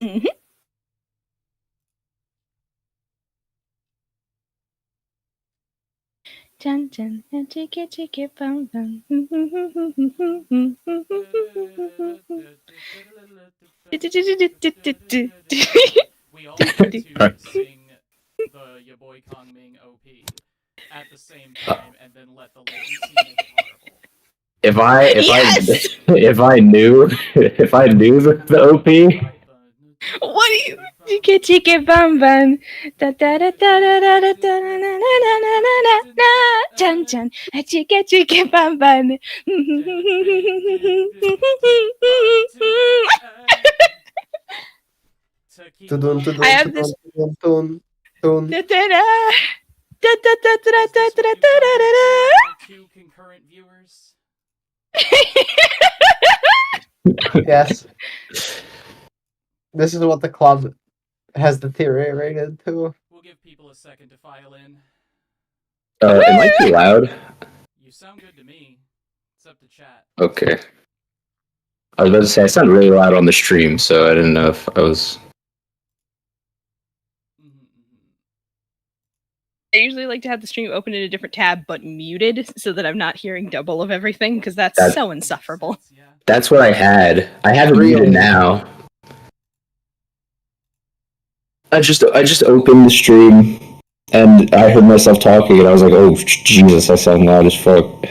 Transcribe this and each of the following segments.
Mhm. Dun, dun, chicka, chicka, bum, bum. We all need to sing the Ya Boy Kongming OP at the same time, and then let the latency make it horrible. Yes! If I knew the OP, What do you? Chicka, chicka, bum, bum. Da, da, da, da, da, da, da, da, na, na, na, na, na, na, na. Dun, dun, chicka, chicka, bum, bum. Tudun, I tudun, have tudun, this. tudun, tun, tun. Da, da, da. Da, da, da, da, Is da, this da, what you da, call da, da, having da. 2 concurrent viewers? Yes. This is what the club has deteriorated to. We'll give people a second to file in. am I too loud? You sound good to me. It's up to chat. Okay. I was about to say I sound really loud on the stream, so I didn't know if I was. I usually like to have the stream open in a different tab, but muted, so that I'm not hearing double of everything, because that's so insufferable. Yeah. That's what I had. I have it muted now. I just opened the stream and I heard myself talking and I was like, oh Jesus, I sound loud as fuck.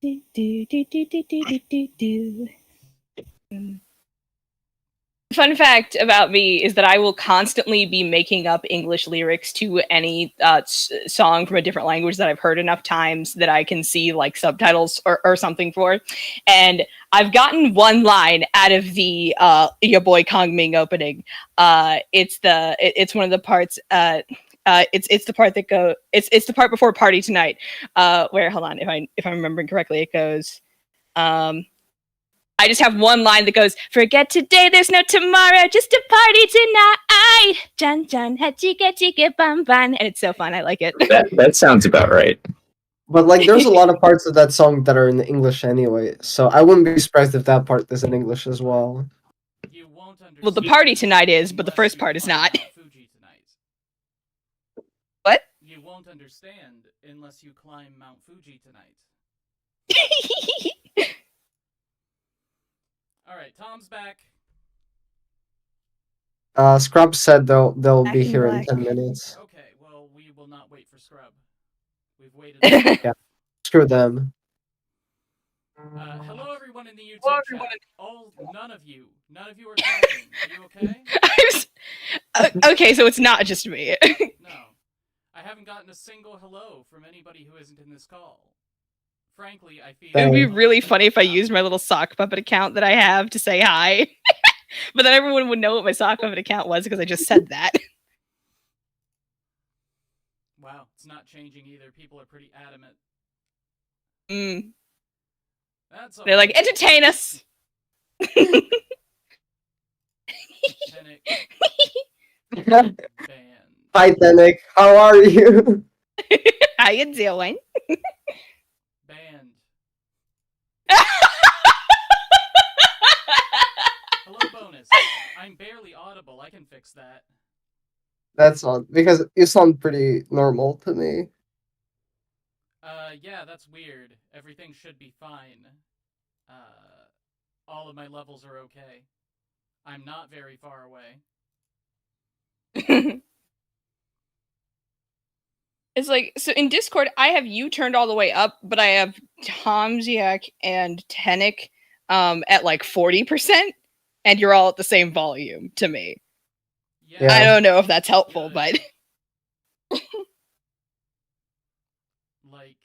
Do, do, do, do, do, do, do, do. Fun fact about me is that I will constantly be making up English lyrics to any song from a different language that I've heard enough times that I can see like subtitles or something for. And I've gotten one line out of the Ya Boy Kongming opening. It's one of the parts. It's the part that go. It's the part before Party Tonight. Where hold on, if I'm remembering correctly, it goes. I just have one line that goes, "Forget today, there's no tomorrow, just a party tonight. Jan jan, chika chika bum bum," and it's so fun. I like it. That sounds about right. But like, there's a lot of parts of that song that are in English anyway, so I wouldn't be surprised if that part is in English as well. You won't understand. Well, the party tonight is, but the first part is not. What? You won't understand unless you climb Mount Fuji tonight. All right, Tom's back. Scrub said they'll Back be in here in black. 10 minutes. Okay, well, we will not wait for Scrub. We've waited. Yeah, screw them. Hello, everyone in the YouTube chat. None of you are talking. Are you okay? Okay, so it's not just me. No, I haven't gotten a single hello from anybody who isn't in this call. Frankly, I feel It would be really funny if I used my little sock puppet account that I have to say hi. But then everyone would know what my sock puppet account was because I just said that. Wow, it's not changing either. People are pretty adamant. That's They're like, entertain us. Hi, Tenek. How are you? How you doing? Banned. Hello, bonus. I'm barely audible. I can fix that. That's not because you sound pretty normal to me. Yeah, that's weird. Everything should be fine. All of my levels are okay. I'm not very far away. It's like, so in Discord, I have you turned all the way up, but I have Tomziak and Tenek at like 40%, and you're all at the same volume to me. Yeah. I don't know if that's helpful, but... Like...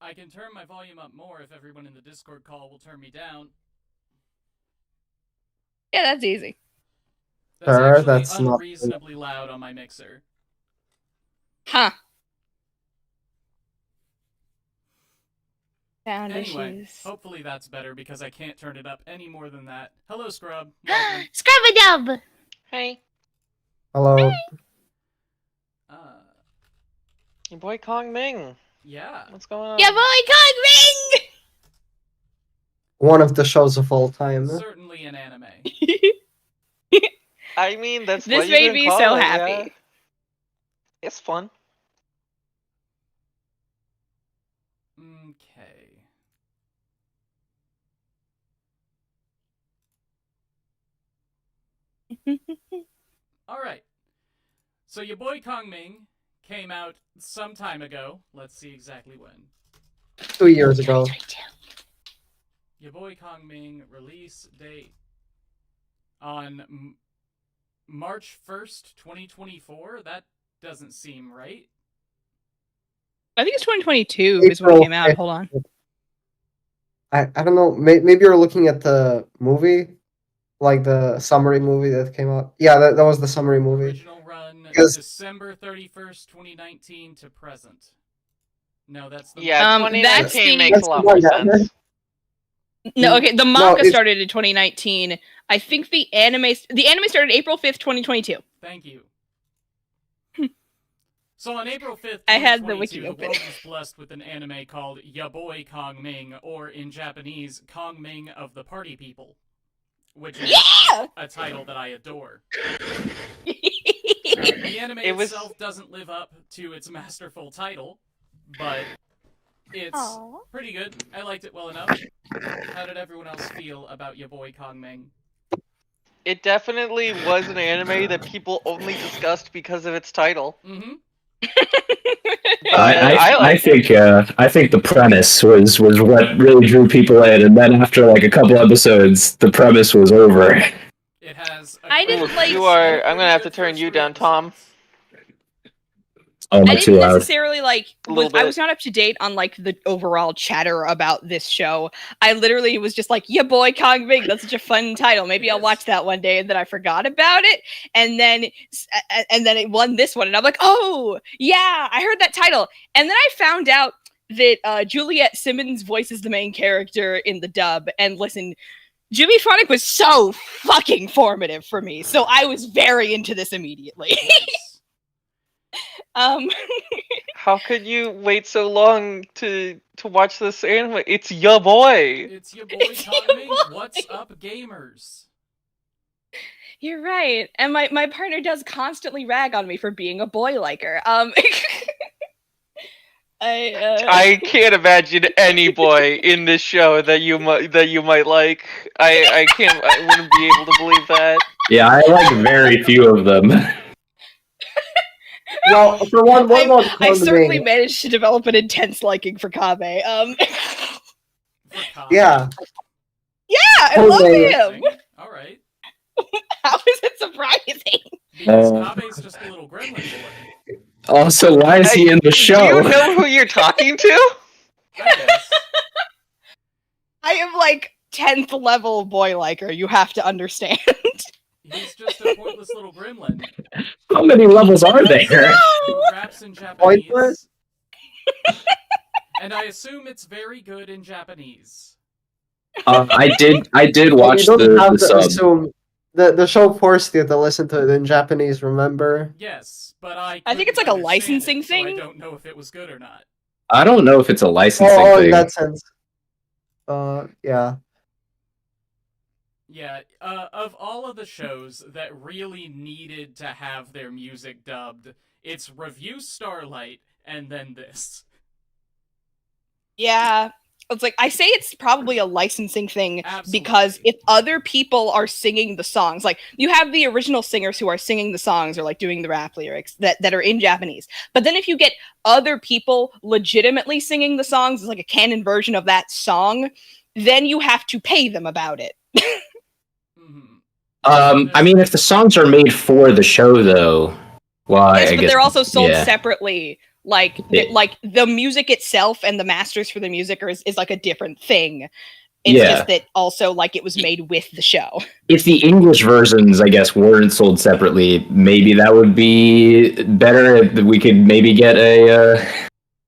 I can turn my volume up more if everyone in the Discord call will turn me down. Yeah, that's easy. That's unreasonably loud on my mixer. Huh. Sound issues. Hopefully that's better because I can't turn it up any more than that. Hello, Scrub. Scrub-a-dub! Hey. Hello. Your boy Kongming. Yeah. What's going on? Yeah, boy, Kongming! One of the shows of all time. Certainly an anime. I mean, that's This what you made can me call so it, happy. yeah. It's fun. Okay. All right. So your boy Kongming came out some time ago. Let's see exactly when. 2 years ago. Your boy Kongming release date on March 1st, 2024. That doesn't seem right. I think it's 2022 is when it came out. Hold on. I don't know. Maybe you're looking at the movie, like the summary movie that came out. Yeah, that was the summary movie. Original run December 31st, 2019 to present. No, that's the Yeah, that's 2019 the- makes a lot more sense. No, okay. The manga it's- started in 2019. I think the anime started April 5th, 2022. Thank you. So on April 5th, 2022, I had the wiki the open. world was blessed with an anime called Ya Boy Kongming, or in Japanese, Kongming of the Party People, which is a title that I adore. The anime itself doesn't live up to its masterful title, but it's pretty good. I liked it well enough. How did everyone else feel about Ya Boy Kongming? It definitely was an anime that people only discussed because of its title. Mm-hmm. I think the premise was what really drew people in, and then after like a couple episodes, the premise was over. It has. I didn't like. I'm gonna have to turn you down, Tom. Oh, I didn't too loud. necessarily like. I was not up to date on like the overall chatter about this show. I literally was just like, "Yeah, boy, Kongming. That's such a fun title. Maybe I'll watch that one day." And then I forgot about it, and then it won this one, and I'm like, "Oh, yeah, I heard that title." And then I found out that Juliet Simmons voices the main character in the dub. And listen, Jimmy Phonic was so fucking formative for me, so I was very into this immediately. How could you wait so long to watch this anime? It's Ya Boy! It's Ya Boy Kongming. What's up, gamers? You're right. And my partner does constantly rag on me for being a boy like her. I can't imagine any boy in this show that you might like. I wouldn't be able to believe that. Yeah, I like very few of them. Well, for one I certainly managed to develop an intense liking for Kabe. Yeah. Yeah, I love him. All right. How is it surprising? Because Kabe's just a little gremlin boy. Also, why is he in the show? Do you know who you're talking to? I guess. I am like 10th level boy liker. You have to understand. He's just a pointless little gremlin. How many levels are there? Who raps in Japanese. And I assume it's very good in Japanese. I did watch the sub. The show forced you to listen to it in Japanese, remember? Yes, but I think it's like a licensing thing. So I don't know if it was good or not. I don't know if it's a licensing thing. In that sense. Yeah. Yeah, of all of the shows that really needed to have their music dubbed, it's Review Starlight and then this. Yeah. It's like, I say it's probably a licensing thing. Absolutely. Because if other people are singing the songs, like you have the original singers who are singing the songs or like doing the rap lyrics that are in Japanese. But then if you get other people legitimately singing the songs, it's like a canon version of that song, then you have to pay them about it. I mean, if the songs are made for the show, though, why? Yes, I but guess, they're also sold yeah. separately. Like the music itself and the masters for the music is like a different thing. It's just that also like it was made with the show. If the English versions, I guess, weren't sold separately, maybe that would be better. If we could maybe get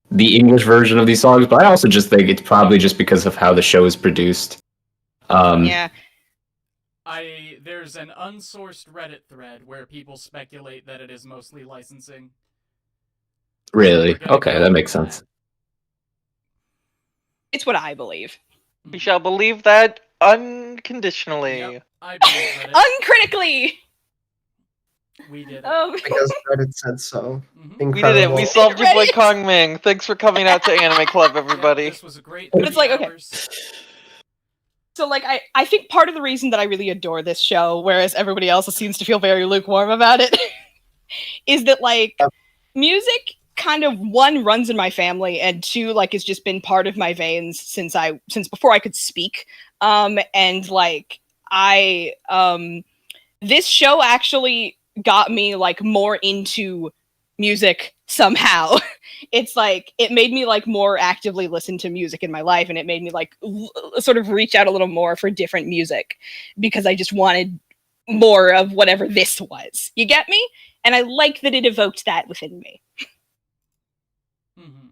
the English version of these songs. But I also just think it's probably just because of how the show is produced. Yeah. There's an unsourced Reddit thread where people speculate that it is mostly licensing. Really? Okay, that makes sense. It's what I believe. We shall believe that unconditionally. Yep, I believe that. Uncritically! We did it. Because Reddit said so. Mhm. We did it. We solved your boy Reddit! Kongming. Thanks for coming out to Anime Club, everybody. Yep, this was a great But it's 3 like, okay. hours. So, like, I think part of the reason that I really adore this show, whereas everybody else seems to feel very lukewarm about it, is that, like, music kind of, one, runs in my family, and two, like, it's just been part of my veins since before I could speak. And, like, this show actually got me, like, more into music somehow. It's like, it made me, like, more actively listen to music in my life, and it made me, like, sort of reach out a little more for different music, because I just wanted more of whatever this was. You get me? And I like that it evoked that within me. Mm-hmm.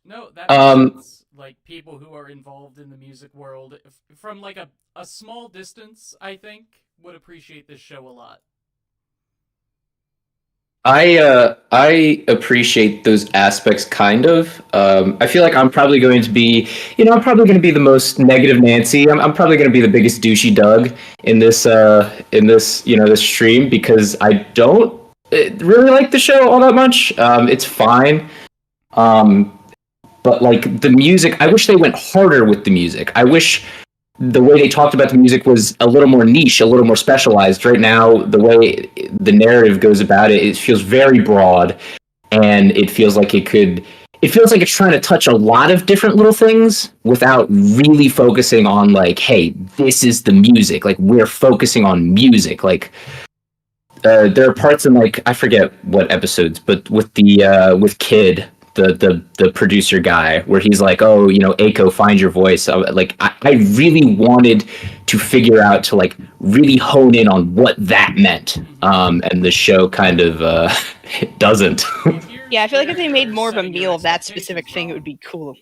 No, that makes sense. Like, people who are involved in the music world, from, like, a small distance, I think, would appreciate this show a lot. I appreciate those aspects kind of. I feel like I'm probably going to be, I'm probably going to be the most negative Nancy. I'm probably going to be the biggest douchey Doug in this this stream, because I don't really like the show all that much. It's fine. But like the music, I wish they went harder with the music. I wish the way they talked about the music was a little more niche, a little more specialized. Right now, the way the narrative goes about it, it feels very broad, and it feels like it's trying to touch a lot of different little things without really focusing on, like, hey, this is the music. Like, we're focusing on music. Like, there are parts in, like, I forget what episodes, but with with Kid, the producer guy, where he's like, oh, Aiko, find your voice. Like, I really wanted to figure out, to, like, really hone in on what that meant. And the show kind of doesn't. Yeah, I feel like if they made more of a meal of that specific thing, it would be cool.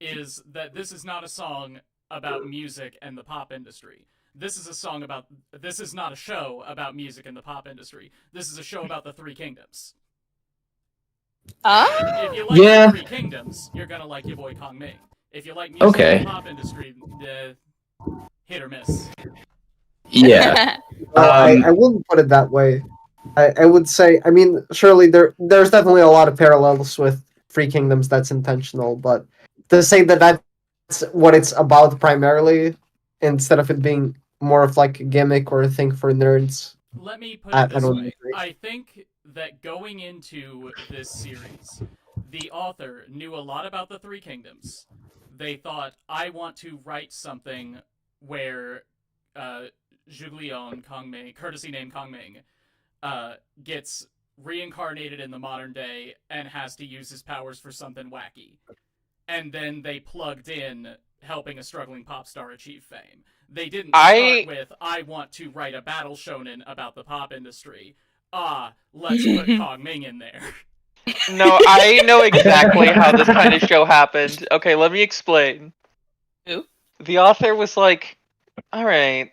Is that this is not a song about music and the pop industry. This is not a show about music and the pop industry. This is a show about the Three Kingdoms. If you like the Three Kingdoms, you're gonna like your boy Kongming. If you like music and the pop industry, hit or miss. Yeah. I wouldn't put it that way. I would say, I mean, surely there's definitely a lot of parallels with Three Kingdoms that's intentional, but to say that that's what it's about primarily, instead of it being more of like a gimmick or a thing for nerds. Let me put it this way. I think that going into this series, the author knew a lot about the Three Kingdoms. They thought, I want to write something where Zhuglion Kongming, courtesy name Kongming, gets reincarnated in the modern day and has to use his powers for something wacky. And then they plugged in helping a struggling pop star achieve fame. They didn't start with, I want to write a battle shonen about the pop industry. Let's put Kongming in there. No, I know exactly how this kind of show happened. Okay, let me explain. Who? The author was like, alright,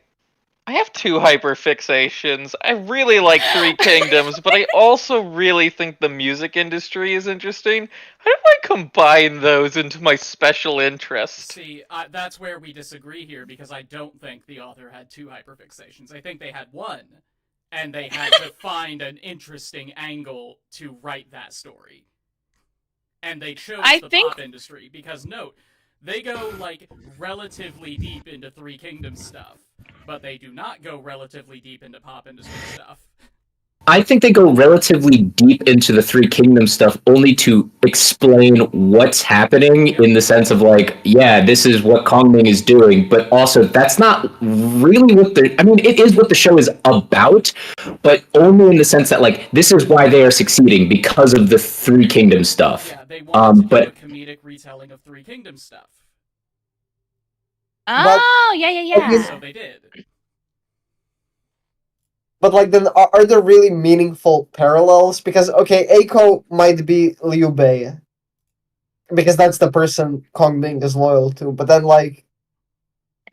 I have two hyperfixations. I really like Three Kingdoms, but I also really think the music industry is interesting. How do I combine those into my special interest? See, that's where we disagree here, because I don't think the author had two hyperfixations. I think they had one, and they had to find an interesting angle to write that story. And they chose pop industry, because note, they go, like, relatively deep into Three Kingdoms stuff, but they do not go relatively deep into pop industry stuff. I think they go relatively deep into the Three Kingdoms stuff only to explain what's happening, in the sense of, like, yeah, this is what Kongming is doing, but also that's not really it is what the show is about, but only in the sense that, like, this is why they are succeeding, because of the Three Kingdoms stuff. Yeah, they wanted to do a comedic retelling of Three Kingdoms stuff. Oh, yeah. So they did. But, like, then are there really meaningful parallels? Because, okay, Eiko might be Liu Bei, because that's the person Kongming is loyal to. But then, like,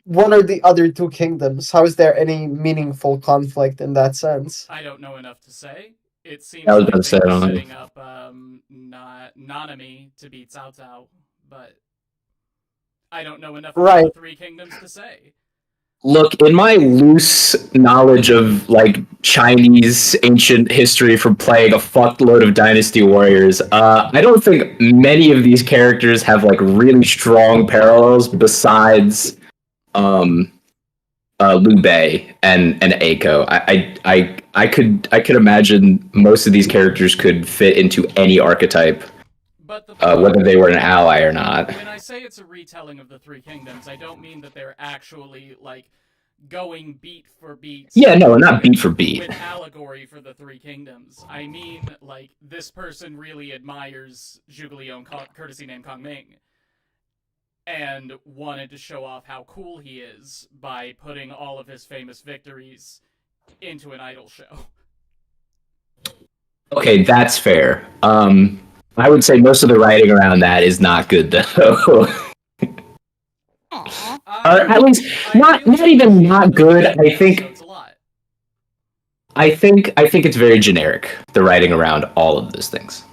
what are the other two kingdoms? How is there any meaningful conflict in that sense? I don't know enough to say. It seems like they're setting up Nanami to beat Cao Cao, but I don't know enough about the Three Kingdoms to say. Look, in my loose knowledge of like Chinese ancient history from playing a fuckload of Dynasty Warriors, I don't think many of these characters have like really strong parallels besides Liu Bei and Eiko. I could imagine most of these characters could fit into any archetype, whether they were an ally or not. When I say it's a retelling of the Three Kingdoms, I don't mean that they're actually like going beat for beat. Yeah, no, not beat for beat. With allegory for the Three Kingdoms. I mean, like, this person really admires Zhuge Liang, courtesy named Kongming, and wanted to show off how cool he is by putting all of his famous victories into an idol show. Okay, that's fair. I would say most of the writing around that is not good, though. Or at least not even not good. I think it's very generic, the writing around all of those things.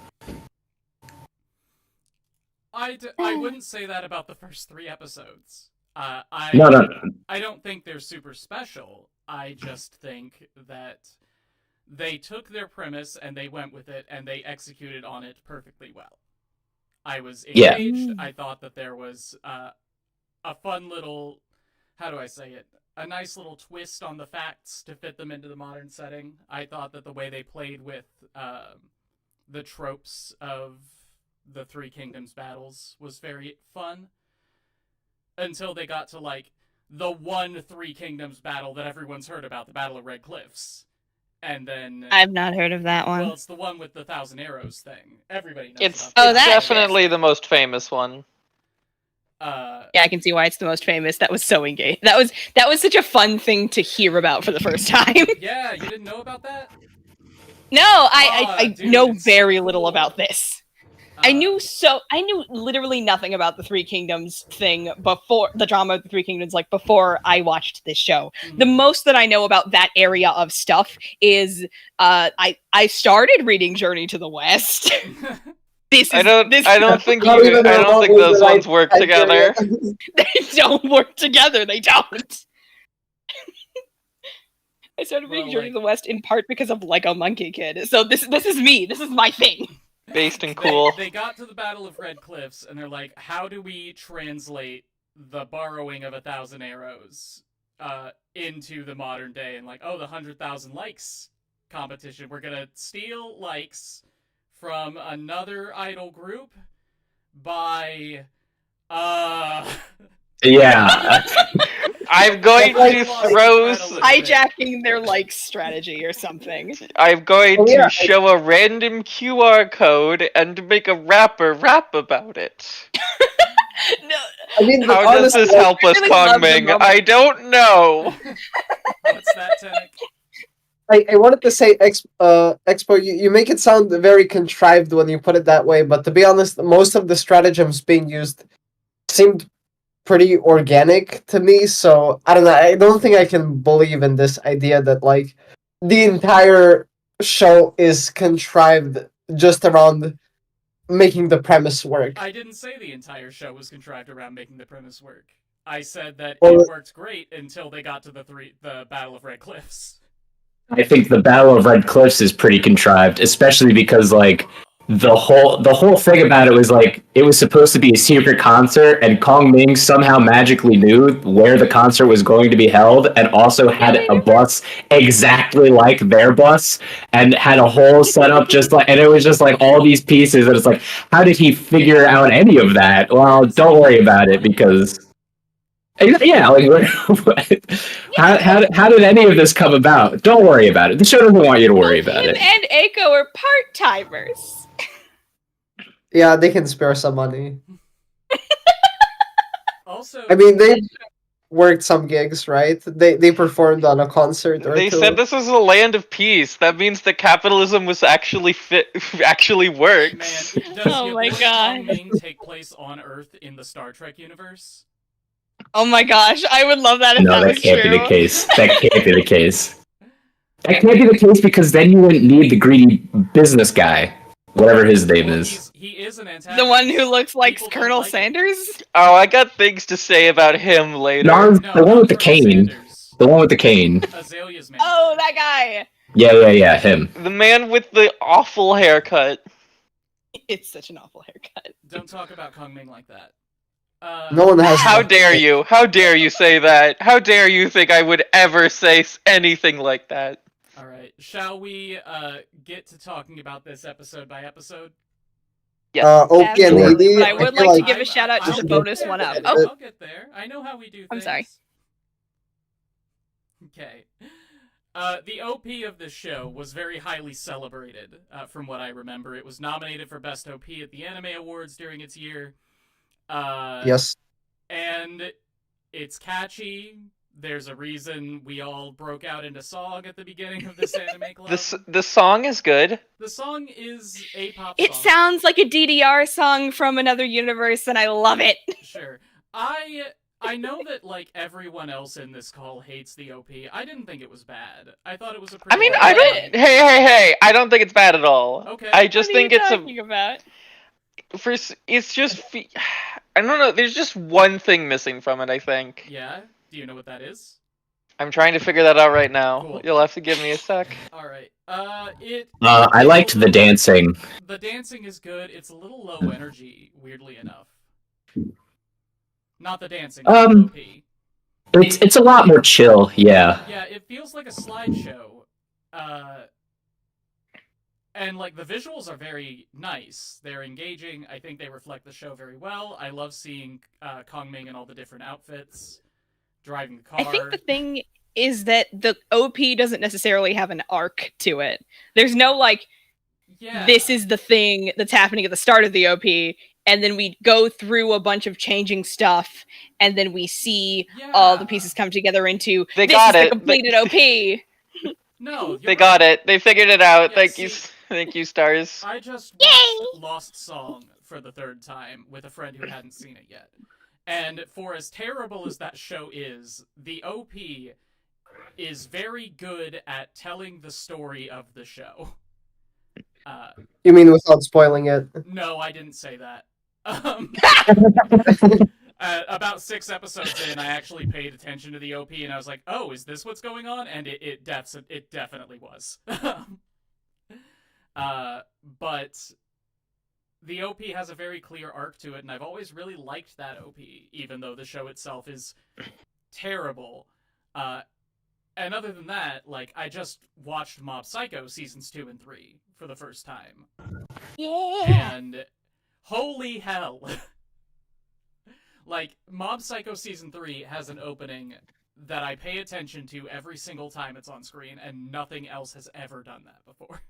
I wouldn't say that about the first 3 episodes. No. I don't think they're super special. I just think that they took their premise and they went with it and they executed on it perfectly well. I was engaged. Yeah. I thought that there was a fun little, how do I say it? A nice little twist on the facts to fit them into the modern setting. I thought that the way they played with the tropes of the Three Kingdoms battles was very fun. Until they got to, like, the one Three Kingdoms battle that everyone's heard about, the Battle of Red Cliffs. And then... I've not heard of that one. Well, it's the one with the 1,000 arrows thing. Everybody knows it's about It's definitely the most famous one. Yeah, I can see why it's the most famous. That was so engaged. That was such a fun thing to hear about for the first time. Yeah, you didn't know about that? No, I know very little about this. I knew literally nothing about the Three Kingdoms thing before the drama of the Three Kingdoms, like before I watched this show. Mm-hmm. The most that I know about that area of stuff is I started reading Journey to the West. I don't think those ones work together. They don't work together. They don't. I started reading Journey to the West in part because of Lego Monkey Kid. So this is me. This is my thing. Based and cool. They got to the Battle of Red Cliffs, and they're like, how do we translate the borrowing of 1,000 arrows into the modern day? And like, oh, the 100,000 likes competition. We're gonna steal likes from another idol group by... Yeah. I'm going to throw... hijacking their likes strategy or something. I'm going to show a random QR code and make a rapper rap about it. No. I mean, how does this help us, Kongming? I don't know. What's that, Tenek? I wanted to say, Expo, you make it sound very contrived when you put it that way, but to be honest, most of the stratagems being used seemed pretty organic to me, so I don't know, I don't think I can believe in this idea that, like, the entire show is contrived just around making the premise work. I didn't say the entire show was contrived around making the premise work. I said that it worked great until they got to the Battle of Red Cliffs. I think the Battle of Red Cliffs is pretty contrived, especially because, like, the whole thing about it was, like, it was supposed to be a secret concert, and Kongming somehow magically knew where the concert was going to be held, and also had a bus exactly like their bus, and had a whole setup just like, and it was just like all these pieces, and it's like, how did he figure out any of that? Well, don't worry about it, because... Yeah, like, how did any of this come about? Don't worry about it. The show doesn't want you to worry about it. And Eiko are part-timers. Yeah, they can spare some money. Also, I mean, they worked some gigs, right? They performed on a concert or They two. said this is a land of peace. That means that capitalism was actually works. Man, does Oh my god. Kongming take place on Earth in the Star Trek universe? Oh my gosh, I would love that if that was true. No, that can't be the case. That can't be the case. That can't be the case because then you wouldn't need the greedy business guy. whatever his name is. He is an antagonist. The one who looks like People Colonel don't like Sanders? Oh, I got things to say about him later. No, No, the one with the Colonel cane. Sanders. The one with the cane. Azalea's man. Oh, that guy! Yeah, him. The man with the awful haircut. It's such an awful haircut. Don't talk about Kongming like that. No one has. How dare you? How dare you say that? How dare you think I would ever say anything like that? All right, shall we get to talking about this episode by episode? Yes. OP and Absolutely. AD. But I would feel like to give a shout out to I'll the get bonus there. one up. I'll Oh, get there. I know how we do things. I'm sorry. Okay. The OP of this show was very highly celebrated, from what I remember. It was nominated for Best OP at the Anime Awards during its year. Yes. And it's catchy. There's a reason we all broke out into song at the beginning of this anime club. The song is good. The song is a pop it song. sounds like a DDR song from another universe, and I love it. Sure. I know that, like, everyone else in this call hates the OP. I didn't think it was bad. I thought it was a pretty I mean, good I don't. thing. Hey! I don't think it's bad at all. Okay. I just What are think you it's talking about? it's just. I don't know. There's just one thing missing from it. I think. Yeah? Do you know what that is? I'm trying to figure that out right now. Cool. You'll have to give me a sec. Alright. I liked the dancing. The dancing is good. It's a little low energy, weirdly enough. Not the dancing, the OP. It's a lot more chill, yeah. Yeah, it feels like a slideshow. And, like, the visuals are very nice. They're engaging. I think they reflect the show very well. I love seeing Kongming in all the different outfits, driving the car. I think the thing is that the OP doesn't necessarily have an arc to it. There's no, like, this is the thing that's happening at the start of the OP, and then we go through a bunch of changing stuff, and then we see all the pieces come together into They this got is it. the completed OP. No, They got it. They figured it out. Yeah, Thank see- you, thank you, stars. I just watched Lost Song for the third time with a friend who hadn't seen it yet. And for as terrible as that show is, the OP is very good at telling the story of the show. You mean without spoiling it? No, I didn't say that. About 6 episodes in, I actually paid attention to the OP, and I was like, "Oh, is this what's going on?" And it definitely was. But the OP has a very clear arc to it, and I've always really liked that OP, even though the show itself is terrible. And other than that, like, I just watched Mob Psycho seasons 2 and 3 for the first time. Yeah. And holy hell. Like, Mob Psycho season 3 has an opening that I pay attention to every single time it's on screen, and nothing else has ever done that before.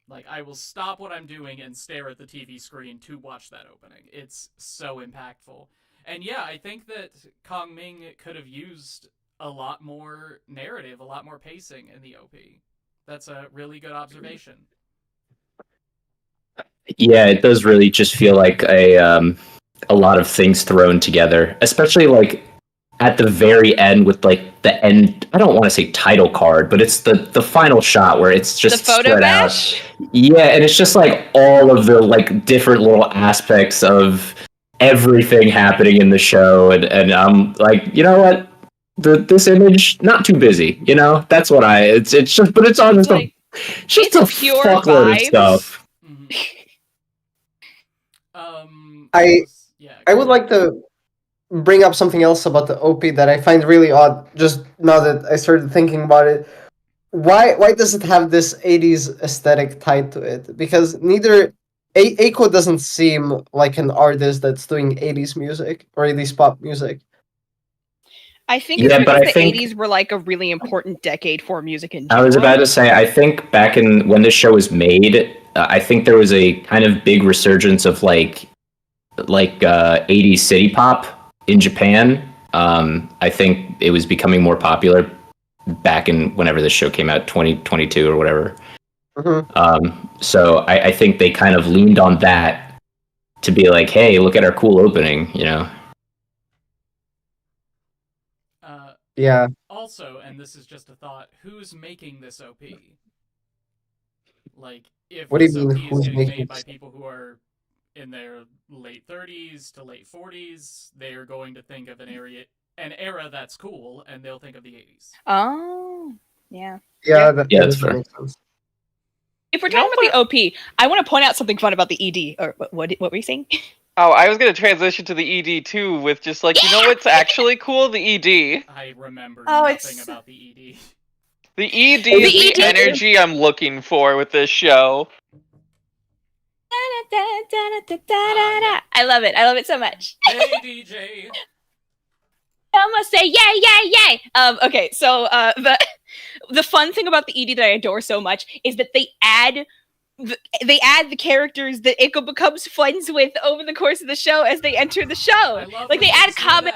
Like, I will stop what I'm doing and stare at the TV screen to watch that opening. It's so impactful. And yeah, I think that Kongming could have used a lot more narrative, a lot more pacing in the OP. That's a really good observation. Yeah, it does really just feel like a lot of things thrown together, especially like at the very end with like the end. I don't want to say title card, but it's the final shot where it's just The photo spread bash? out. Yeah, and it's just like all of the like different little aspects of everything happening in the show, and I'm like, you know what? This image not too busy, you know. That's what it's just, but it's all just Like, just it's a pure fuckload of vibes. stuff. I would like to bring up something else about the OP that I find really odd. Just now that I started thinking about it, why does it have this 80s aesthetic tied to it? Because neither Eiko doesn't seem like an artist that's doing 80s music or 80s pop music. I think Yeah, it's but because I the think- 80s were like a really important decade for music in I general. was about to say, I think back in when this show was made, I think there was a kind of big resurgence of like 80s city pop in Japan. I think it was becoming more popular back in whenever this show came out, 2022 or whatever. So I think they kind of leaned on that to be like, hey, look at our cool opening, you know? Yeah. Also, and this is just a thought, who's making this OP? Like, if What do you this mean, OP is who's getting making made by this? people who are in their late 30s to late 40s, they are going to think of an era that's cool, and they'll think of the 80s. Oh, yeah. Yeah, Yeah, that that's does fair. make sense. If we're talking about the OP, I want to point out something fun about the ED. Or what were you saying? Oh, I was gonna transition to the ED too, with just like, you know what's actually cool? The ED. I remember Oh, nothing about the ED. The ED is the ED? energy I'm looking for with this show. I love it. I love it so much. Hey, DJ. Someone say yay, yay, yay. Okay, so the fun thing about the ED that I adore so much is that they add the characters that Eiko becomes friends with over the course of the show as they enter the show. Like they add comment.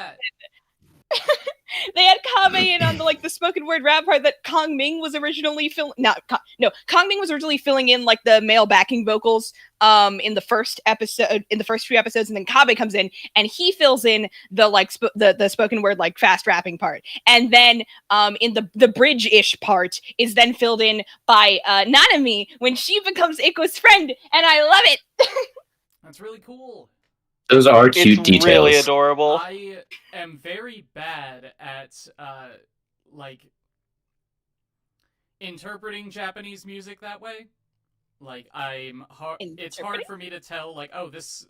They had Kame in on the spoken word rap part that Kongming was originally Kongming was originally filling in like the male backing vocals in the first few episodes, and then Kabe comes in and he fills in the the spoken word like fast rapping part, and then in the bridge-ish part is then filled in by Nanami when she becomes Eiko's friend, and I love it. That's really cool. Those are cute details. Really adorable. I am very bad at interpreting Japanese music that way. Like it's hard for me to tell like, oh, this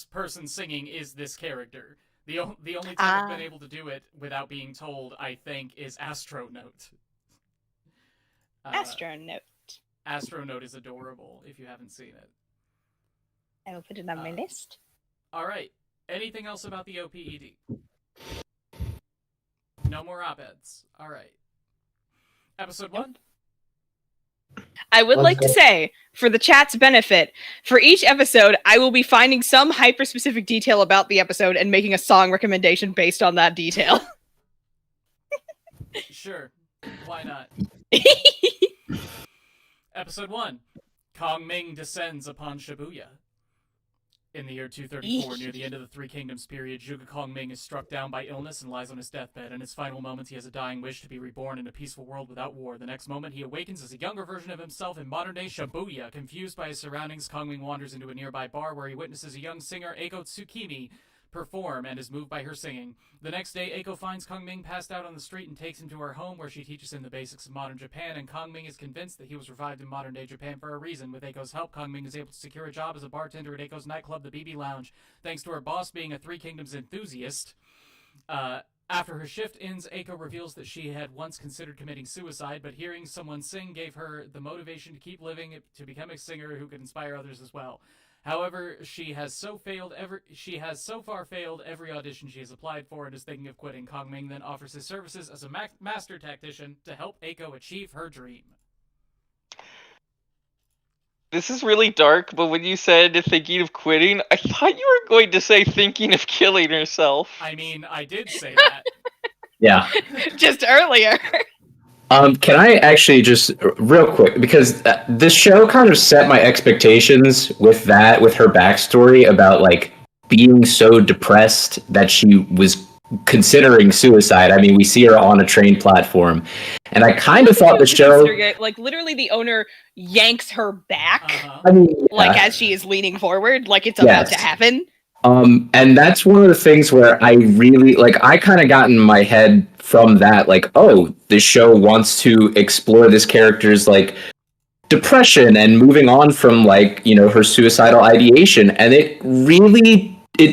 person singing is this character. The only time I've been able to do it without being told, I think, is Astronote. Astronote. Astronote is adorable if you haven't seen it. I will put it on my list. All right. Anything else about the OPED? No more op-eds. All right. Episode 1? I would like to say, for the chat's benefit, for each episode, I will be finding some hyper-specific detail about the episode and making a song recommendation based on that detail. Sure. Why not? Episode 1. Kongming descends upon Shibuya. In the year 234, near the end of the Three Kingdoms period, Zhuge Kongming is struck down by illness and lies on his deathbed. In his final moments, he has a dying wish to be reborn in a peaceful world without war. The next moment, he awakens as a younger version of himself in modern-day Shibuya. Confused by his surroundings, Kongming wanders into a nearby bar where he witnesses a young singer, Eiko Tsukimi, perform and is moved by her singing. The next day, Eiko finds Kongming passed out on the street and takes him to her home where she teaches him the basics of modern Japan, and Kongming is convinced that he was revived in modern-day Japan for a reason. With Eiko's help, Kongming is able to secure a job as a bartender at Eiko's nightclub, the BB Lounge, thanks to her boss being a Three Kingdoms enthusiast. After her shift ends, Eiko reveals that she had once considered committing suicide, but hearing someone sing gave her the motivation to keep living, to become a singer who could inspire others as well. However, she has so far failed every audition she has applied for and is thinking of quitting. Kongming then offers his services as a master tactician to help Eiko achieve her dream. This is really dark, but when you said thinking of quitting, I thought you were going to say thinking of killing herself. I mean, I did say that. Yeah. Just earlier. Can I actually just real quick, because this show kind of set my expectations with her backstory about like being so depressed that she was considering suicide. I mean, we see her on a train platform, and I kind of thought the show, like literally, the owner yanks her back, I mean, as she is leaning forward, like it's about to happen. And that's one of the things where I really I kind of got in my head from that, like, oh, this show wants to explore this character's like depression and moving on from her suicidal ideation, and it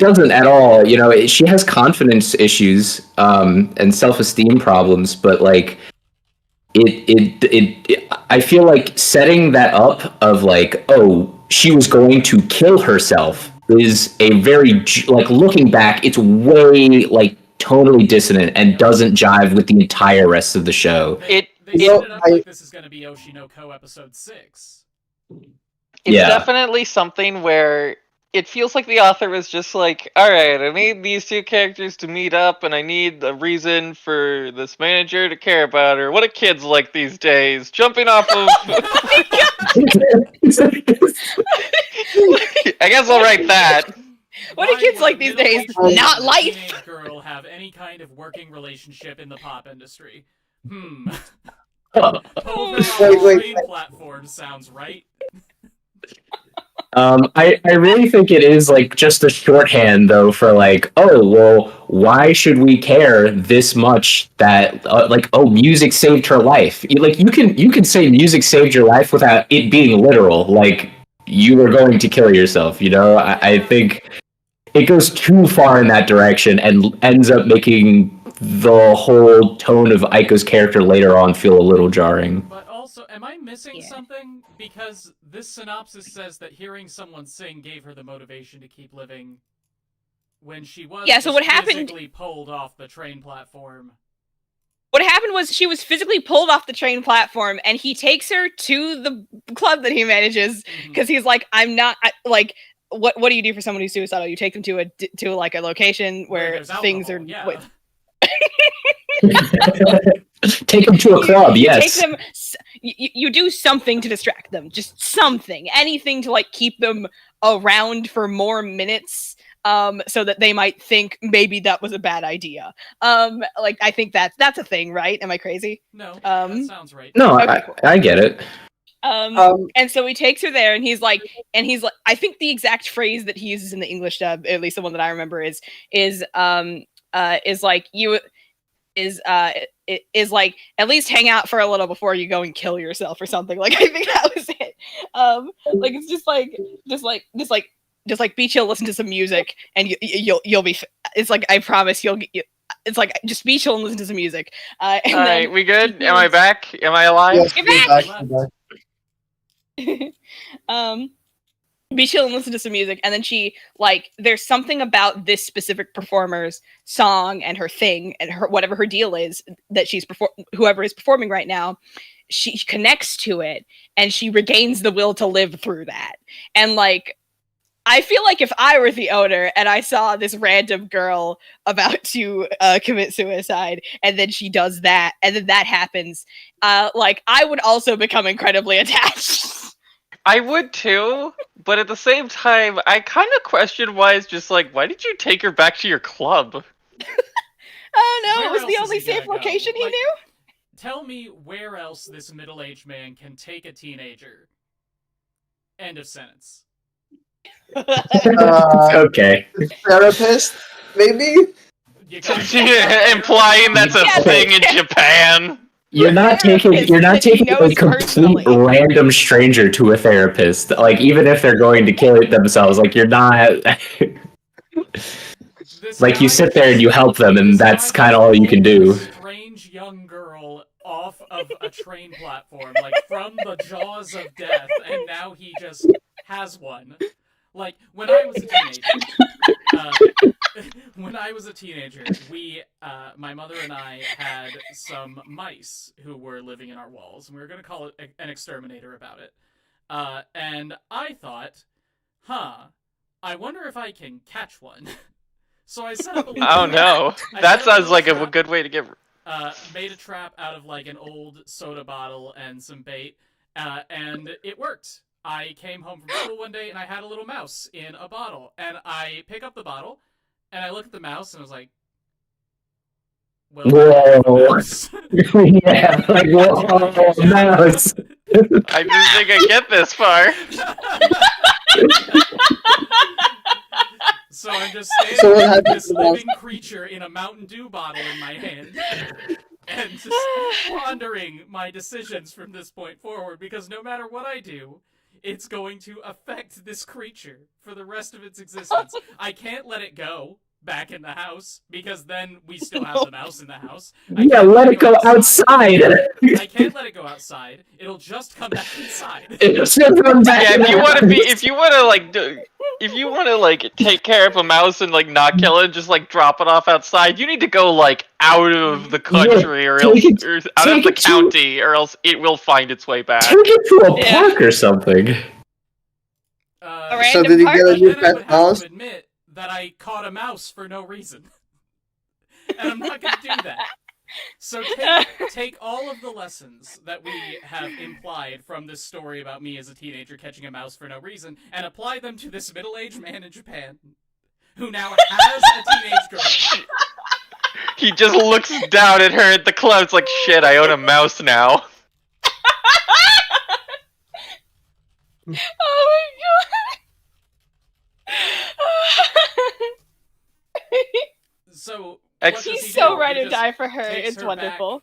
doesn't at all. She has confidence issues and self-esteem problems, but I feel like setting that up of oh, she was going to kill herself is a very, looking back, it's way tonally dissonant and doesn't jive with the entire rest of the show. They set it up like this is going to be Oshinoko episode 6. It's definitely something where it feels like the author was just like, alright, I need these two characters to meet up, and I need a reason for this manager to care about her. What are kids like these days? Jumping off of... I guess I'll write that. What are kids like these days? Not life! Teenage girl have any kind of working relationship in the pop industry? Over on the train platform sounds right. I really think it is like just a shorthand though for like, oh well, why should we care this much that like, oh, music saved her life. Like you can say music saved your life without it being literal. Like you were going to kill yourself. You know, I think it goes too far in that direction and ends up making the whole tone of Aiko's character later on feel a little jarring. But also, am I missing something? Because this synopsis says that hearing someone sing gave her the motivation to keep living when she was so what physically pulled off the train platform. What happened was she was physically pulled off the train platform, and he takes her to the club that he manages because he's like, I'm not like. What do you do for someone who's suicidal? You take them to a like a location where things are. Yeah. Take them to a club. Yes. Take them. You do something to distract them. Just something, anything to like keep them around for more minutes. So that they might think maybe that was a bad idea. Like I think that's a thing, right? Am I crazy? No, that sounds right. No, okay, cool. I get it. And so he takes her there, and he's like, I think the exact phrase that he uses in the English dub, at least the one that I remember, is like like at least hang out for a little before you go and kill yourself or something. Like I think that was it. Like it's just like be chill, listen to some music, and you'll be. It's like I promise you'll get. It's like just be chill and listen to some music. All right, we good? Am I back? Am I alive? Yes, You're back. Be chill and listen to some music, and then she like there's something about this specific performer's song and her thing and her whatever her deal is that she's whoever is performing right now, she connects to it and she regains the will to live through that. And like I feel like if I were the owner and I saw this random girl about to commit suicide, and then she does that, and then that happens, like I would also become incredibly attached. I would too, but at the same time, I kind of question why it's just like, why did you take her back to your club? Oh no, it was the only safe location he knew. Tell me where else this middle-aged man can take a teenager. End of sentence. Okay. Therapist, maybe? Implying that's a thing in Japan. You're not taking a complete random stranger to a therapist. Like even if they're going to kill themselves, like you're not. Like you sit there and you help them, and that's kind of all you can do. Strange young girl off of a train platform, like from the jaws of death, and now he just has one. Like when I was a teenager, we, my mother and I had some mice who were living in our walls, and we were going to call it an exterminator about it. And I thought, I wonder if I can catch one. So I set up a oh no, that sounds like a good way to get. Made a trap out of like an old soda bottle and some bait, and it worked. I came home from school one day and I had a little mouse in a bottle, and I pick up the bottle and I look at the mouse and I was like, well, whoa. Yeah, like whoa, mouse. I didn't think I'd get this far. So I'm just standing with this living creature in a Mountain Dew bottle in my hand and just pondering my decisions from this point forward, because no matter what I do, it's going to affect this creature for the rest of its existence. I can't let it go back in the house, because then we still have the mouse in the house. Yeah, let it go outside. I can't let it go outside. It'll just come back inside. Yeah, if you want to take care of a mouse and like not kill it, just like drop it off outside. You need to go like out of the country or out of the county, or else it will find its way back. Take it to a park or something. So did you get a new pet mouse? Admit that I caught a mouse for no reason, and I'm not going to do that. So take all of the lessons that we have implied from this story about me as a teenager catching a mouse for no reason, and apply them to this middle-aged man in Japan who now has a teenage girl. He just looks down at her at the clouds like, shit, I own a mouse now. Oh my god. So He's so ready to die for her. It's wonderful.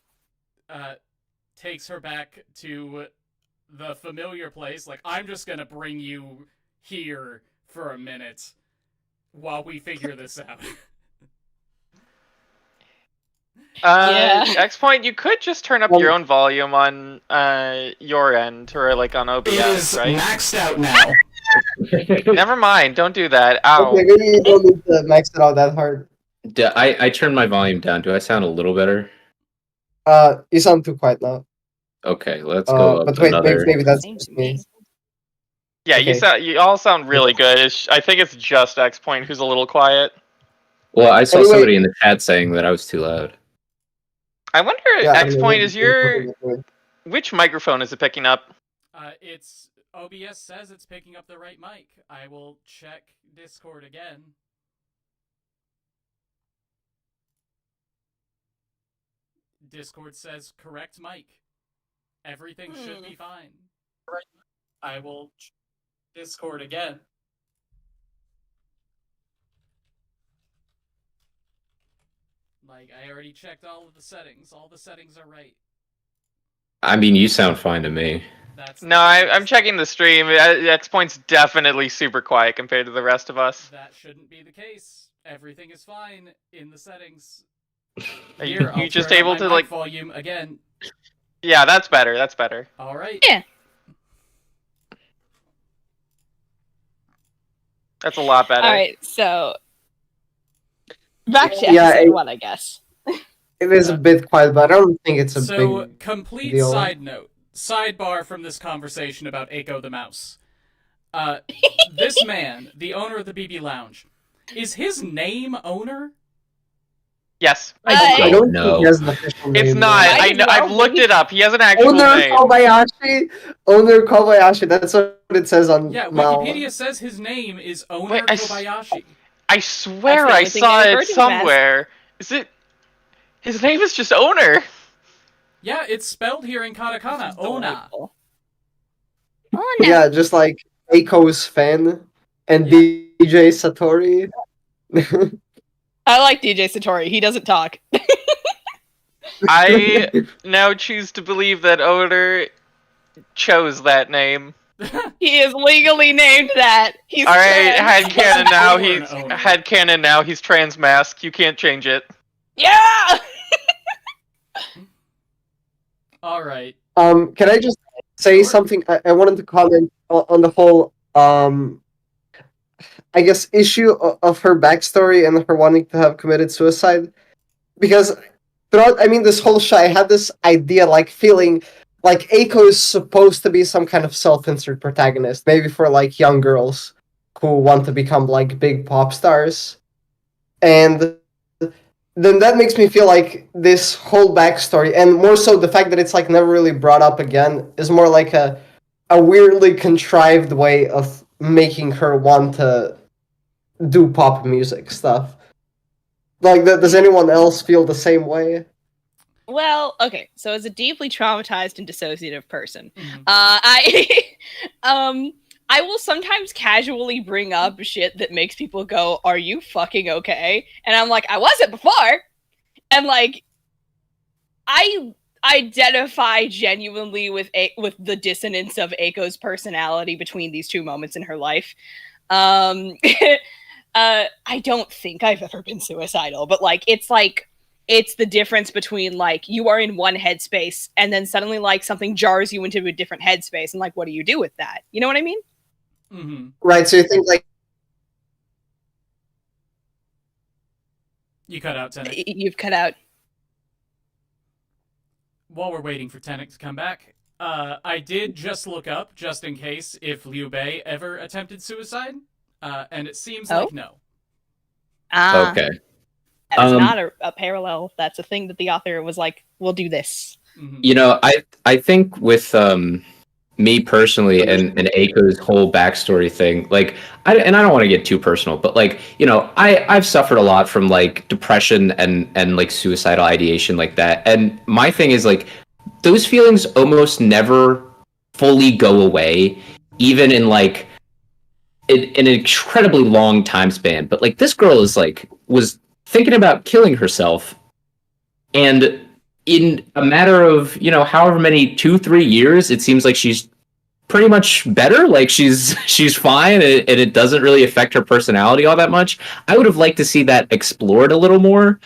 Takes her back to the familiar place. Like, I'm just gonna bring you here for a minute while we figure this out. ExPoint, you could just turn up your own volume on your end, or like on OBS, right? Maxed out now. Never mind, don't do that. Ow. Okay, maybe you don't need to max it out that hard. I turned my volume down. Do I sound a little better? You sound too quiet now. Okay, let's go up but wait, another. maybe that's just me. Yeah, Okay. you all sound really good. I think it's just ExPoint who's a little quiet. Well, I saw Anyway- somebody in the chat saying that I was too loud. I wonder, ExPoint, is which microphone is it picking up? It's OBS says it's picking up the right mic. I will check Discord again. Discord says correct mic. Everything should be fine. I will check Discord again. Like, I already checked all of the settings. All the settings are right. I mean, you sound fine to me. No, I'm checking the stream. ExPoint's definitely super quiet compared to the rest of us. That shouldn't be the case. Everything is fine in the settings. Are Here, you I'll just turn up able my to mic like volume again? Yeah, that's better. That's better. All right. Yeah. That's a lot better. All right, so back to Yeah, episode 1, I guess. It is a bit quiet, but I don't think it's a So, big complete deal. side note. Sidebar from this conversation about Eiko the mouse. This man, the owner of the BB Lounge, is his name Owner? Yes. I don't No. think he has an official name. It's not. I know, I've looked it up. He has an actual Owner name. Kobayashi? Owner Kobayashi, that's what it says on Yeah, Mao. Wikipedia says his name is Owner Wait, Kobayashi. I swear That's I the only thing saw I it heard him as. somewhere. Is it? His name is just Owner. Yeah, it's spelled here in katakana. Ona. Delightful. Oh, no. Yeah, just like Eiko's fan and Yeah. DJ Satori. I like DJ Satori. He doesn't talk. I now choose to believe that Owner chose that name. He is legally named that. He's All right, trans. headcanon now. Owner, He's Owner. headcanon now. He's trans mask. You can't change it. Yeah. All right. Can I just say something? I wanted to comment on the whole, I guess, issue of her backstory and her wanting to have committed suicide. Because throughout, this whole show, I had this idea, like, feeling like Eiko is supposed to be some kind of self-insert protagonist, maybe for, like, young girls who want to become, like, big pop stars. And then that makes me feel like this whole backstory, and more so the fact that it's like never really brought up again, is more like a weirdly contrived way of making her want to do pop music stuff. Like, does anyone else feel the same way? Well, okay. So as a deeply traumatized and dissociative person, Mhm. I will sometimes casually bring up shit that makes people go, "Are you fucking okay?" And I'm like, "I wasn't before." And like, I identify genuinely with the dissonance of Eiko's personality between these two moments in her life. I don't think I've ever been suicidal, but it's the difference between like you are in one headspace and then suddenly like something jars you into a different headspace, and like what do you do with that? You know what I mean? Mm-hmm. Right, so you think like You cut out Tenek. You've cut out. While we're waiting for Tenek to come back, I did just look up, just in case, if Liu Bei ever attempted suicide, and it seems like no. Okay. That is not a parallel. That's a thing that the author was like, we'll do this. Mm-hmm. You know, I think with me personally and Eiko's whole backstory thing, like, I don't want to get too personal, but like, you know, I've suffered a lot from like depression and like suicidal ideation like that. And my thing is like, those feelings almost never fully go away, even in like an incredibly long time span. But like this girl is like was thinking about killing herself, and in a matter of however many 2-3 years, it seems like she's pretty much better. Like she's fine, and it doesn't really affect her personality all that much. I would have liked to see that explored a little more,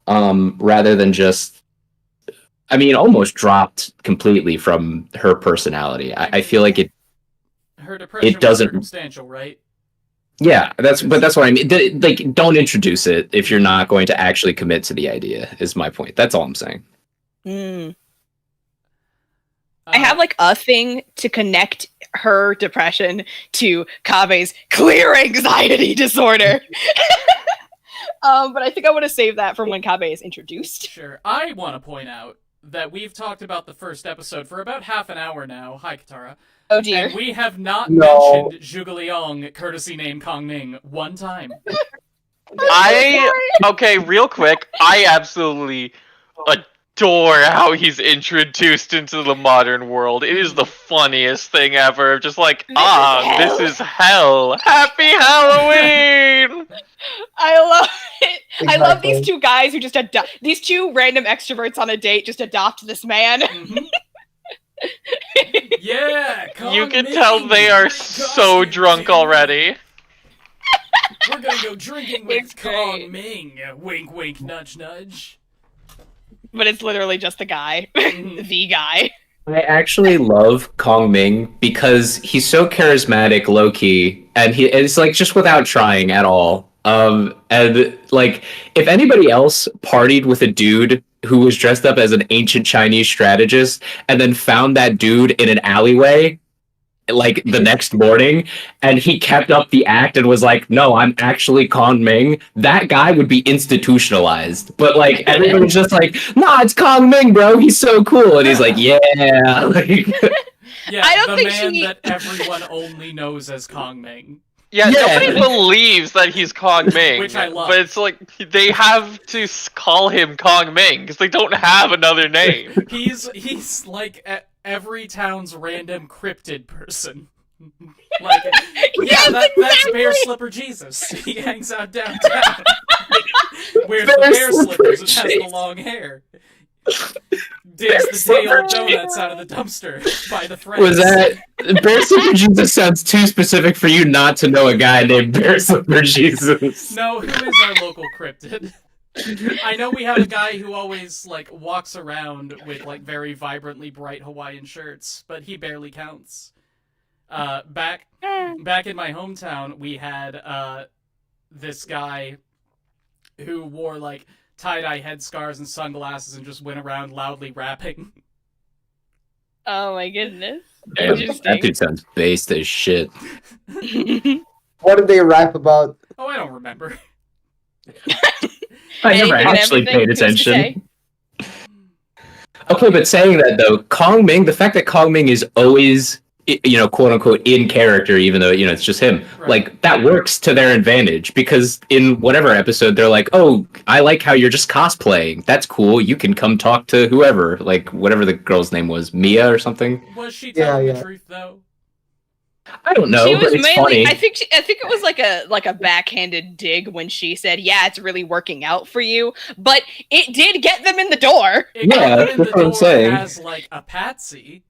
rather than just. I mean, almost dropped completely from her personality. I feel like it. Her depression was circumstantial, right? Yeah, that's what I mean. Like, don't introduce it if you're not going to actually commit to the idea. Is my point. That's all I'm saying. I have like a thing to connect her depression to Kabe's clear anxiety disorder. But I think I want to save that for when Kabe is introduced. Sure. I want to point out that we've talked about the first episode for about half an hour now. Hi, Katara. Oh dear. And we have not mentioned Zhuge Liang, courtesy name Kongming, one time. Okay, real quick, I absolutely adore how he's introduced into the modern world. It is the funniest thing ever. Just like, this is hell. Happy Halloween! I love it. Exactly. I love these two guys who just these two random extroverts on a date just adopt this man. Mm-hmm. Yeah, you can tell they are so drunk already. We're gonna go drinking with Kongming. Wink, wink, nudge, nudge. But it's literally just the guy. The guy. I actually love Kongming because he's so charismatic, low-key, and it's like just without trying at all. And like, if anybody else partied with a dude who was dressed up as an ancient Chinese strategist and then found that dude in an alleyway like the next morning and he kept up the act and was like, no, I'm actually Kongming, that guy would be institutionalized. But like everyone's just like, nah, it's Kongming, bro, he's so cool. And he's like, yeah. Like, yeah, I don't the think man that everyone only knows as Kongming. Yeah, nobody believes that he's Kongming. Which I love. But it's like, they have to call him Kongming, because they don't have another name. He's like every town's random cryptid person. Like, yes, that's Bear Slipper Jesus. He hangs out downtown. Wears the bear slippers and has the long hair. Digs the tail of donuts out of the dumpster by the friends. Was that Bear Slipper Jesus? Sounds too specific for you not to know a guy named Bear Slipper Jesus. No, who is our local cryptid? I know we have a guy who always like walks around with like very vibrantly bright Hawaiian shirts, but he barely counts. Back in my hometown, we had this guy who wore like tie-dye headscarves and sunglasses and just went around loudly rapping. Oh my goodness. Damn, that dude sounds based as shit. What did they rap about? Oh, I don't remember. I never actually paid attention. Okay, but saying that though, Kongming, the fact that Kongming is always, quote unquote, in character, even though, it's just him, right. Like, that works to their advantage, because in whatever episode, they're like, oh, I like how you're just cosplaying. That's cool. You can come talk to whoever, like, whatever the girl's name was, Mia or something. Was she telling the truth, though? I don't know, but it's funny. I think it was like a backhanded dig when she said, "Yeah, it's really working out for you," but it did get them in the door. That's what I'm saying. As like a patsy,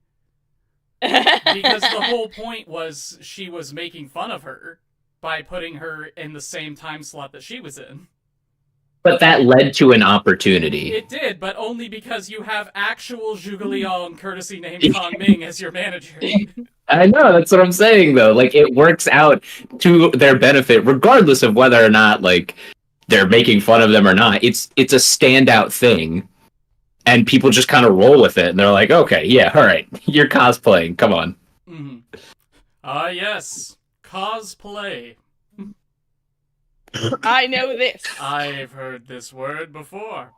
because the whole point was she was making fun of her by putting her in the same time slot that she was in. But that led to an opportunity. It did, but only because you have actual Zhuge Liang, courtesy name Kongming, as your manager. I know, that's what I'm saying, though. Like, it works out to their benefit, regardless of whether or not, like, they're making fun of them or not. It's a standout thing, and people just kind of roll with it, and they're like, okay, yeah, all right, you're cosplaying, come on. Mm-hmm. Yes, cosplay. I know this. I've heard this word before.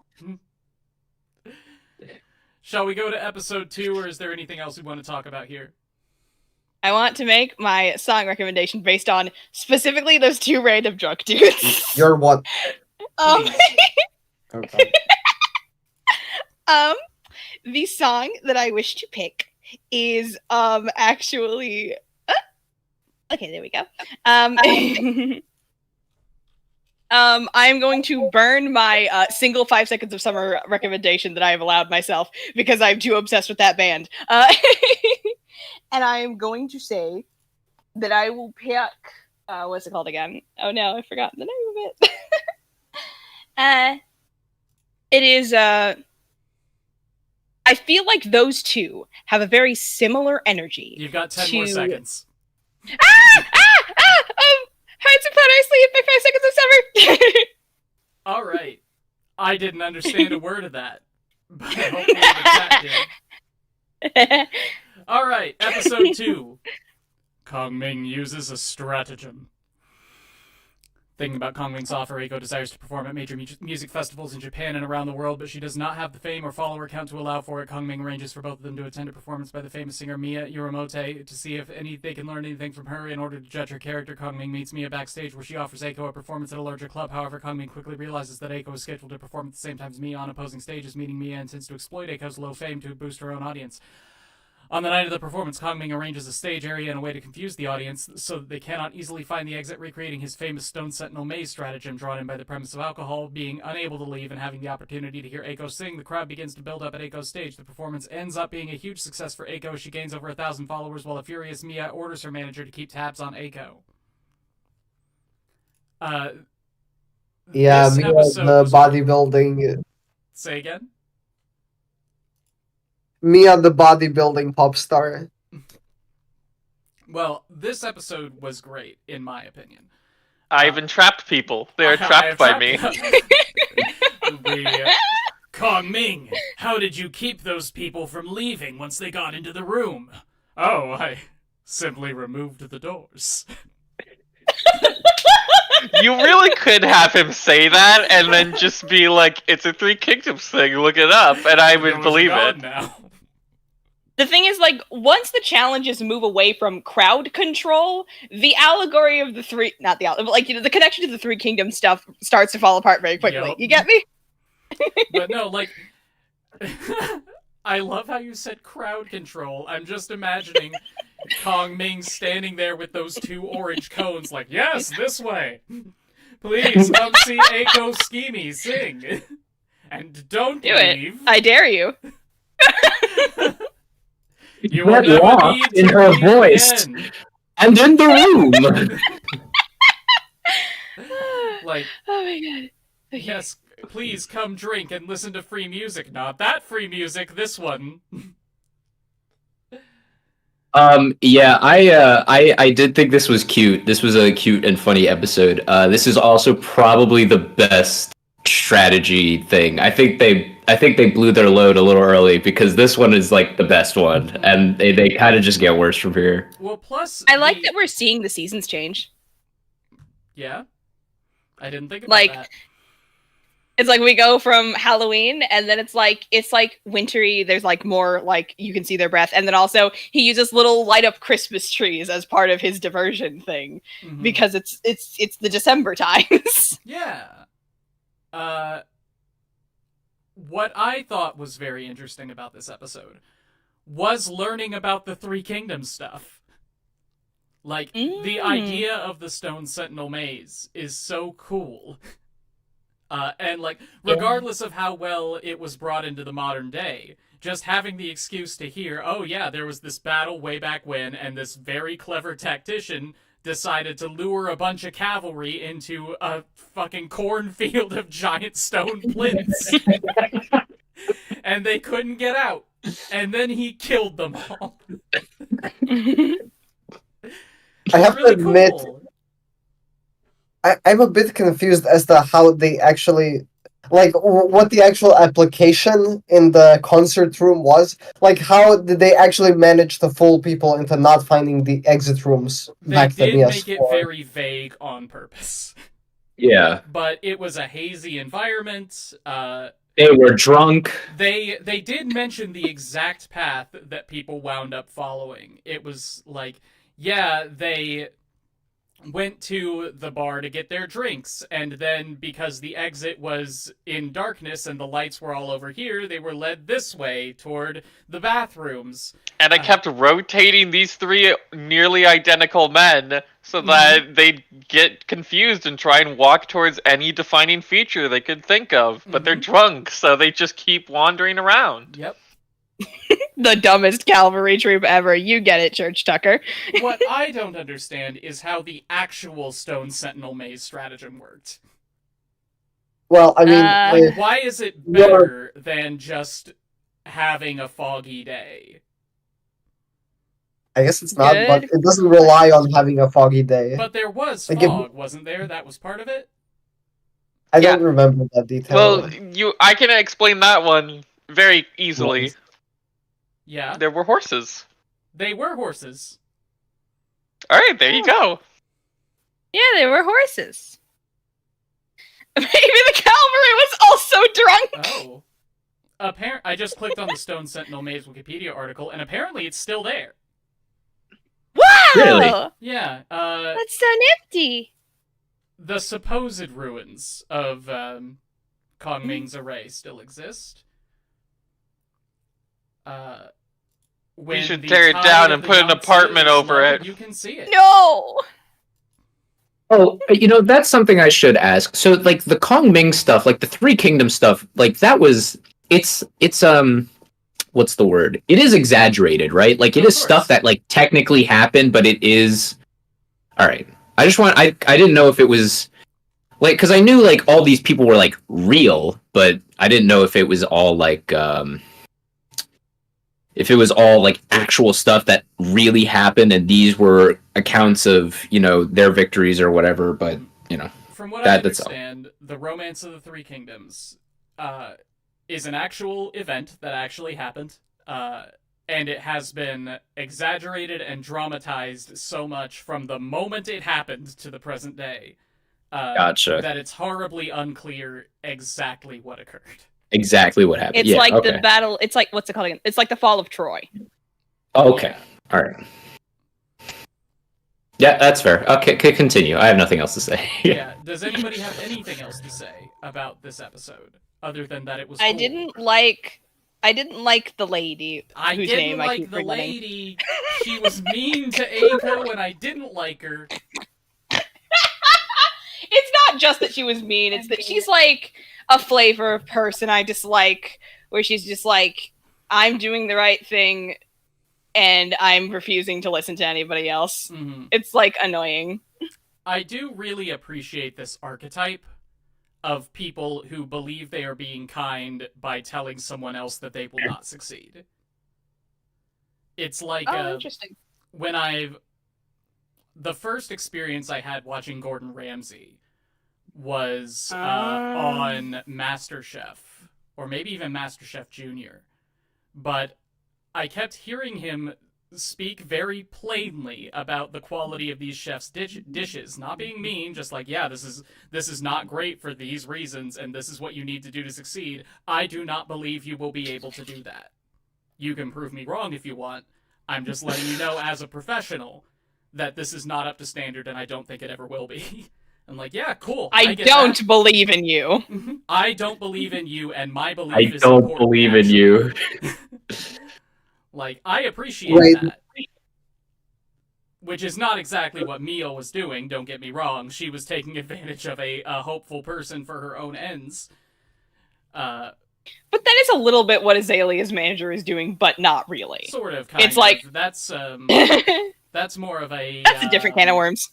Shall we go to episode 2, or is there anything else we want to talk about here? I want to make my song recommendation based on specifically those two random drunk dudes. You're what? Okay. the song that I wish to pick is actually okay, there we go. I'm going to burn my single 5 Seconds of Summer recommendation that I have allowed myself because I'm too obsessed with that band. And I am going to say that I will pick what's it called again? Oh no, I've forgotten the name of it. It is I feel like those two have a very similar energy. You've got 10 more seconds. Hearts upon our sleeve by 5 Seconds of Summer. All right. I didn't understand a word of that, but hopefully the chat did. All right, episode 2. Kongming uses a stratagem. Thinking about Kongming's offer, Eiko desires to perform at major music festivals in Japan and around the world, but she does not have the fame or follower count to allow for it. Kongming arranges for both of them to attend a performance by the famous singer Mia Uramote to see if they can learn anything from her in order to judge her character. Kongming meets Mia backstage, where she offers Eiko a performance at a larger club. However, Kongming quickly realizes that Eiko is scheduled to perform at the same time as Mia on opposing stages, meaning Mia intends to exploit Eiko's low fame to boost her own audience. On the night of the performance, Kongming arranges a stage area in a way to confuse the audience so that they cannot easily find the exit, recreating his famous Stone Sentinel maze stratagem drawn in by the premise of alcohol. Being unable to leave and having the opportunity to hear Eiko sing, the crowd begins to build up at Eiko's stage. The performance ends up being a huge success for Eiko. She gains over 1,000 followers, while a furious Mia orders her manager to keep tabs on Eiko. Yeah, Mia, the bodybuilding. Say again? Mia, the bodybuilding pop star. Well, this episode was great, in my opinion. I've entrapped people. They are trapped by me. Kongming, how did you keep those people from leaving once they got into the room? Oh, I simply removed the doors. You really could have him say that and then just be like, it's a Three Kingdoms thing, look it up, and I would believe it. Now. The thing is, like, once the challenges move away from crowd control, the allegory of the the connection to the Three Kingdoms stuff starts to fall apart very quickly. Yep. You get me? But no, like, I love how you said crowd control. I'm just imagining Kongming standing there with those 2 orange cones, like, yes, this way. Please come see Eiko Skimi sing. And don't leave. I dare you. You will never need in her voice again. And in the room. Like, oh my god. Okay. Yes, please come drink and listen to free music. Not that free music, this one. Yeah, I did think this was cute. This was a cute and funny episode. This is also probably the best strategy thing. I think they blew their load a little early because this one is like the best one, and they kind of just get worse from here. Well, plus I like that we're seeing the seasons change. Yeah, I didn't think about that. It's like we go from Halloween, and then it's like wintry. There's like more like you can see their breath, and then also he uses little light up Christmas trees as part of his diversion thing because it's the December times. Yeah. What I thought was very interesting about this episode was learning about the Three Kingdoms stuff. Like, the idea of the Stone Sentinel maze is so cool. And, like, regardless of how well it was brought into the modern day, just having the excuse to hear, oh yeah, there was this battle way back when, and this very clever tactician decided to lure a bunch of cavalry into a fucking cornfield of giant stone plinths. And they couldn't get out. And then he killed them all. I have to admit, I'm a bit confused as to how they actually, like, what the actual application in the concert room was. Like, how did they actually manage to fool people into not finding the exit rooms back to They did PS4? make it very vague on purpose. Yeah. But it was a hazy environment. They were drunk. They did mention the exact path that people wound up following. It was like, yeah, they went to the bar to get their drinks, and then because the exit was in darkness and the lights were all over here, they were led this way toward the bathrooms. And I kept rotating these three nearly identical men so that they'd get confused and try and walk towards any defining feature they could think of. But they're drunk, so they just keep wandering around. Yep. The dumbest cavalry troop ever. You get it, Church Tucker. What I don't understand is how the actual Stone Sentinel maze stratagem worked. Well, I mean, Why is it better than just having a foggy day? I guess it's not, but it doesn't rely on having a foggy day. But there was fog, wasn't there? That was part of it? I don't remember that detail. Well, I can explain that one very easily. Yes. Yeah. There were horses. They were horses. All right, there you go. Yeah, they were horses. Maybe the cavalry was also drunk. Oh. I just clicked on the Stone Sentinel Maze Wikipedia article, and apparently it's still there. Wow! Really? Yeah. That's so nifty. The supposed ruins of Kongming's array still exist. We should tear it down and put an apartment over it. You can see it. No! Oh, that's something I should ask. So, like, the Kongming stuff, like, the Three Kingdoms stuff, like, that was... It's what's the word? It is exaggerated, right? Like, it is stuff that, like, technically happened, but it is... Alright. I didn't know if it was... Like, because I knew, like, all these people were, like, real, but I didn't know if it was all, like, if it was all, like, actual stuff that really happened, and these were accounts of, their victories or whatever, but, From what I understand, the Romance of the Three Kingdoms is an actual event that actually happened, and it has been exaggerated and dramatized so much from the moment it happened to the present day Gotcha. that it's horribly unclear exactly what occurred. Exactly what happened. It's like the battle. It's like, what's it called again? It's like the fall of Troy. Oh, okay. All right. Yeah, that's fair. Okay, continue. I have nothing else to say. Yeah. Does anybody have anything else to say about this episode other than that it was? Cool? I didn't like the lady. I whose didn't name I like keep the forgetting. lady. She was mean to Aiko, and I didn't like her. It's not just that she was mean. It's that she's like a flavor of person I dislike, where she's just like, I'm doing the right thing and I'm refusing to listen to anybody else. Mm-hmm. It's like annoying. I do really appreciate this archetype of people who believe they are being kind by telling someone else that they will not succeed. It's like interesting. The first experience I had watching Gordon Ramsay was on MasterChef, or maybe even MasterChef Junior. But I kept hearing him speak very plainly about the quality of these chefs' dishes, not being mean, just like, yeah, this is not great for these reasons, and this is what you need to do to succeed. I do not believe you will be able to do that. You can prove me wrong if you want. I'm just letting you know as a professional that this is not up to standard, and I don't think it ever will be. I'm like, yeah, cool. I don't believe in you. I don't believe in you, and my belief is important. I don't believe in you. Like, I appreciate that. Which is not exactly what Mia was doing, don't get me wrong. She was taking advantage of a hopeful person for her own ends. But that is a little bit what Azalea's manager is doing, but not really. Sort of, kind it's of. Like... That's more of a... That's a different can of worms.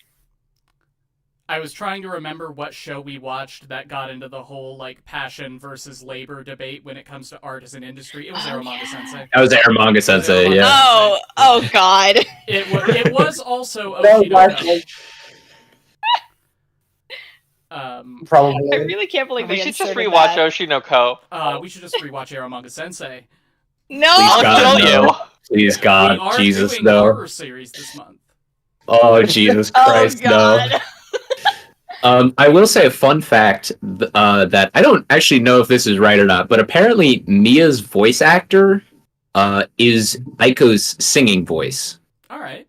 I was trying to remember what show we watched that got into the whole, like, passion versus labor debate when it comes to art as an industry. It was Aramanga Sensei. That was Aramanga Sensei, yeah. Oh God. It was also Oshinoko. Probably. I really can't believe we should just rewatch Oshinoko. We should just rewatch Aramanga Sensei. No! I'll kill you. Please, God, Jesus, doing no. horror series this month. Oh, Jesus Christ, no. I will say a fun fact that I don't actually know if this is right or not, but apparently Mia's voice actor is Aiko's singing voice. All right.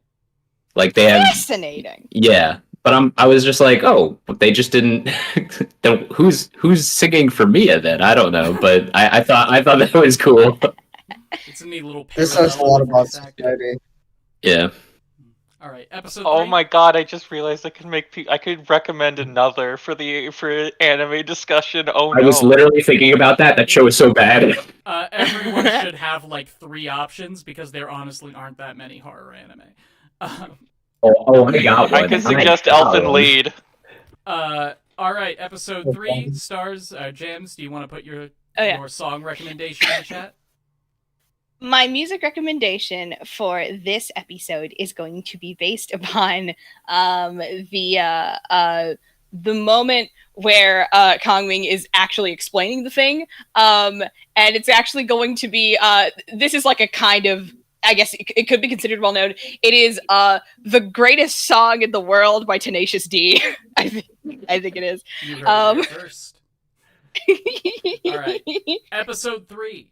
Like they have fascinating. Yeah, But I was just like, oh, they just didn't. Who's singing for Mia then? I don't know, but I thought that was cool. It's a neat little. This says a lot about society. Yeah. All right, episode. Oh 3. my god! I just realized I could recommend another for anime discussion. Oh no! I was literally thinking about that. That show is so bad. Everyone should have like 3 options because there honestly aren't that many horror anime. I got one. I could suggest Elfen Lied. All right, episode 3 stars. Jams, do you want to put your song recommendation in the chat? My music recommendation for this episode is going to be based upon the moment where Kongming is actually explaining the thing, and it's actually going to be this is like a kind of, I guess it could be considered well known. It is the greatest song in the world by Tenacious D. I think it is. You heard it first. All right, episode 3.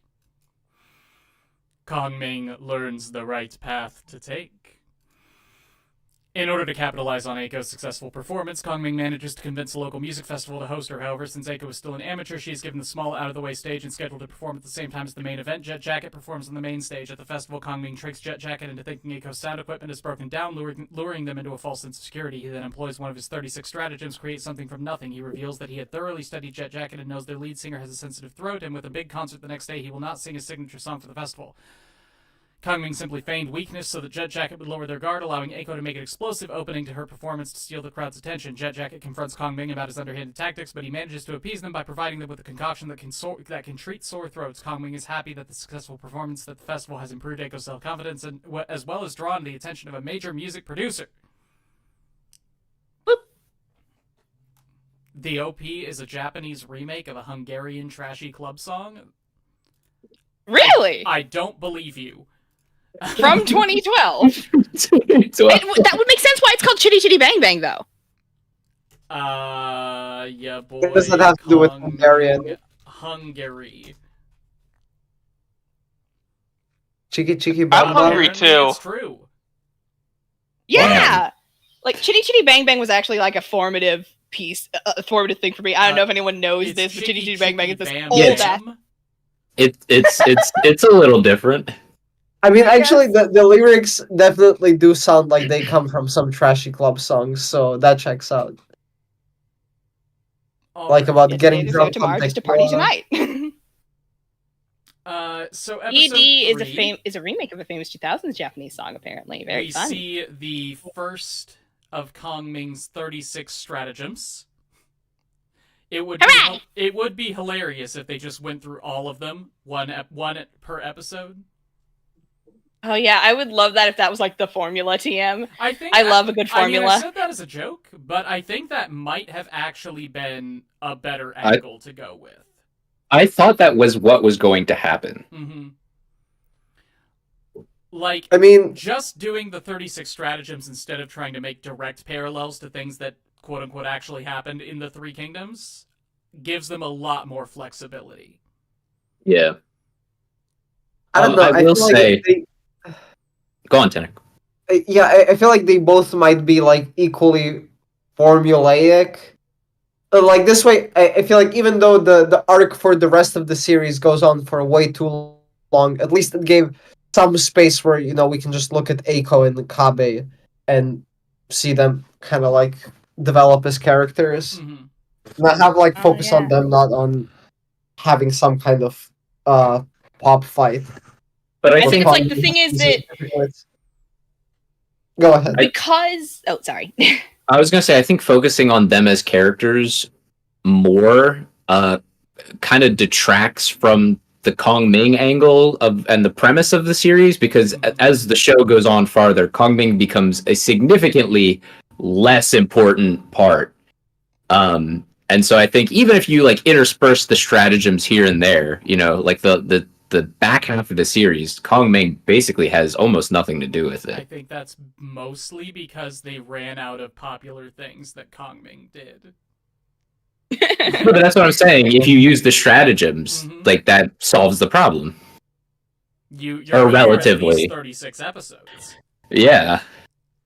Kongming learns the right path to take. In order to capitalize on Eiko's successful performance, Kongming manages to convince a local music festival to host her. However, since Eiko is still an amateur, she is given the small, out-of-the-way stage and scheduled to perform at the same time as the main event. Jet Jacket performs on the main stage. At the festival, Kongming tricks Jet Jacket into thinking Eiko's sound equipment is broken down, luring them into a false sense of security. He then employs one of his 36 stratagems, creates something from nothing. He reveals that he had thoroughly studied Jet Jacket and knows their lead singer has a sensitive throat, and with a big concert the next day, he will not sing his signature song for the festival. Kongming simply feigned weakness so that Jet Jacket would lower their guard, allowing Eiko to make an explosive opening to her performance to steal the crowd's attention. Jet Jacket confronts Kongming about his underhanded tactics, but he manages to appease them by providing them with a concoction that can treat sore throats. Kongming is happy that the successful performance at the festival has improved Eiko's self-confidence, and as well as drawn the attention of a major music producer. Boop. The OP is a Japanese remake of a Hungarian trashy club song. Really? I don't believe you. From 2012. That would make sense why it's called Chitty Chitty Bang Bang, though. Yeah, boy. What does that have to do with Hungarian? Hungary. Cheeky Cheeky Bang Bang Bang. I'm hungry too. It's true. Yeah! Like, Chitty Chitty Bang Bang was actually like a formative piece, a formative thing for me. I don't know if anyone knows this, but Chitty Chitty Bang Bang is this old ass. It's a little different. I mean, actually, the lyrics definitely do sound like they come from some trashy club songs, so that checks out. Like about getting drunk tomorrow, just a party tonight. So episode ED is a remake of a famous 2000s Japanese song, apparently. Very fun. We see the first of Kongming's 36 stratagems. It would be hilarious if they just went through all of them, one per episode. Oh yeah, I would love that if that was like the formula, TM. I love a good formula. I said that as a joke, but I think that might have actually been a better angle to go with. I thought that was what was going to happen. Mm-hmm. Like, I mean, just doing the 36 stratagems instead of trying to make direct parallels to things that quote-unquote actually happened in the Three Kingdoms gives them a lot more flexibility. Yeah. I don't know. I will say... Go on, Tenek. Yeah, I feel like they both might be like equally formulaic. Like this way, I feel like even though the arc for the rest of the series goes on for way too long, at least it gave some space where, you know, we can just look at Eiko and Kabe and see them kind of like develop as characters. Mm-hmm. Not have like focus on them, not on having some kind of pop fight. But I think it's like the thing is that go ahead. Because sorry. I was gonna say I think focusing on them as characters more kind of detracts from the Kongming angle and the premise of the series, because as the show goes on farther, Kongming becomes a significantly less important part. And so I think even if you like intersperse the stratagems here and there, you know, like the back half of the series, Kongming basically has almost nothing to do with it. I think that's mostly because they ran out of popular things that Kongming did. But that's what I'm saying. If you use the stratagems, like that solves the problem. You're or relatively. at least 36 episodes. Yeah.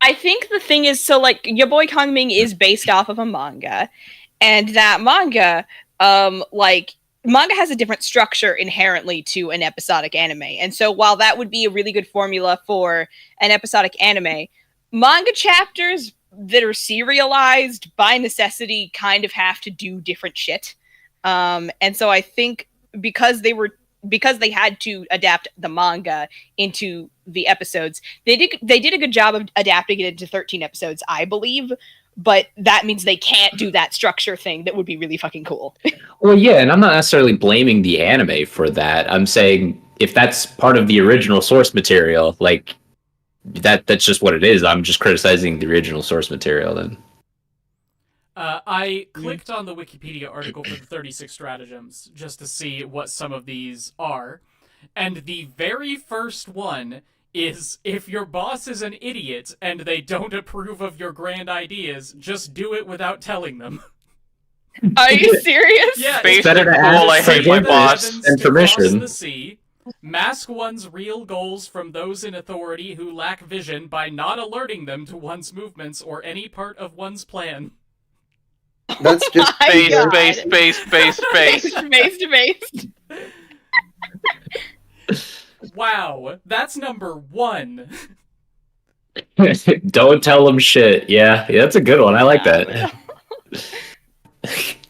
I think the thing is, so like your boy Kongming is based off of a manga, and that manga, manga has a different structure inherently to an episodic anime. And so while that would be a really good formula for an episodic anime, manga chapters that are serialized by necessity kind of have to do different shit. And so I think because they had to adapt the manga into the episodes, they did a good job of adapting it into 13 episodes, I believe. But that means they can't do that structure thing that would be really fucking cool. Well, yeah, and I'm not necessarily blaming the anime for that. I'm saying if that's part of the original source material, like that's just what it is. I'm just criticizing the original source material then. I clicked on the Wikipedia article for the 36 stratagems just to see what some of these are. And the very first one is, if your boss is an idiot and they don't approve of your grand ideas, just do it without telling them. Are you serious? Yeah, Based better to ask I hate my boss. and permission. The sea. Mask one's real goals from those in authority who lack vision by not alerting them to one's movements or any part of one's plan. That's just Based. Wow, that's number 1. Don't tell them shit. Yeah, that's a good one. I like that.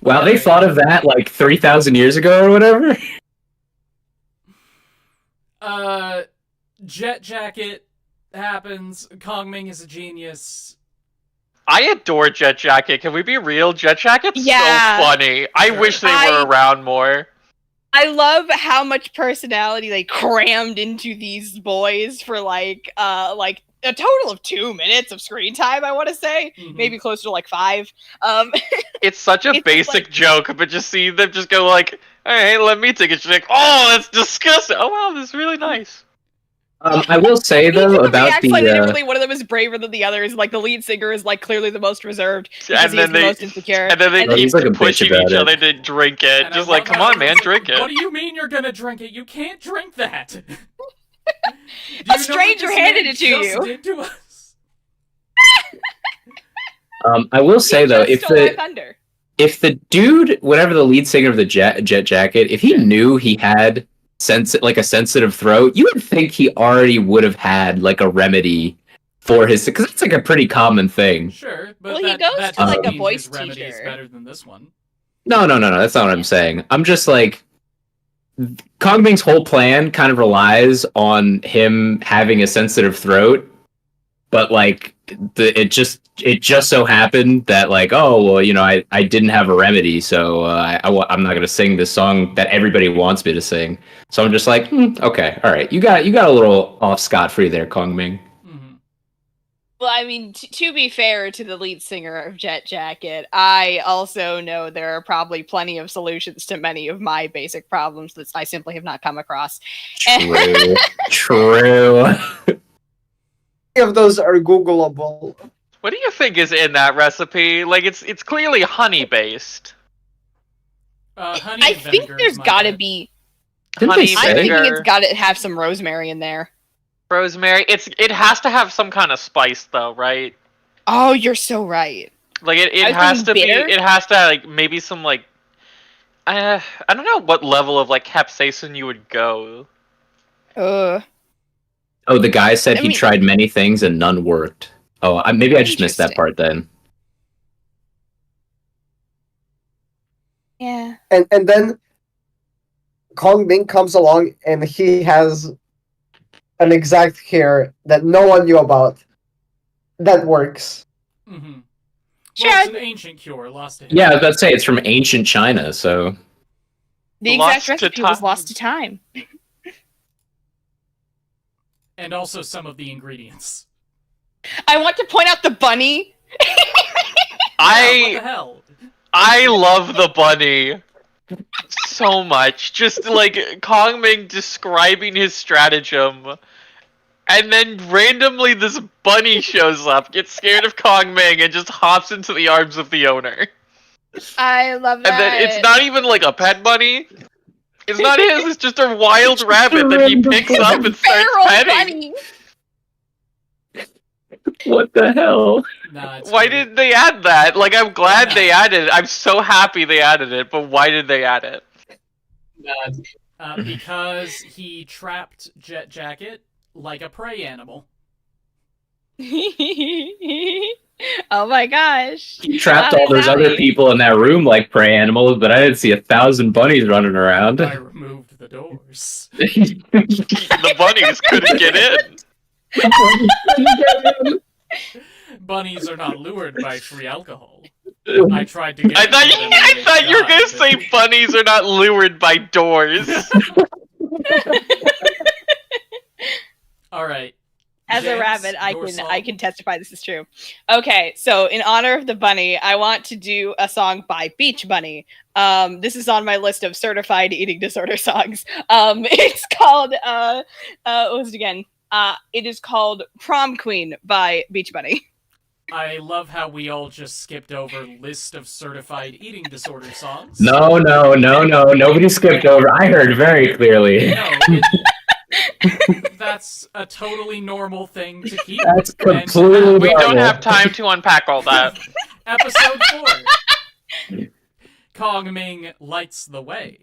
Wow, they thought of that like 3,000 years ago or whatever. Jet Jacket happens. Kongming is a genius. I adore Jet Jacket. Can we be real? Jet Jacket's so funny. I wish they were around more. I love how much personality they crammed into these boys for like a total of 2 minutes of screen time, I want to say. Maybe closer to like 5. It's such a basic joke, but just see them just go like, hey, let me take a drink. Oh, that's disgusting. Oh, wow, this is really nice. I will say, though, about the... literally one of them is braver than the others. Like, the lead singer is, like, clearly the most reserved because he's the most insecure. And then they keep like pushing each other to drink it. And just like, come on, man, drink it. What do you mean you're gonna drink it? You can't drink that! A stranger handed it to you! Did to us? I will say, though, if the dude, whatever the lead singer of the Jet Jacket, if he knew he had a sensitive throat, you would think he already would have had like a remedy for his, because it's like a pretty common thing. Sure, but he goes to like a voice remedy teacher. Is better than this one. No, that's not what I'm saying. I'm just like, Kongming's whole plan kind of relies on him having a sensitive throat, but like it just so happened that like, oh well, you know, I didn't have a remedy, so I'm not gonna sing this song that everybody wants me to sing. So I'm just like, okay, all right, you got a little off scot-free there, Kongming. Well, I mean, to be fair to the lead singer of Jet Jacket, I also know there are probably plenty of solutions to many of my basic problems that I simply have not come across. True. Of those are Googleable. What do you think is in that recipe? Like, it's clearly honey based. Honey I think there's gotta be. Honey I'm thinking vinegar. it's gotta have some rosemary in there. Rosemary. It has to have some kind of spice though, right? Oh, you're so right. Like it has to bitter? be. It has to like maybe some like. I don't know what level of like capsaicin you would go. Oh, the guy said he tried many things and none worked. Oh, maybe I just missed that part then. Yeah. And then Kongming comes along and he has an exact cure that no one knew about that works. Well, it's an ancient cure, lost to him. Yeah, I was about to say it's from ancient China, so The exact recipe was lost to time. And also some of the ingredients. I want to point out the bunny. What the hell? I love the bunny so much. Just like Kongming describing his stratagem, and then randomly this bunny shows up, gets scared of Kongming, and just hops into the arms of the owner. I love that. And then it's not even like a pet bunny. It's not his, it's just a wild rabbit that he picks up and starts petting. Bunny. What the hell? Nah, why did they add that? Like, I'm glad they added it. I'm so happy they added it, but why did they add it? Because he trapped Jet Jacket like a prey animal. Oh my gosh. He trapped all those other people in that room like prey animals, but I didn't see 1,000 bunnies running around. I removed the doors. The bunnies couldn't get in. Bunnies are not lured by free alcohol. I tried to get. I thought you were gonna say bunnies are not lured by doors. All right. As a rabbit, I can testify this is true. Okay, so in honor of the bunny, I want to do a song by Beach Bunny. This is on my list of certified eating disorder songs. It's called what was it again? It is called Prom Queen by Beach Bunny. I love how we all just skipped over list of certified eating disorder songs. No. Nobody skipped over. I heard very clearly. No, that's a totally normal thing to keep. That's completely normal. We don't have time to unpack all that. Episode 4. Kongming lights the way.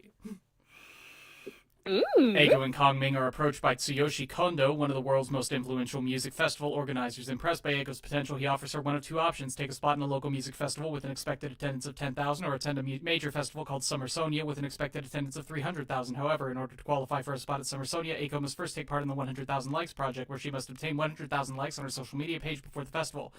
Ooh. Eiko and Kongming are approached by Tsuyoshi Kondo, one of the world's most influential music festival organizers. Impressed by Eiko's potential, he offers her one of two options: take a spot in a local music festival with an expected attendance of 10,000, or attend a major festival called Summer Sonia with an expected attendance of 300,000. However, in order to qualify for a spot at Summer Sonia, Eiko must first take part in the 100,000 likes project, where she must obtain 100,000 likes on her social media page before the festival.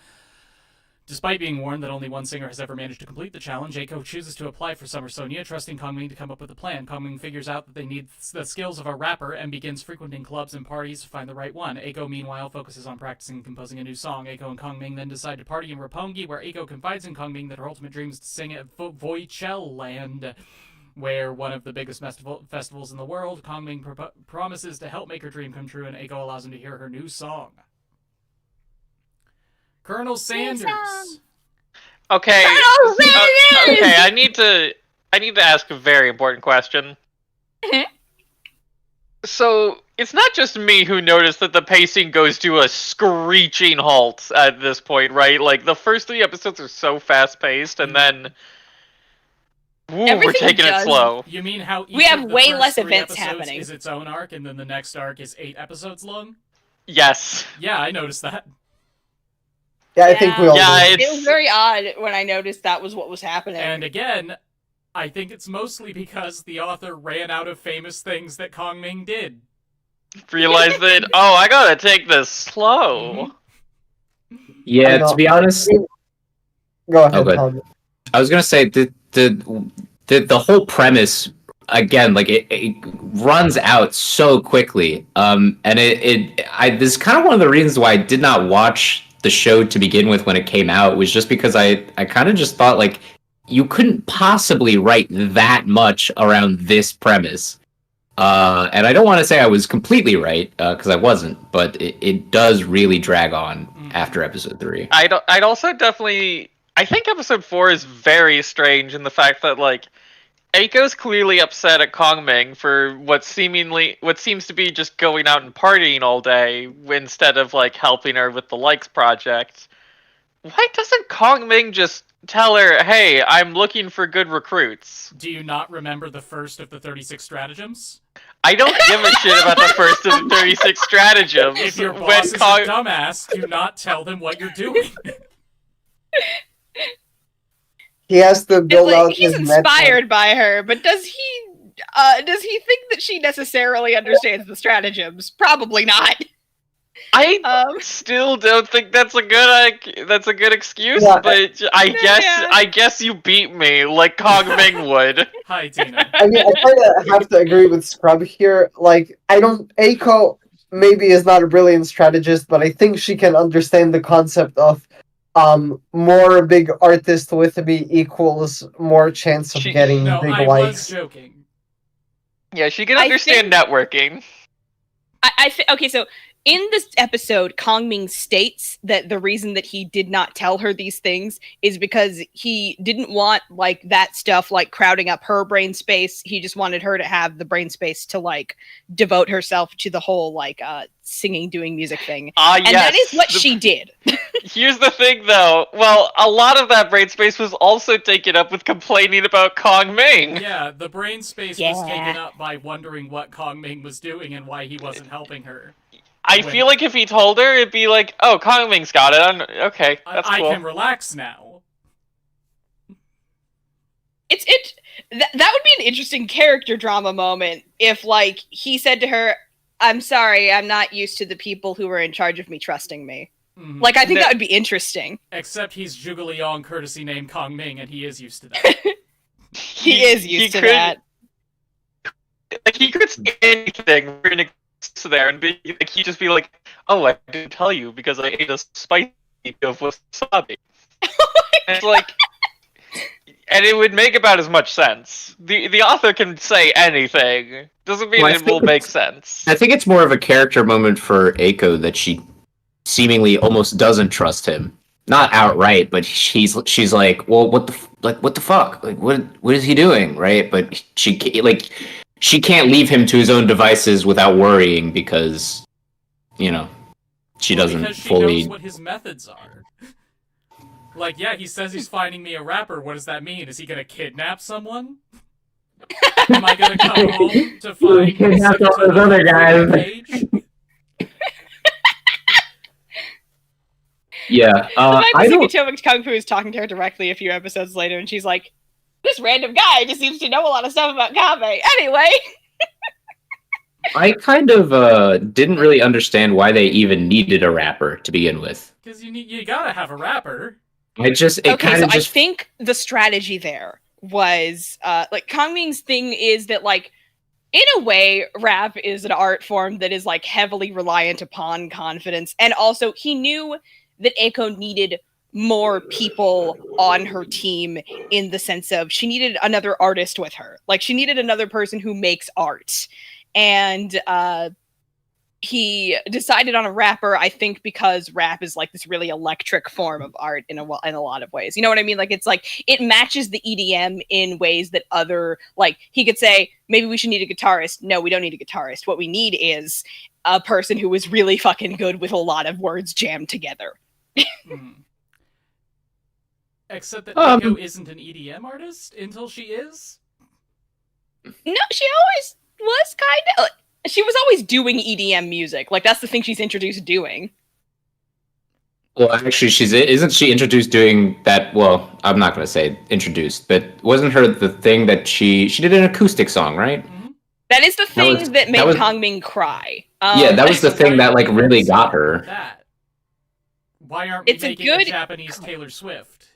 Despite being warned that only one singer has ever managed to complete the challenge, Eiko chooses to apply for Summer Sonia, trusting Kongming to come up with a plan. Kongming figures out that they need the skills of a rapper and begins frequenting clubs and parties to find the right one. Eiko, meanwhile, focuses on practicing and composing a new song. Eiko and Kongming then decide to party in Roppongi, where Eiko confides in Kongming that her ultimate dream is to sing at Voichel Land, where one of the biggest festivals in the world. Kongming promises to help make her dream come true, and Eiko allows him to hear her new song. Colonel Sanders. Okay. Colonel Sanders! Okay, I need to ask a very important question. So, it's not just me who noticed that the pacing goes to a screeching halt at this point, right? Like, the first 3 episodes are so fast-paced, and then we're taking it slow. You mean how we have way less events happening? Is its own arc, and then the next arc is 8 episodes long? Yes. Yeah, I noticed that. Yeah, I think we all did. It was very odd when I noticed that was what was happening. And again, I think it's mostly because the author ran out of famous things that Kongming did. Realized that, I gotta take this slow. Yeah, to be honest... Go ahead, Tom. I was gonna say, the whole premise, again, like, it runs out so quickly. And this is kind of one of the reasons why I did not watch the show to begin with when it came out, was just because I kind of just thought, like, you couldn't possibly write that much around this premise. And I don't want to say I was completely right, because I wasn't, but it does really drag on after episode 3. I'd also definitely... I think episode 4 is very strange in the fact that, like, Eiko's clearly upset at Kongming for what seems to be just going out and partying all day instead of, like, helping her with the likes project. Why doesn't Kongming just tell her, hey, I'm looking for good recruits? Do you not remember the first of the 36 stratagems? I don't give a shit about the first of the 36 stratagems. If your boss is a dumbass, do not tell them what you're doing. He has to build out his he's inspired by her, but does he think that she necessarily understands the stratagems? Probably not. I still don't think that's a good excuse, but I guess you beat me like Kongming would. Hi, Tina. I mean, I kind of have to agree with Scrub here. Like, Eiko maybe is not a brilliant strategist, but I think she can understand the concept of more big artist with me equals more chance of getting big likes. I was joking. Yeah, she can understand networking. Okay, so in this episode, Kongming states that the reason that he did not tell her these things is because he didn't want like that stuff like crowding up her brain space. He just wanted her to have the brain space to like devote herself to the whole like singing, doing music thing. And yes, that is what she did. Here's the thing though. Well, a lot of that brain space was also taken up with complaining about Kongming. Yeah, the brain space was taken up by wondering what Kongming was doing and why he wasn't helping her. I feel like if he told her, it'd be like, "Oh, Kongming's got it. Okay, that's cool. I can relax now." That would be an interesting character drama moment if, like, he said to her, "I'm sorry, I'm not used to the people who are in charge of me trusting me." Mm-hmm. Like, I think that would be interesting. Except he's Zhuge Liang, courtesy name Kongming, and he is used to that. he is used to that. Like, he could say anything. We're gonna there and be like, he'd just be like, "Oh, I didn't tell you because I ate a spicy of wasabi." And it's like, and it would make about as much sense. The author can say anything. Doesn't mean it will make sense. I think it's more of a character moment for Eiko that she seemingly almost doesn't trust him. Not outright, but she's like, "Well, what the fuck? Like, what is he doing?" Right? But she can't leave him to his own devices without worrying because, she doesn't because she fully knows what his methods are. Like, yeah, he says he's finding me a rapper. What does that mean? Is he gonna kidnap someone? Am I gonna come home to find kidnap all those other guys? Yeah, I think Atomic Kung Fu is talking to her directly a few episodes later, and she's like, "This random guy just seems to know a lot of stuff about Kame." Anyway, I kind of didn't really understand why they even needed a rapper to begin with. Because you gotta have a rapper. I think the strategy there was like Kongming's thing is that like in a way rap is an art form that is like heavily reliant upon confidence, and also he knew that Eiko needed more people on her team in the sense of she needed another artist with her. Like she needed another person who makes art. And he decided on a rapper, I think because rap is like this really electric form of art in a lot of ways. You know what I mean? Like it's like it matches the EDM in ways that other, like he could say, maybe we should need a guitarist. No, we don't need a guitarist. What we need is a person who is really fucking good with a lot of words jammed together. Except that Eiko isn't an EDM artist until she is? No, she always was kind of. She was always doing EDM music. Like, that's the thing she's introduced doing. Well, actually, isn't she introduced doing that? Well, I'm not going to say introduced, but wasn't her the thing that she did an acoustic song, right? Mm-hmm. That is the thing that made Kongming cry. Yeah, that was the thing that like really got her. That. Why aren't we making a Japanese Taylor Swift?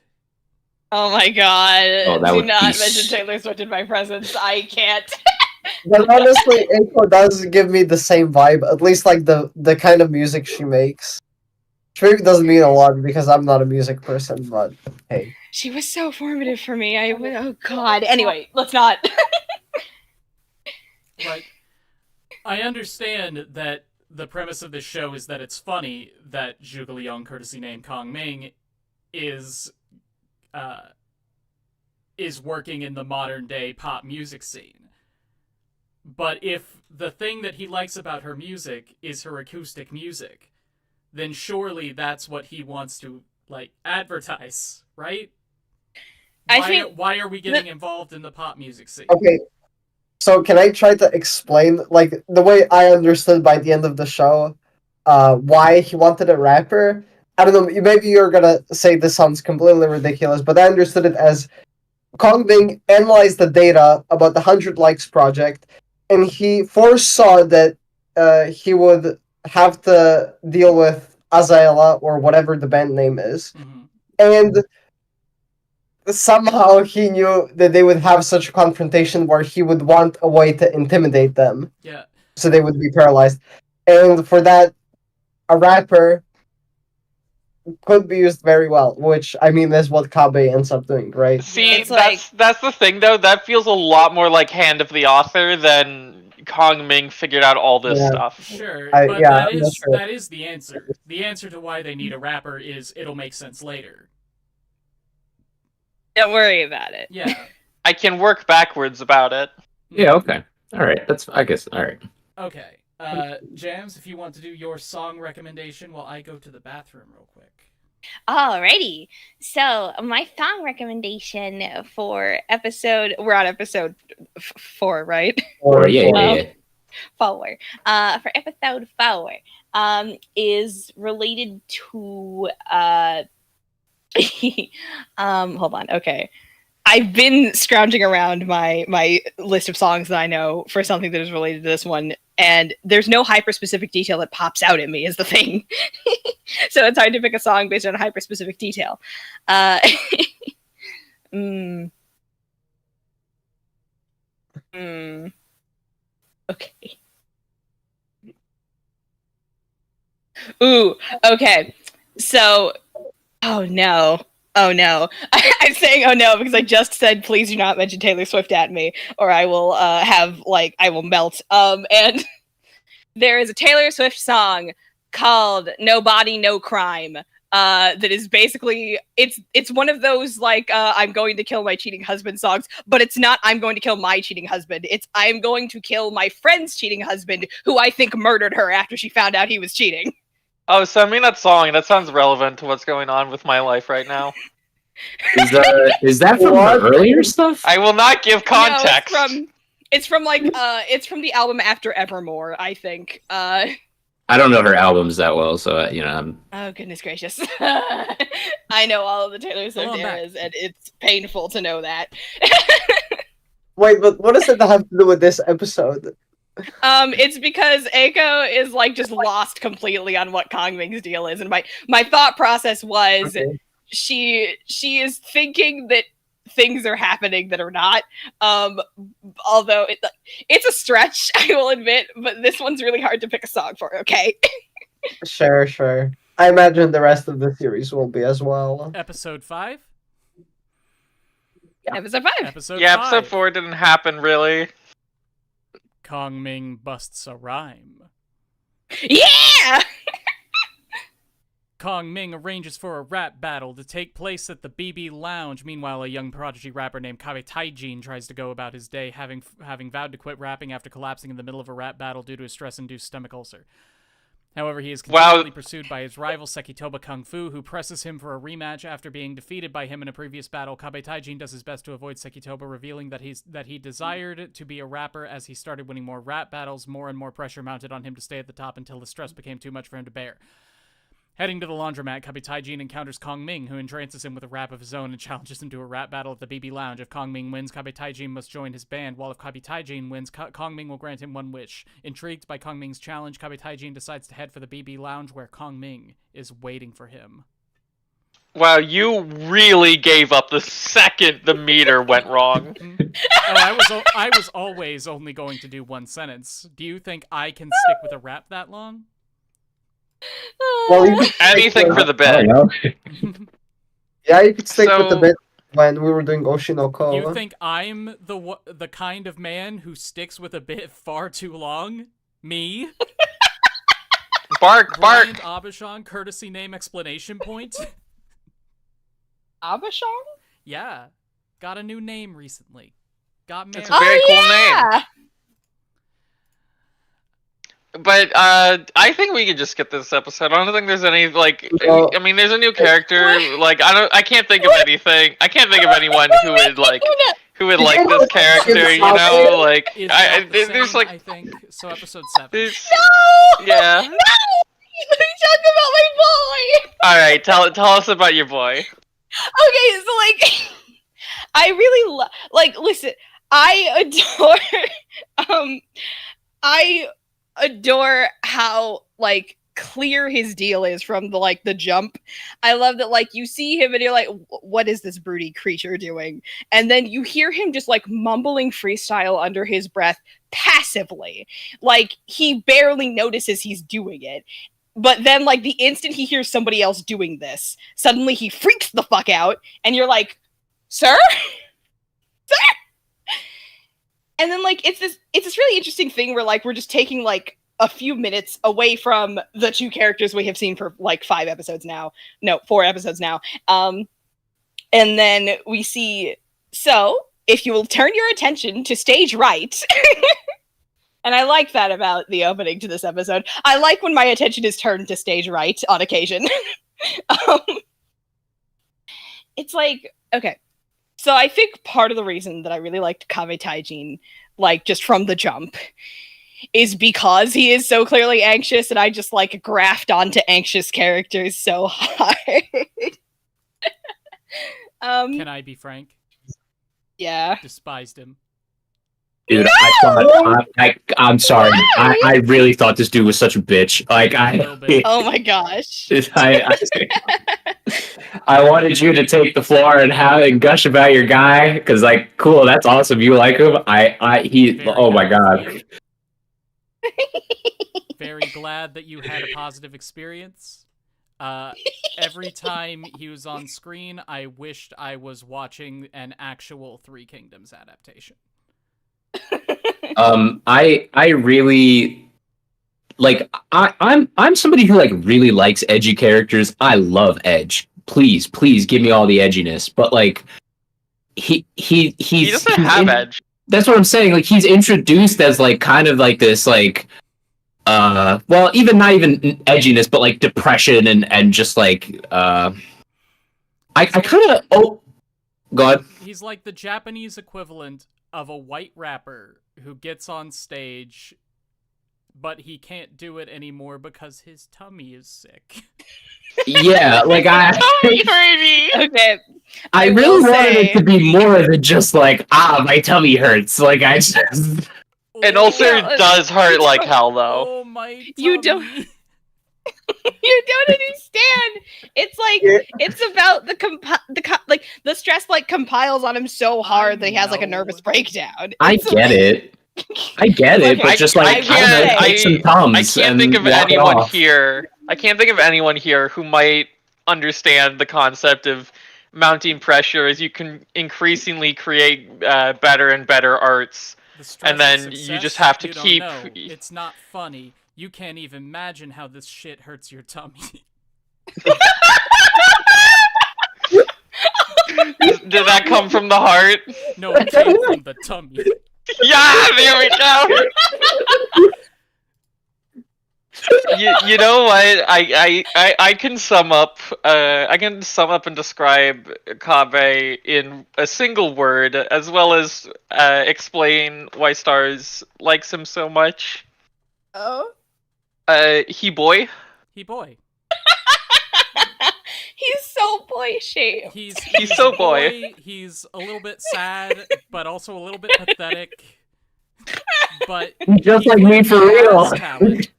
Oh my god. Oh, do not mention Taylor Swift in my presence. I can't. But honestly, Eiko does give me the same vibe, at least like the kind of music she makes. Which maybe doesn't mean a lot because I'm not a music person, but hey. She was so formative for me. Oh god. Anyway, let's not. But I understand that the premise of this show is that it's funny that Zhuge Liang, courtesy name Kongming, is working in the modern day pop music scene. But if the thing that he likes about her music is her acoustic music, then surely that's what he wants to like advertise, right? Why are we getting involved in the pop music scene? Okay. So can I try to explain, like, the way I understood by the end of the show, why he wanted a rapper? I don't know, maybe you're gonna say this sounds completely ridiculous, but I understood it as Kongming analyzed the data about the 100 Likes project, and he foresaw that he would have to deal with Azelia, or whatever the band name is, and somehow he knew that they would have such a confrontation where he would want a way to intimidate them. Yeah. So they would be paralyzed. And for that, a rapper could be used very well, which, I mean, is what Kabe ends up doing, right? See, that's the thing, though. That feels a lot more like hand of the author than Kongming figured out all this stuff. Sure, I'm but not sure. that is the answer. The answer to why they need a rapper is it'll make sense later. Don't worry about it. Yeah. I can work backwards about it. Yeah, okay. All right. I guess. All right. Okay. Jams, if you want to do your song recommendation while I go to the bathroom real quick. Alrighty. So my song recommendation for we're on episode 4, right? Yeah. 4. For episode 4, is related to hold on. Okay. I've been scrounging around my list of songs that I know for something that is related to this one, and there's no hyper-specific detail that pops out at me is the thing. So it's hard to pick a song based on a hyper-specific detail. Okay. Ooh, okay. So, oh no. I'm saying oh no because I just said please do not mention Taylor Swift at me or I will I will melt. And there is a Taylor Swift song called No Body, No Crime. That is basically it's one of those I'm going to kill my cheating husband songs, but it's not I'm going to kill my cheating husband. It's I'm going to kill my friend's cheating husband who I think murdered her after she found out he was cheating. Oh, send me that song. That sounds relevant to what's going on with my life right now. Is that from the earlier stuff? I will not give context. No, it's from the album After Evermore, I think. I don't know her albums that well, so I'm... Oh goodness gracious! I know all of the Taylor Swift eras, and it's painful to know that. Wait, but what does it have to do with this episode? It's because Eiko is just lost completely on what Kongming's deal is, and my thought process was she is thinking that things are happening that are not. Although it's a stretch, I will admit, but this one's really hard to pick a song for. Okay. Sure. I imagine the rest of the series will be as well. Episode 5. Yeah. Episode 5. Episode 4 didn't happen really. Kongming busts a rhyme. Yeah! Kongming arranges for a rap battle to take place at the BB Lounge. Meanwhile, a young prodigy rapper named Kabe Taijin tries to go about his day, having vowed to quit rapping after collapsing in the middle of a rap battle due to a stress-induced stomach ulcer. However, he is continually pursued by his rival Sekitoba Kung Fu, who presses him for a rematch after being defeated by him in a previous battle. Kabe Taijin does his best to avoid Sekitoba, revealing that he desired to be a rapper. As he started winning more rap battles, more and more pressure mounted on him to stay at the top until the stress became too much for him to bear. Heading to the laundromat, Kabe Taijin encounters Kongming, who entrances him with a rap of his own and challenges him to a rap battle at the BB Lounge. If Kongming wins, Kabe Taijin must join his band, while if Kabe Taijin wins, Kongming will grant him one wish. Intrigued by Kongming's challenge, Kabe Taijin decides to head for the BB Lounge, where Kongming is waiting for him. Wow, you really gave up the second the meter went wrong. I was always only going to do one sentence. Do you think I can stick with a rap that long? Well, anything for the bit. Yeah, you could stick with the bit when we were doing Oshinoko. You think I'm the kind of man who sticks with a bit far too long? Me? Bark. Abishon, courtesy name explanation point. Abishon? Yeah. Got a new name recently. Got married. It's a very cool name. But I think we could just skip this episode. I don't think there's any I mean, there's a new character. I can't think of anything. I can't think of anyone who would like this character. You know, there's I think so. Episode 7. No. Yeah. No. Let me talk about my boy. All right, tell us about your boy. Okay, so I really listen. I adore how clear his deal is from the jump. I love that you see him and you're like, what is this broody creature doing? And then you hear him just mumbling freestyle under his breath passively. He barely notices he's doing it. But then the instant he hears somebody else doing this, suddenly he freaks the fuck out and you're like, sir? And then like it's this really interesting thing where like we're just taking like a few minutes away from the two characters we have seen for like 4 episodes now. And then we see, so if you will turn your attention to stage right. And I like that about the opening to this episode. I like when my attention is turned to stage right on occasion. It's like, okay. So I think part of the reason that I really liked Kaveh Taijin, like just from the jump, is because he is so clearly anxious, and I just like graft onto anxious characters so hard. Can I be frank? Yeah. Despised him. Dude, I'm sorry. I really thought this dude was such a bitch. Like, oh my gosh. I wanted you to take the floor and gush about your guy, because, like, cool, that's awesome. You like him? Oh my god. Very glad that you had a positive experience. Every time he was on screen, I wished I was watching an actual Three Kingdoms adaptation. I really like. I'm somebody who like really likes edgy characters. I love edge. Please give me all the edginess. But like, he doesn't have edge. That's what I'm saying. Like, he's introduced as like kind of like this like well, even not even edginess, but like depression and just like I kind of go ahead. He's like the Japanese equivalent of a white rapper who gets on stage, but he can't do it anymore because his tummy is sick. Yeah, like Okay. I really wanted it to be more than just like, my tummy hurts. Like, I just... It also does hurt like hell, though. Oh, my tummy. You don't understand. It's like it's about the stress like compiles on him so hard that he has like a nervous breakdown. I get it, but just like I can't think of anyone here. I can't think of anyone here who might understand the concept of mounting pressure as you can increasingly create better and better arts, and then you just have to keep. It's not funny. You can't even imagine how this shit hurts your tummy. Did that come from the heart? No, it came from the tummy. Yeah, there we go. You know what? I can sum up. I can sum up and describe Kaveh in a single word, as well as explain why Stars likes him so much. Oh. He boy. He boy. He's so boy shaped. He's so boy. He's a little bit sad, but also a little bit pathetic. But just like me for real. Talent.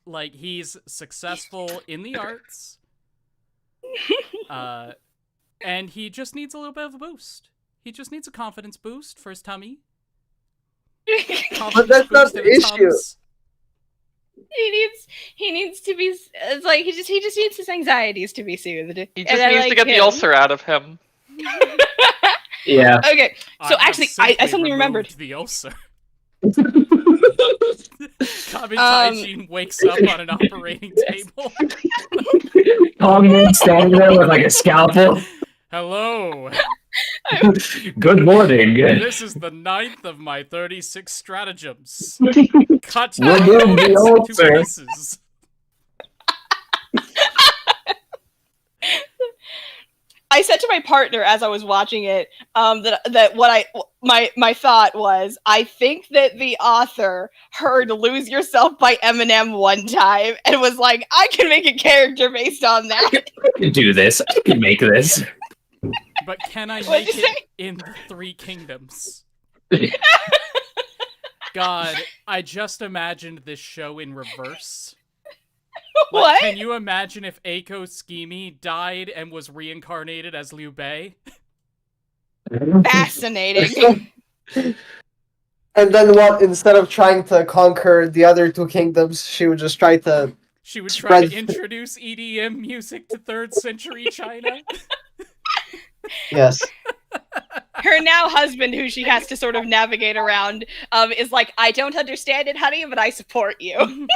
Like, he's successful in the arts. And he just needs a little bit of a boost. He just needs a confidence boost for his tummy. But that's not the issue. He needs to be. It's like he just needs his anxieties to be soothed. He just needs to get the ulcer out of him. Yeah. Okay. So actually, I suddenly remembered the ulcer. Kaveh Taijin wakes up on an operating table. Kongming standing there with like a scalpel. Hello. Good morning. This is the 9th of my 36 stratagems. Cut Remove the ulcer. to pieces. I said to my partner as I was watching it that what my thought was, I think that the author heard "Lose Yourself" by Eminem one time and was like, I can make a character based on that. I can do this. I can make this. But can I make it in the Three Kingdoms? God, I just imagined this show in reverse. What? Like, can you imagine if Eiko Skimi died and was reincarnated as Liu Bei? Fascinating. And then what? Instead of trying to conquer the other two kingdoms, she would just try to... She would try to introduce EDM music to 3rd century China? Yes. Her now husband, who she has to sort of navigate around, is like, I don't understand it, honey, but I support you.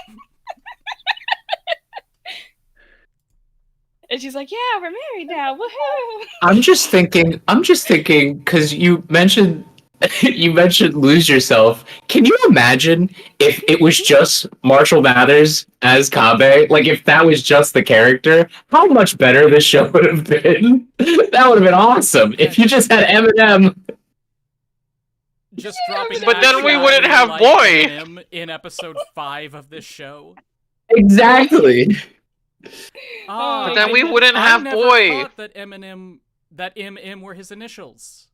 And she's like, yeah, we're married now. Woohoo! I'm just thinking, because you mentioned Lose Yourself. Can you imagine if it was just Marshall Mathers as Kabe? Like, if that was just the character, how much better this show would have been? That would have been awesome. If you just had Eminem. Just dropping But then we wouldn't have like Boy Eminem in episode 5 of this show. Exactly. But then we wouldn't have Boy. I thought that MM were his initials.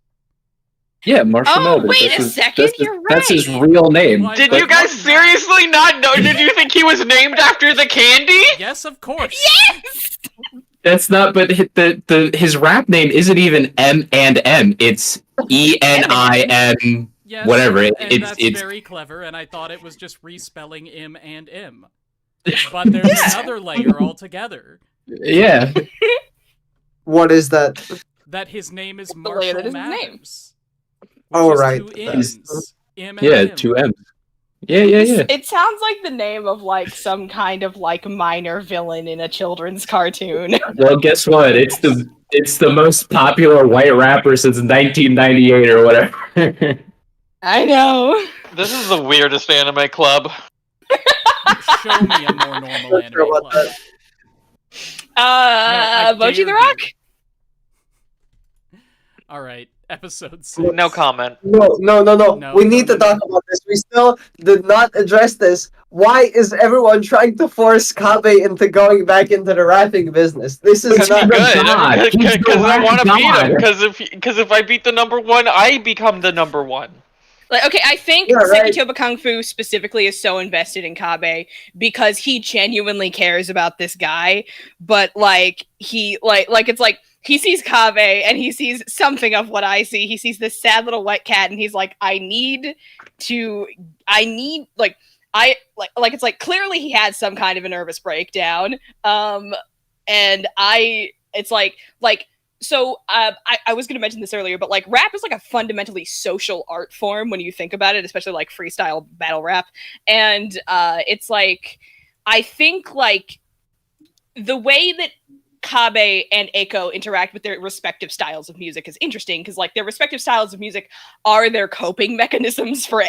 Yeah, Marshall Mathers. Wait a second, you're right. That's his real name. Well, Did you guys seriously not know? Did you think he was named after the candy? Yes, of course. Yes! That's not, but his rap name isn't even M and M. It's ENIM. Yes, Whatever. And It's that's very clever, and I thought it was just respelling M and M. But there's another layer altogether. Yeah. What is that? That his name is The layer that Marshall is his name. Mathers. Oh, which is right. Two M's. M and Yeah, M. 2 M's. Yeah. It sounds like the name of like some kind of like minor villain in a children's cartoon. Well, guess what? It's the most popular white rapper since 1998 or whatever. I know. This is the weirdest anime club. Show me a more normal anime sure about club. Boji dare the you. Rock? Alright, episode 6. No comment. No. No, We need no, to talk about this. We still did not address this. Why is everyone trying to force Kabe into going back into the rapping business? This is Because not he- God. He's the Because I rap want to beat him. god. Because if I beat the number 1, I become the number 1. Like, okay, I think Yeah, right. Sekitoba Kung Fu specifically is so invested in Kabe because he genuinely cares about this guy, but like he it's like he sees Kabe and he sees something of what I see. He sees this sad little wet cat and he's like, it's like clearly he had some kind of a nervous breakdown. So I was going to mention this earlier, but like rap is like a fundamentally social art form when you think about it, especially like freestyle battle rap. And it's like, I think like the way that Kabe and Eiko interact with their respective styles of music is interesting because like their respective styles of music are their coping mechanisms for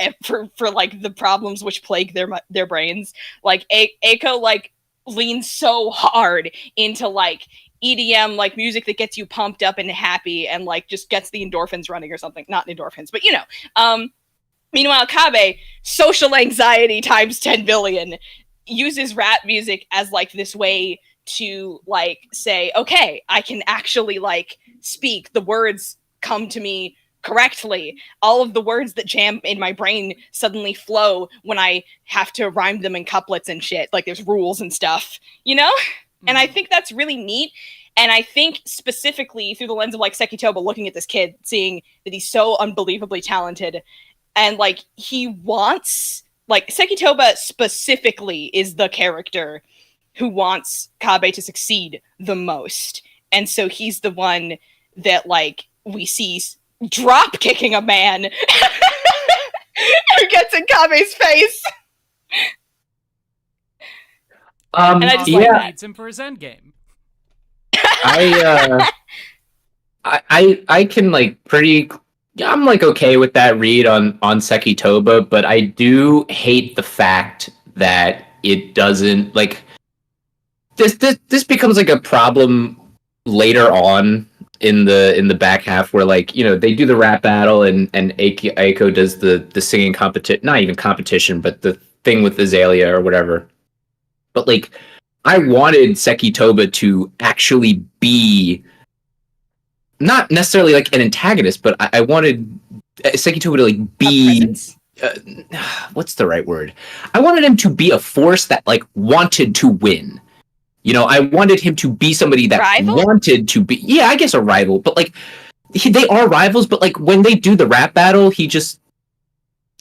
like the problems which plague their brains. Like Eiko like leans so hard into like EDM, like music that gets you pumped up and happy and like just gets the endorphins running or something. Not endorphins, but you know. Meanwhile, Kabe, social anxiety times 10 billion, uses rap music as like this way to like say, okay, I can actually like speak. The words come to me correctly. All of the words that jam in my brain suddenly flow when I have to rhyme them in couplets and shit. Like there's rules and stuff, you know? And I think that's really neat. And I think specifically through the lens of like Sekitoba looking at this kid, seeing that he's so unbelievably talented and like he wants, like Sekitoba specifically is the character who wants Kabe to succeed the most. And so he's the one that like we see drop kicking a man who gets in Kabe's face. And I just yeah. needs him for his endgame. I can like I'm like okay with that read on Sekitoba, but I do hate the fact that it doesn't like this becomes like a problem later on in the back half where like, you know, they do the rap battle and Eiko does the singing competition, not even competition, but the thing with Azelia or whatever. But like I wanted Sekitoba to actually be not necessarily like an antagonist, but I wanted Sekitoba to like be what's the right word? I wanted him to be a force that like wanted to win. You know, I wanted him to be somebody that wanted to be, yeah, I guess a rival, but like they are rivals, but like when they do the rap battle, he just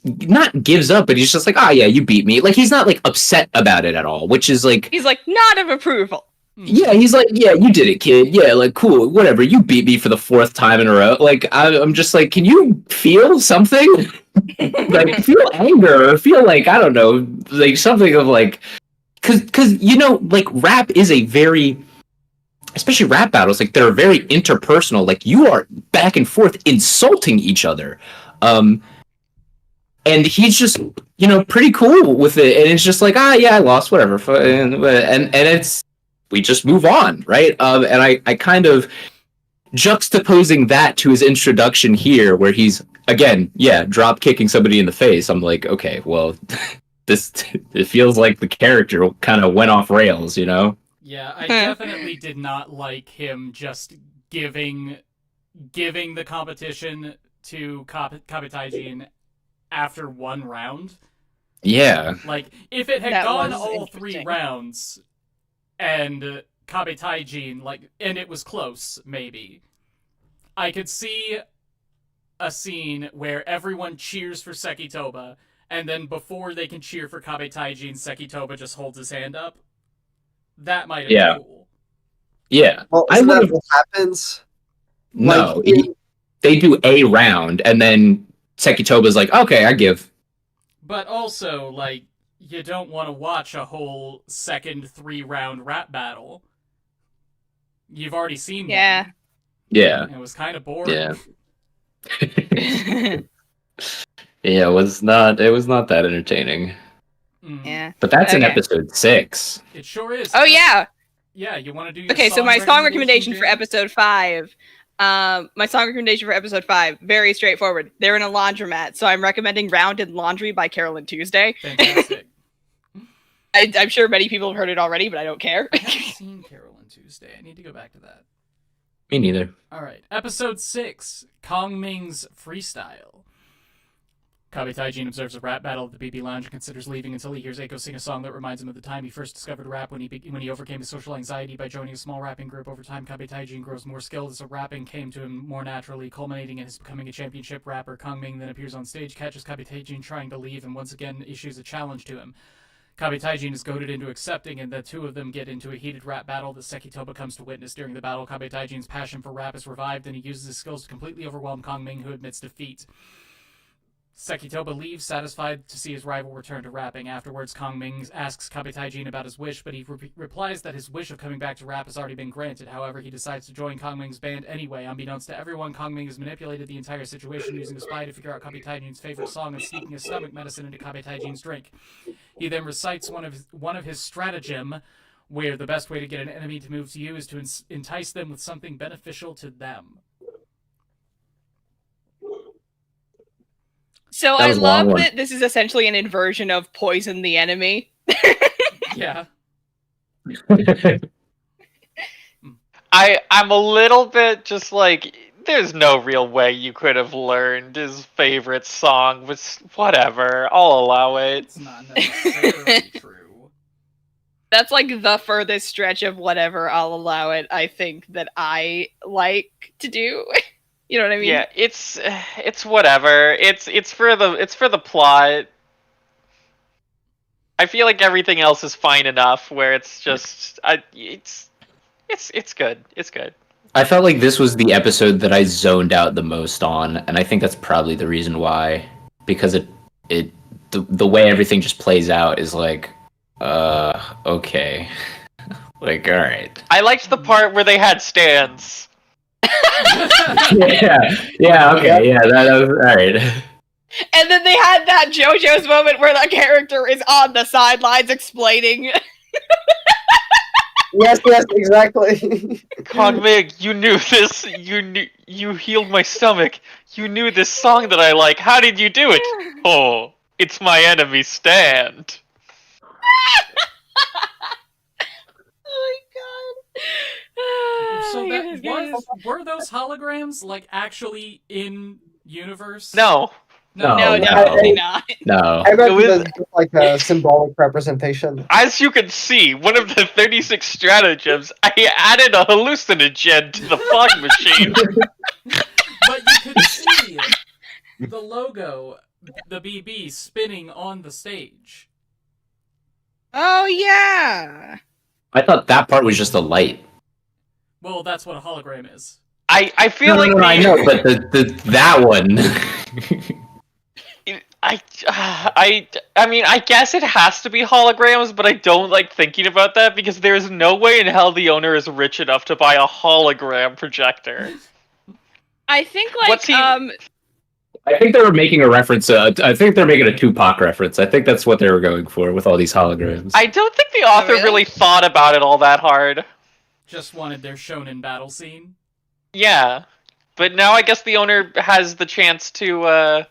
not gives up, but he's just like, yeah, you beat me. Like he's not like upset about it at all, which is like he's like nod of approval. Yeah, he's like, yeah, you did it, kid. Yeah, like, cool, whatever. You beat me for the 4th time in a row. Like, I'm just like, can you feel something? Like, feel anger or feel like, I don't know, like something of like, because you know, like, rap is a very, especially rap battles, like they're very interpersonal. Like, you are back and forth insulting each other. And he's just, you know, pretty cool with it. And it's just like, yeah, I lost, whatever. And it's, we just move on, right? And I kind of juxtaposing that to his introduction here, where he's, again, yeah, drop kicking somebody in the face. I'm like, okay, well, it feels like the character kind of went off rails, you know? Yeah, I definitely did not like him just giving the competition to Kabitaijin after 1 round. Yeah. Like, if it had gone all 3 rounds and Kabitaijin, like, and it was close, maybe, I could see a scene where everyone cheers for Sekitoba, and then before they can cheer for Kabitaijin, Sekitoba just holds his hand up. That might have been cool. Yeah. Well, isn't that what happens? No, like, they do a round, and then Sekitoba's like, okay, I give. But also, like, you don't want to watch a whole second 3-round rap battle. You've already seen one. Yeah. It was kind of boring. Yeah. Yeah, it was not that entertaining. Yeah. But that's in episode 6. It sure is. Oh, yeah. Yeah, you want to do your Okay, song so my song recommendation James? for episode 5. My song recommendation for episode 5, very straightforward. They're in a laundromat, so I'm recommending Rounded Laundry by Carolyn Tuesday. Fantastic. I'm sure many people have heard it already, but I don't care. I haven't seen Carolyn Tuesday. I need to go back to that. Me neither. Alright, episode 6, Kongming's Freestyle. Kabitaijin observes a rap battle at the BB Lounge and considers leaving until he hears Eiko sing a song that reminds him of the time he first discovered rap when he overcame his social anxiety by joining a small rapping group. Over time, Kabitaijin grows more skilled as rapping came to him more naturally, culminating in his becoming a championship rapper. Kongming then appears on stage, catches Kabitaijin trying to leave, and once again issues a challenge to him. Kabitaijin is goaded into accepting, and the two of them get into a heated rap battle that Sekitoba comes to witness. During the battle, Kabitaijin's passion for rap is revived, and he uses his skills to completely overwhelm Kongming, who admits defeat. Sekitoba leaves, satisfied to see his rival return to rapping. Afterwards, Kongming asks Kabitaijin about his wish, but he replies that his wish of coming back to rap has already been granted. However, he decides to join Kongming's band anyway. Unbeknownst to everyone, Kongming has manipulated the entire situation, using a spy to figure out Kabitaijin's favorite song and sneaking his stomach medicine into Kabitaijin's drink. He then recites one of his stratagem, where the best way to get an enemy to move to you is to entice them with something beneficial to them. So I love that this is essentially an inversion of Poison the Enemy. Yeah. I'm a little bit just like, there's no real way you could have learned his favorite song, but whatever, I'll allow it. It's not necessarily true. That's like the furthest stretch of whatever, I'll allow it, I think, that I like to do. You know what I mean? Yeah, it's whatever. It's for the plot. I feel like everything else is fine enough where it's just it's good. It's good. I felt like this was the episode that I zoned out the most on, and I think that's probably the reason why, because the way everything just plays out is like okay. Like, all right. I liked the part where they had stands. yeah, okay, yeah, that was alright. And then they had that JoJo's moment where the character is on the sidelines explaining. Yes, exactly. Kongming, you knew this. You healed my stomach. You knew this song that I like. How did you do it? Oh, it's my enemy stand. Oh my god. So were those holograms like actually in universe? No, definitely not. No. I read it was just like a symbolic representation. As you can see, one of the 36 stratagems, I added a hallucinogen to the fog machine. But you could see the logo, the BB, spinning on the stage. Oh yeah. I thought that part was just a light. Well, that's what a hologram is. I feel No, I know, but that one. I mean, I guess it has to be holograms, but I don't like thinking about that because there's no way in hell the owner is rich enough to buy a hologram projector. I think I think they were making a reference. I think they're making a Tupac reference. I think that's what they were going for with all these holograms. I don't think the author really thought about it all that hard. Just wanted their shonen battle scene. Yeah, but now I guess the owner has the chance to.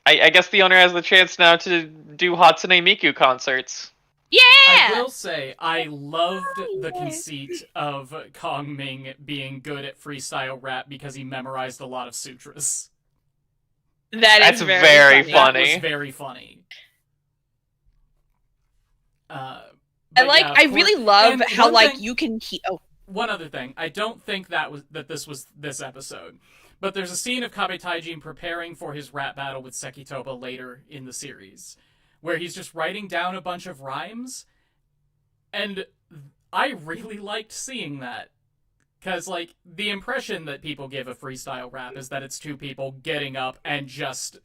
I guess the owner has the chance now to do Hatsune Miku concerts. Yeah! I will say, I loved the conceit of Kongming being good at freestyle rap because he memorized a lot of sutras. That's very funny. That was very funny. I really love how you can. One other thing, I don't think that this was this episode, but there's a scene of Kabe Taijin preparing for his rap battle with Sekitoba later in the series, where he's just writing down a bunch of rhymes, and I really liked seeing that. Because, the impression that people give of freestyle rap is that it's two people getting up and just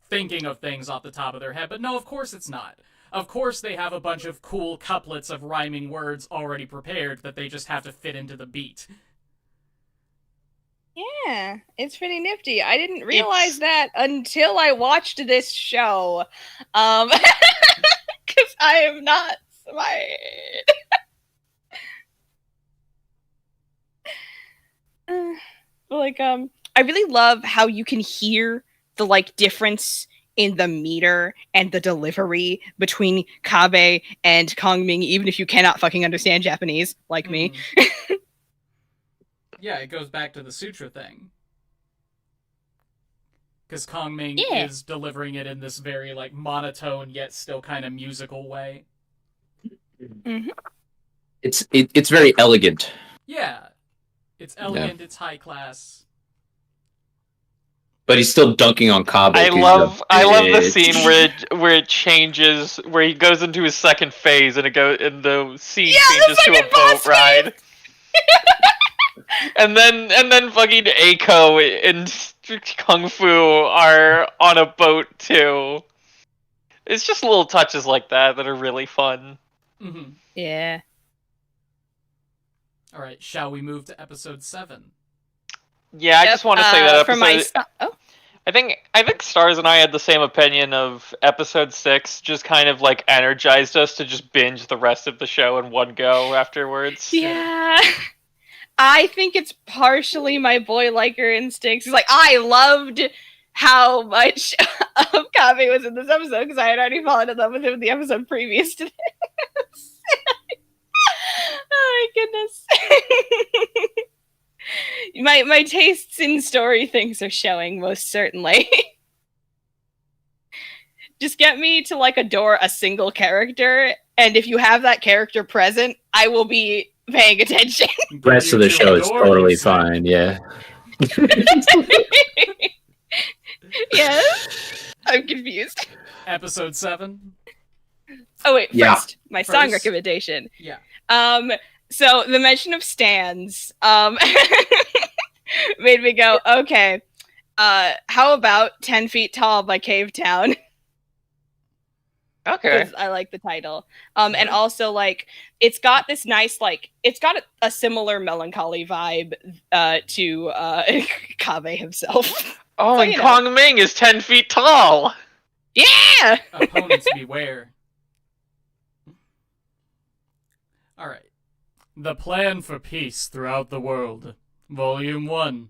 thinking of things off the top of their head, but no, of course it's not. Of course they have a bunch of cool couplets of rhyming words already prepared that they just have to fit into the beat. Yeah, it's pretty nifty. I didn't realize that until I watched this show. Because I am not smart. I really love how you can hear the difference in the meter and the delivery between Kabe and Kongming, even if you cannot fucking understand Japanese, like me. Yeah, it goes back to the sutra thing. Because Kongming is delivering it in this very, monotone, yet still kind of musical way. Mm-hmm. It's very elegant. Yeah. It's elegant, it's high class. But he's still dunking on Kabe. I love the scene where it changes, where he goes into his second phase and the scene changes to a boat ride. and then fucking Eiko and Kung Fu are on a boat too. It's just little touches like that are really fun. Mm-hmm. Yeah. All right, shall we move to episode 7? Yeah, I just want to say that episode. I think Stars and I had the same opinion of episode 6. Just kind of energized us to just binge the rest of the show in one go afterwards. Yeah, I think it's partially my boy liker instincts. He's I loved how much of Kabe was in this episode because I had already fallen in love with him in the episode previous to this. Oh my goodness. My tastes in story things are showing, most certainly. Just get me to adore a single character, and if you have that character present, I will be paying attention. The rest of the show is totally fine, yeah. Yes? I'm confused. Episode 7? Oh wait, first, my song recommendation. Yeah. So the mention of stands made me go, okay, how about 10 Feet Tall by Cave Town? Okay. I like the title. And also, it's got this nice, it's got a similar melancholy vibe to Kabe himself. Oh, so, and Kongming is 10 feet tall! Yeah! Opponents beware. Alright. The Plan for Peace Throughout the World, Volume 1.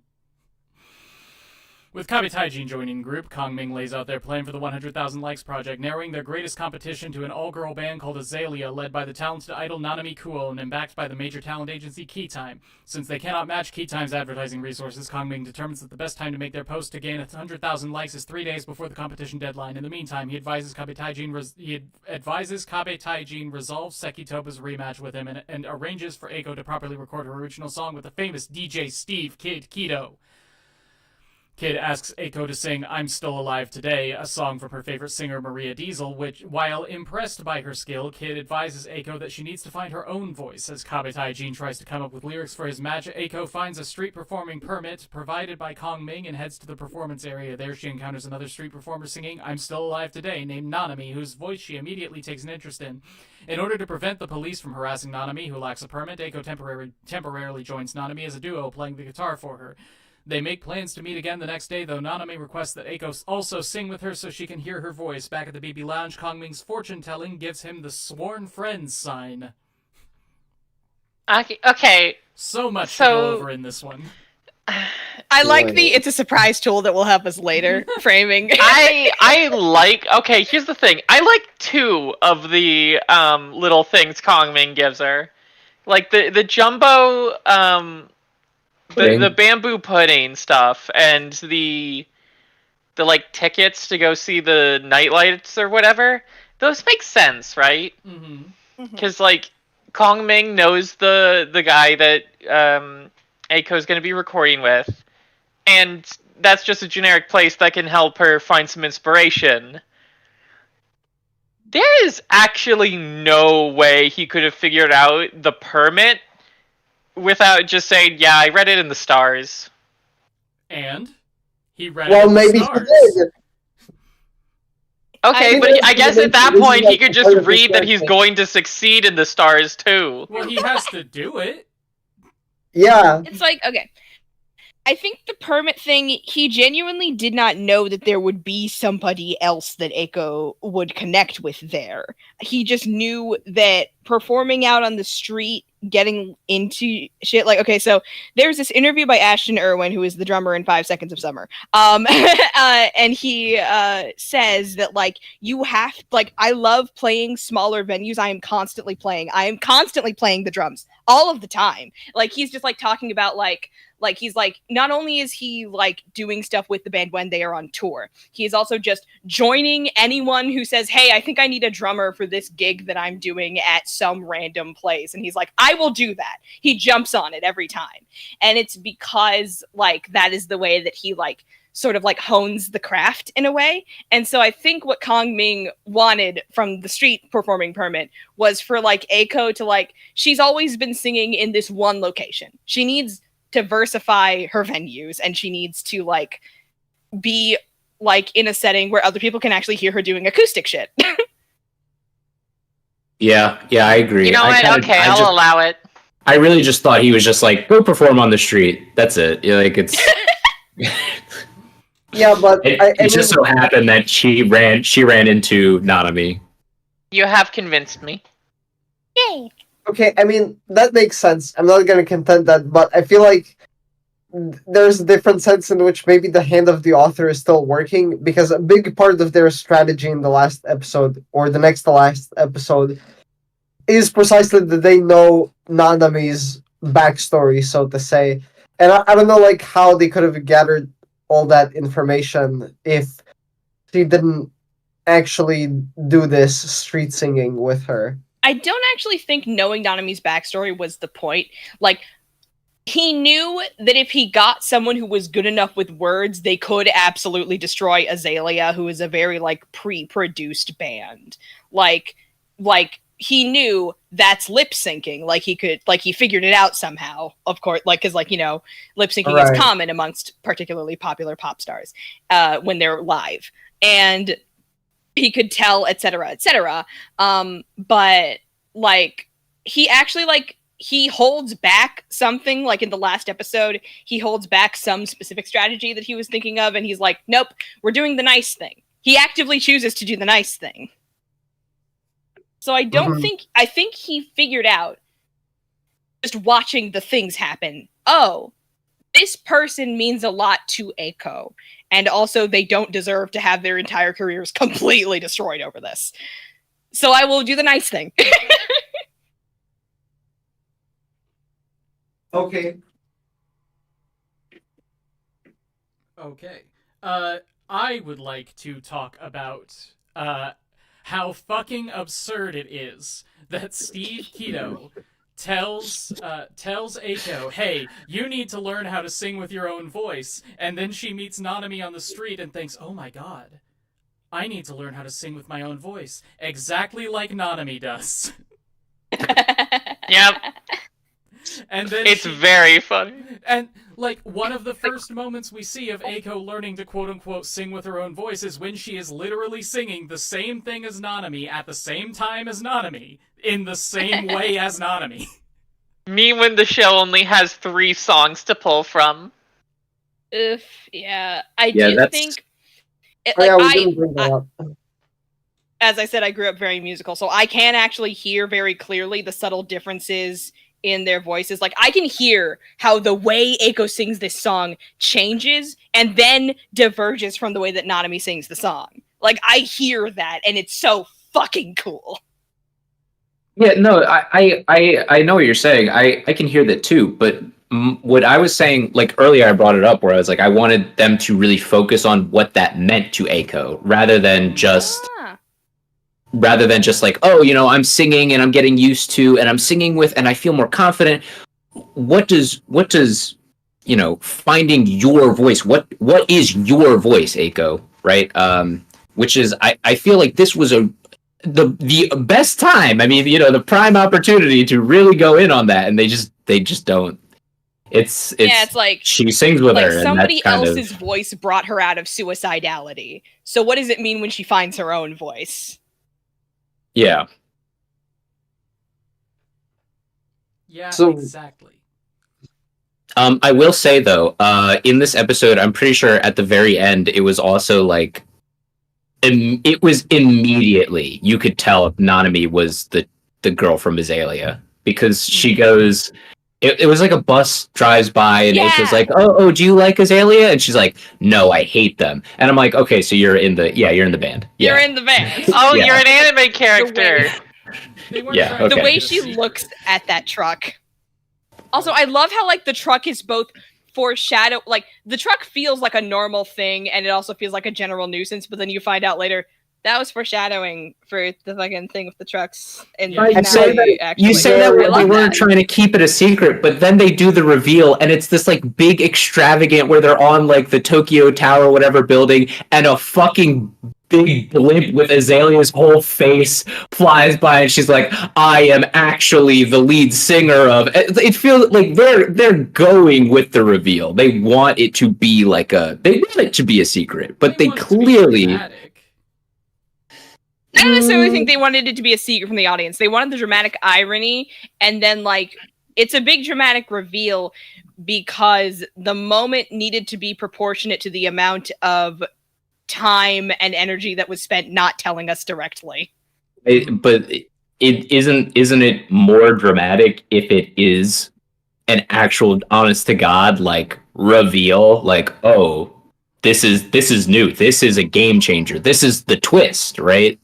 With Kabe Taijin joining group, Kongming lays out their plan for the 100,000 Likes project, narrowing their greatest competition to an all-girl band called Azelia, led by the talented idol Nanami Kuon and backed by the major talent agency Keytime. Since they cannot match Keytime's advertising resources, Kongming determines that the best time to make their post to gain 100,000 likes is 3 days before the competition deadline. In the meantime, he advises Kabe Taijin resolve Sekitoba's rematch with him and arranges for Eiko to properly record her original song with the famous DJ Steve Kid Keto. Kid asks Eiko to sing I'm Still Alive Today, a song from her favorite singer Maria Diesel, which, while impressed by her skill, Kid advises Eiko that she needs to find her own voice. As Kabetai Jin tries to come up with lyrics for his match, Eiko finds a street performing permit provided by Kongming and heads to the performance area. There she encounters another street performer singing I'm Still Alive Today, named Nanami, whose voice she immediately takes an interest in. In order to prevent the police from harassing Nanami, who lacks a permit, Eiko temporarily joins Nanami as a duo, playing the guitar for her. They make plans to meet again the next day, though Nanami requests that Eiko also sing with her so she can hear her voice. Back at the BB Lounge, Kongming's fortune-telling gives him the sworn friends sign. Okay. So much to go over in this one. I like the it's a surprise tool that will help us later framing. I like, okay, here's the thing. I like two of the little things Kongming gives her. Like the jumbo the bamboo pudding stuff and the like tickets to go see the night lights or whatever. Those make sense, right? Because like Kongming knows the guy that Eiko's going to be recording with, and that's just a generic place that can help her find some inspiration. There is actually no way he could have figured out the permit without just saying, yeah, I read it in the stars. And? He read it in the stars. He did. Okay, but I guess at that point he could just read that he's going to succeed in the stars too. Well, he has to do it. Yeah. It's like, okay. I think the permit thing, he genuinely did not know that there would be somebody else that Eiko would connect with there. He just knew that performing out on the street, getting into shit, like, okay, so there's this interview by Ashton Irwin, who is the drummer in 5 Seconds of Summer. And he says that, like, you have, like, I love playing smaller venues. I am constantly playing the drums all of the time. Like, he's just, like, talking about, like he's like, not only is he like doing stuff with the band when they are on tour, he is also just joining anyone who says, hey, I think I need a drummer for this gig that I'm doing at some random place. And he's like, I will do that. He jumps on it every time. And it's because like that is the way that he like sort of like hones the craft in a way. And so I think what Kongming wanted from the street performing permit was for like Eiko to like, she's always been singing in this one location. She needs diversify her venues, and she needs to like be like in a setting where other people can actually hear her doing acoustic shit. Yeah, I agree. You know what? I'll allow it. I really just thought he was just like, go perform on the street. That's it. Yeah, like it's. Yeah, but it just so happened that she ran into Nanami. You have convinced me. Yay! Okay, I mean, that makes sense. I'm not going to contend that, but I feel like there's a different sense in which maybe the hand of the author is still working, because a big part of their strategy in the last episode, or the next to last episode, is precisely that they know Nanami's backstory, so to say. And I don't know like how they could have gathered all that information if she didn't actually do this street singing with her. I don't actually think knowing Nanami's backstory was the point. Like, he knew that if he got someone who was good enough with words, they could absolutely destroy Azelia, who is a very, like, pre-produced band. Like, he knew that's lip syncing. Like, he figured it out somehow, of course. Like, because, like, you know, lip syncing is common amongst particularly popular pop stars when they're live. And he could tell, etc., etc. But like he actually like he holds back something. Like in the last episode, he holds back some specific strategy that he was thinking of, and he's like, "Nope, we're doing the nice thing." He actively chooses to do the nice thing. So I don't think I think he figured out just watching the things happen. Oh, this person means a lot to Eiko. And also, they don't deserve to have their entire careers completely destroyed over this. So I will do the nice thing. Okay. Okay. I would like to talk about how fucking absurd it is that Steve Kito tells Eiko, hey, you need to learn how to sing with your own voice. And then she meets Nanami on the street and thinks, oh my god, I need to learn how to sing with my own voice. Exactly like Nanami does. Yep. And then It's very funny. And, like, one of the first moments we see of Eiko learning to quote-unquote sing with her own voice is when she is literally singing the same thing as Nanami at the same time as Nanami, in the same way as Nanami. Me when the show only has 3 songs to pull from. Yeah. I do think... as I said, I grew up very musical, so I can actually hear very clearly the subtle differences in their voices. Like, I can hear how the way Eiko sings this song changes and then diverges from the way that Nanami sings the song. Like, I hear that, and it's so fucking cool. Yeah, no, I know what you're saying. I can hear that too, but what I was saying, like earlier I brought it up where I was like, I wanted them to really focus on what that meant to Eiko rather than just like, oh, you know, I'm singing and I'm getting used to and I'm singing with and I feel more confident. What does you know, finding your voice, what is your voice, Eiko, right? Which is I feel like this was the best time. I mean, you know, the prime opportunity to really go in on that, and they just don't. It's like she sings with like her. Somebody and that's else's voice brought her out of suicidality. So what does it mean when she finds her own voice? Yeah. Yeah, So- exactly. I will say though, in this episode, I'm pretty sure at the very end, it was also like, it was immediately you could tell if Nanami was the girl from Azelia because she goes. It was like a bus drives by and Eiko's like, oh, do you like Azelia? And she's like, no, I hate them. And I'm like, okay, so you're in the band. Yeah. You're in the band. Oh, Yeah. you're an anime character. Yeah, The okay. way she looks at that truck. Also, I love how like the truck is both foreshadow, like the truck feels like a normal thing and it also feels like a general nuisance, but then you find out later that was foreshadowing for the fucking thing with the trucks. And Yeah, You say that I they love weren't that. trying to keep it a secret, but then they do the reveal, and it's this like big extravagant where they're on like the Tokyo Tower, whatever building, and a fucking big blimp with Azalea's whole face flies by, and she's like, "I am actually the lead singer of." It feels like they're going with the reveal. They want it to be like they want it to be a secret, but they want it to be clearly. dramatic. I don't necessarily think they wanted it to be a secret from the audience. They wanted the dramatic irony, and then like it's a big dramatic reveal because the moment needed to be proportionate to the amount of time and energy that was spent not telling us directly. But it isn't it more dramatic if it is an actual honest to God like reveal, like, oh, this is new, this is a game changer, this is the twist, right?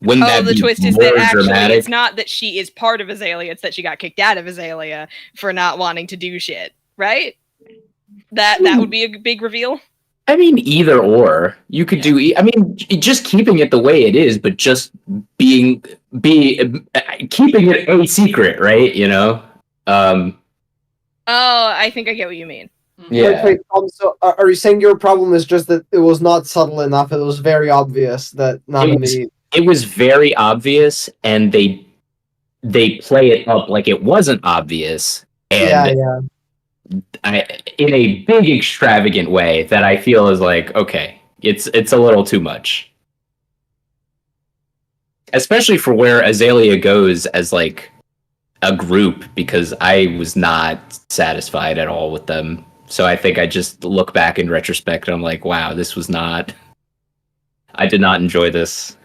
Wouldn't that the be twist is more that actually dramatic? it's not that she is part of Azelia, it's that she got kicked out of Azelia for not wanting to do shit, right? That would be a big reveal. I mean, either or. You could do. I mean, just keeping it the way it is, but just keeping it a secret, right? You know. Oh, I think I get what you mean. Yeah. Wait, so are you saying your problem is just that it was not subtle enough? It was very obvious that Nanami. It was very obvious, and they play it up like it wasn't obvious, and in a big extravagant way that I feel is like, okay, it's a little too much, especially for where Azelia goes as like a group, because I was not satisfied at all with them. So I think I just look back in retrospect and I'm like, wow, I did not enjoy this.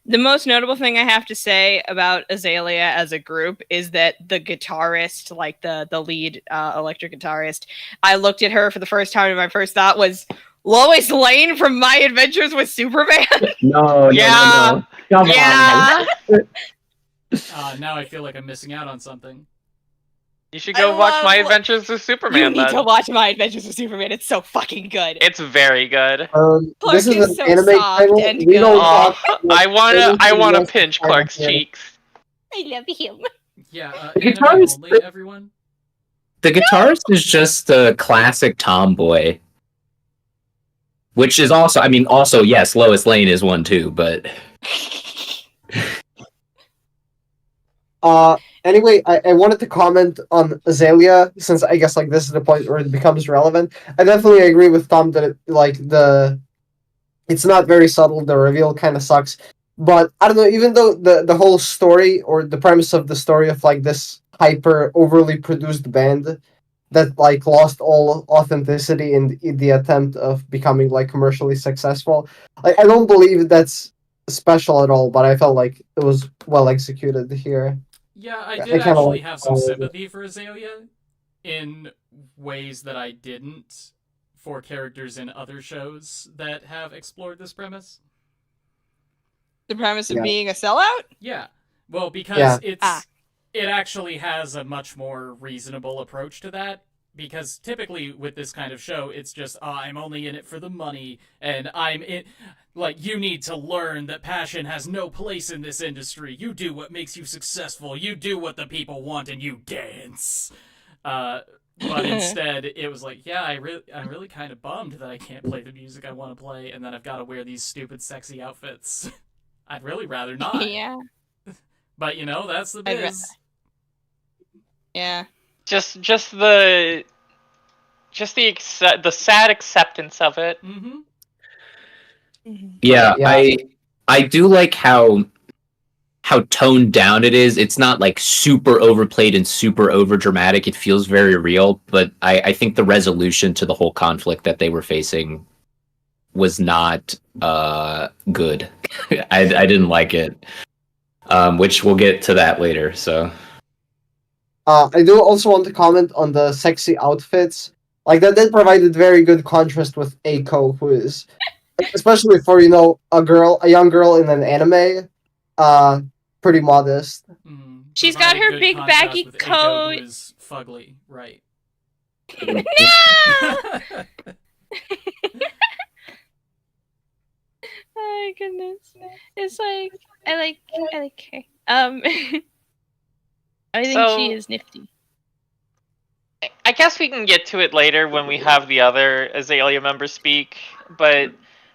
The most notable thing I have to say about Azelia as a group is that the guitarist, like the lead electric guitarist, I looked at her for the first time and my first thought was Lois Lane from My Adventures with Superman. No. Come on. Now I feel like I'm missing out on something. You should go watch My Adventures with Superman. You need to watch My Adventures with Superman. It's so fucking good. It's very good. This is an so anime soft title. and We don't good. talk. I wanna pinch Clark's cheeks. I love him. Yeah, The anime guitarist, only, everyone. the guitarist is just a classic tomboy, which is also, I mean, also yes, Lois Lane is one too, but Anyway, I wanted to comment on Azelia since I guess like this is the point where it becomes relevant. I definitely agree with Tom that it's not very subtle. The reveal kind of sucks, but I don't know. Even though the whole story or the premise of the story of like this hyper overly produced band that like lost all authenticity in the attempt of becoming like commercially successful, like I don't believe that's special at all. But I felt like it was well executed here. Yeah, I I did kind of actually like. have some sympathy for Azelia in ways that I didn't for characters in other shows that have explored this premise. The premise of Yeah. being a sellout? Yeah. Well, because Yeah. it actually has a much more reasonable approach to that. Because typically with this kind of show, it's just, I'm only in it for the money, and I'm in. Like, you need to learn that passion has no place in this industry. You do what makes you successful. You do what the people want, and you dance. But instead, it was like, yeah, I'm really kind of bummed that I can't play the music I want to play, and then I've got to wear these stupid, sexy outfits. I'd really rather not. Yeah. But you know, that's the biz. Yeah. Just the sad acceptance of it. Mm-hmm. yeah, Yeah. I do like how toned down it is. It's not like super overplayed and super over dramatic. It feels very real, but I think the resolution to the whole conflict that they were facing was not good. I didn't like it. Which we'll get to that later. So I do also want to comment on the sexy outfits. Like that did provided very good contrast with Aiko, who is especially for a young girl in an anime, uh, pretty modest. Mm. She's got her Good big contrast baggy with Eiko, coat. who is fugly, right? No! Oh my goodness. It's like I like her. I think So- she is nifty. I guess we can get to it later when we have the other Azalea members speak. But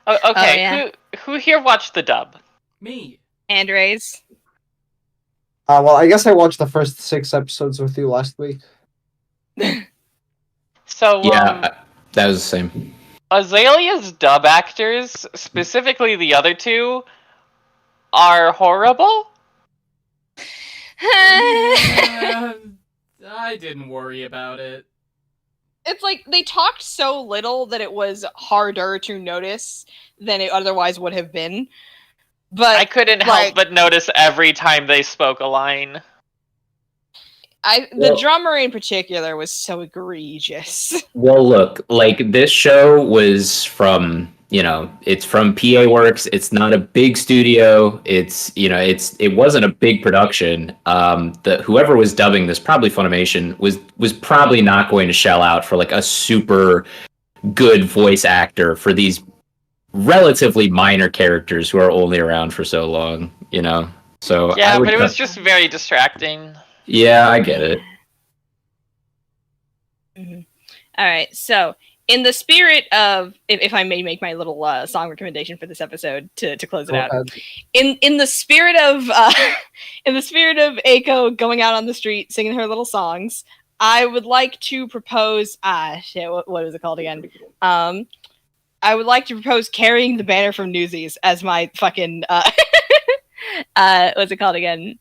okay, yeah. who here watched the dub? Me. Andres. Well, I guess I watched the first 6 episodes with you last week. So yeah, that was the same. Azalea's dub actors, specifically the other two, are horrible. I didn't worry about it. It's like they talked so little that it was harder to notice than it otherwise would have been. But I couldn't help but notice every time they spoke a line. the drummer in particular was so egregious. Well, look, like this show was from, it's from PA Works. It's not a big studio. It wasn't a big production. Whoever was dubbing this, probably Funimation, was probably not going to shell out for like a super good voice actor for these relatively minor characters who are only around for so long, So yeah, but it was just very distracting. Yeah, I get it. Mm-hmm. All right, so in the spirit of, if I may make my little song recommendation for this episode to close it out, in the spirit of Aiko going out on the street singing her little songs, I would like to propose what is it called again? I would like to propose carrying the banner from Newsies as my fucking what's it called again?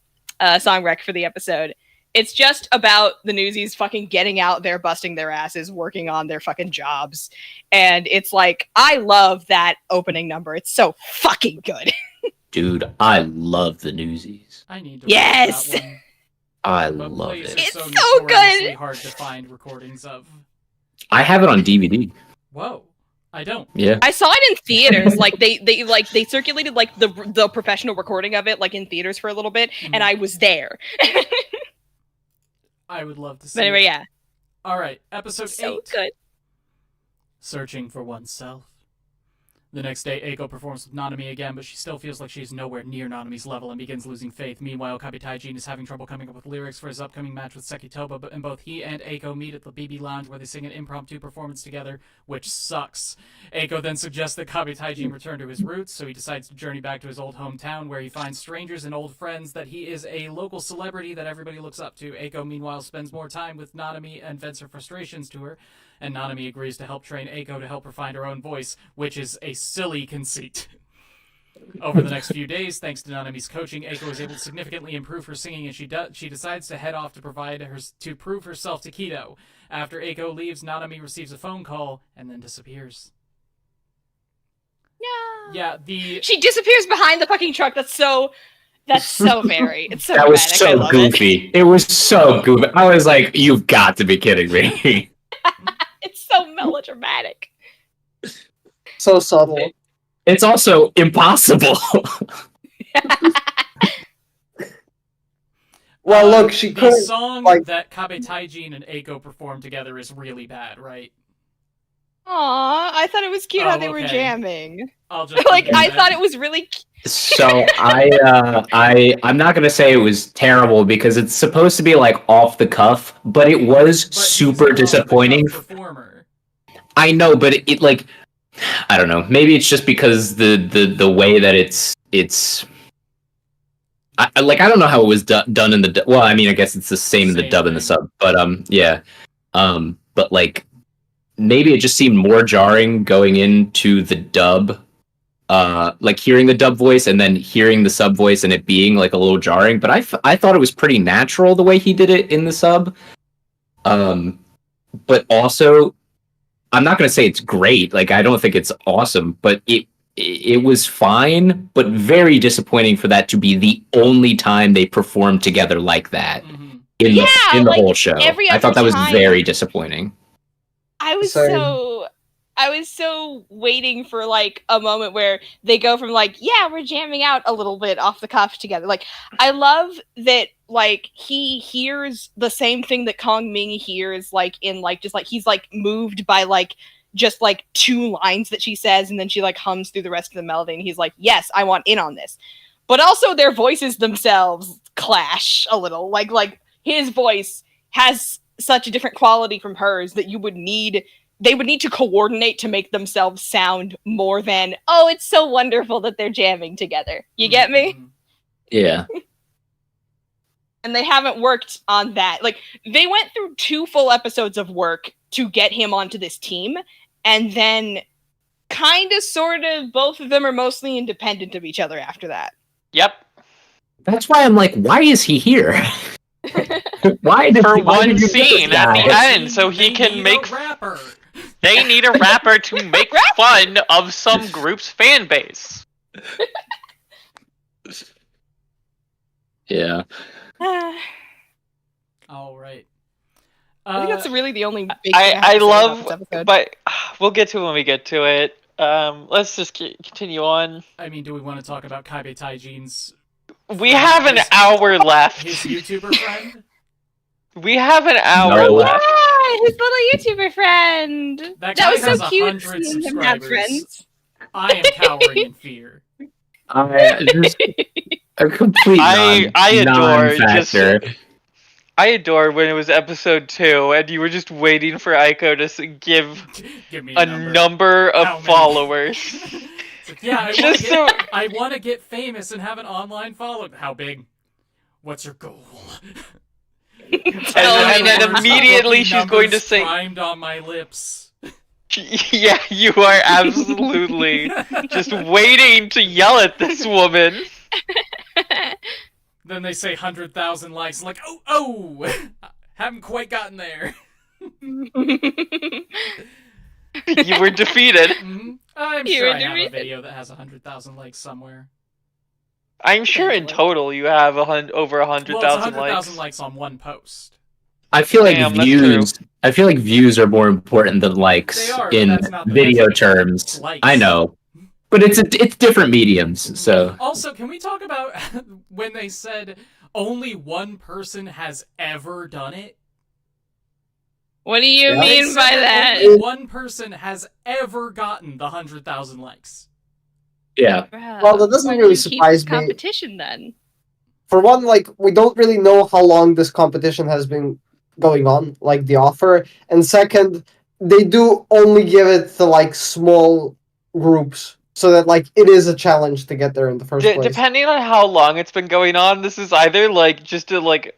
Song rec for the episode. It's just about the Newsies fucking getting out there, busting their asses, working on their fucking jobs. And it's like, I love that opening number. It's so fucking good. Dude, I love the Newsies. I need to yes! watch that one. I But love please, it. It's so notoriously good! hard to find recordings of. I have it on DVD. Whoa. I don't. Yeah. I saw it in theaters. Like they circulated like the professional recording of it like in theaters for a little bit, and I was there. I would love to see. But anyway, it. yeah. All right, episode 8. So good. Searching for oneself. The next day, Eiko performs with Nanami again, but she still feels like she's nowhere near Nanami's level and begins losing faith. Meanwhile, Kabitaijin is having trouble coming up with lyrics for his upcoming match with Sekitoba, and both he and Eiko meet at the BB Lounge where they sing an impromptu performance together, which sucks. Eiko then suggests that Kabitaijin return to his roots, so he decides to journey back to his old hometown where he finds strangers and old friends, that he is a local celebrity that everybody looks up to. Eiko, meanwhile, spends more time with Nanami and vents her frustrations to her, and Nanami agrees to help train Eiko to help her find her own voice, which is a silly conceit. Over the next few days, thanks to Nanami's coaching, Eiko is able to significantly improve her singing, and she decides to head off to prove herself to Kido. After Eiko leaves, Nanami receives a phone call and then disappears. No. Yeah, she disappears behind the fucking truck. That's so very. It's so that dramatic. was so goofy. It was so goofy. I was like, "You've got to be kidding me." It's so melodramatic. So subtle. It's also impossible. Well, look, she the couldn't. song like- that Kabitaijin and Eiko perform together is really bad, right? Aw, I thought it was cute how they were okay. jamming. I'll just Like, I thought it was really So I'm not gonna say it was terrible because it's supposed to be like off the cuff, but it was But super he's an disappointing. off-the-cuff performer. I know, but it like, I don't know. Maybe it's just because the way that it's. I don't know how it was done in the. Well, I mean, I guess it's the same in the Same dub and the thing. sub, but yeah, but like, maybe it just seemed more jarring going into the dub, like hearing the dub voice and then hearing the sub voice and it being like a little jarring. But I thought it was pretty natural the way he did it in the sub. But also, I'm not going to say it's great. Like, I don't think it's awesome, but it was fine, but very disappointing for that to be the only time they performed together like that Mhm. in the like, whole show. every I thought that other was time- very disappointing. I was so waiting for like a moment where they go from like, yeah, we're jamming out a little bit off the cuff together. Like, I love that like he hears the same thing that Kongming hears, like in like just like he's like moved by like just like two lines that she says, and then she like hums through the rest of the melody, and he's like, yes, I want in on this. But also their voices themselves clash a little. Like his voice has such a different quality from hers that they would need to coordinate to make themselves sound more than, oh, it's so wonderful that they're jamming together. You get me? Mhm. Yeah. And they haven't worked on that. Like, they went through 2 full episodes of work to get him onto this team, and then kind of, sort of, both of them are mostly independent of each other after that. Yep. That's why I'm like, why is he here? why did For why one did you put this scene at the guy? end, so he They can need make. a rapper. They need a rapper to make fun of some group's fan base. Yeah. All right. I think that's really the only big thing I have to say about love, this episode. but we'll get to it when we get to it. Let's just continue on. I mean, do we want to talk about Kaibe Taijin's We have an hour left. his YouTuber friend? We have an hour No. left. Yeah, his little YouTuber friend. That That guy was has so cute 100 seeing him have subscribers. friends. I am cowering in fear. Just a complete I adore non-factor. I adore when it was episode 2 and you were just waiting for Aiko to give Give me a a number of How many? followers. It's like, yeah, Just I want to get famous and have an online following. How big? What's your goal? And then immediately she's going to say, Rhymed on my lips. yeah, you are absolutely just waiting to yell at this woman. Then they say 100,000 likes. Like, oh, haven't quite gotten there. You were defeated. Mhm. I'm You sure were I have a defeated. video that has 100,000 likes somewhere. I'm sure in total you have over 100,000 Well, it's 100,000 likes. likes on one post. I feel like Damn, that's views. I feel like views are more important than likes They are, but in that's not the video metric. terms. It's likes. I know, but it's different mediums. So Also, can we talk about when they said only one person has ever done it? What do you Yeah. They mean said by that that? only one person has ever gotten the 100,000 likes. Yeah. Bruh, Well, that doesn't why do really you keep surprise this me. competition then? For one, like, we don't really know how long this competition has been going on, like the offer. And second, they do only give it to like small groups, so that like it is a challenge to get there in the first place. Depending on how long it's been going on, this is either like just a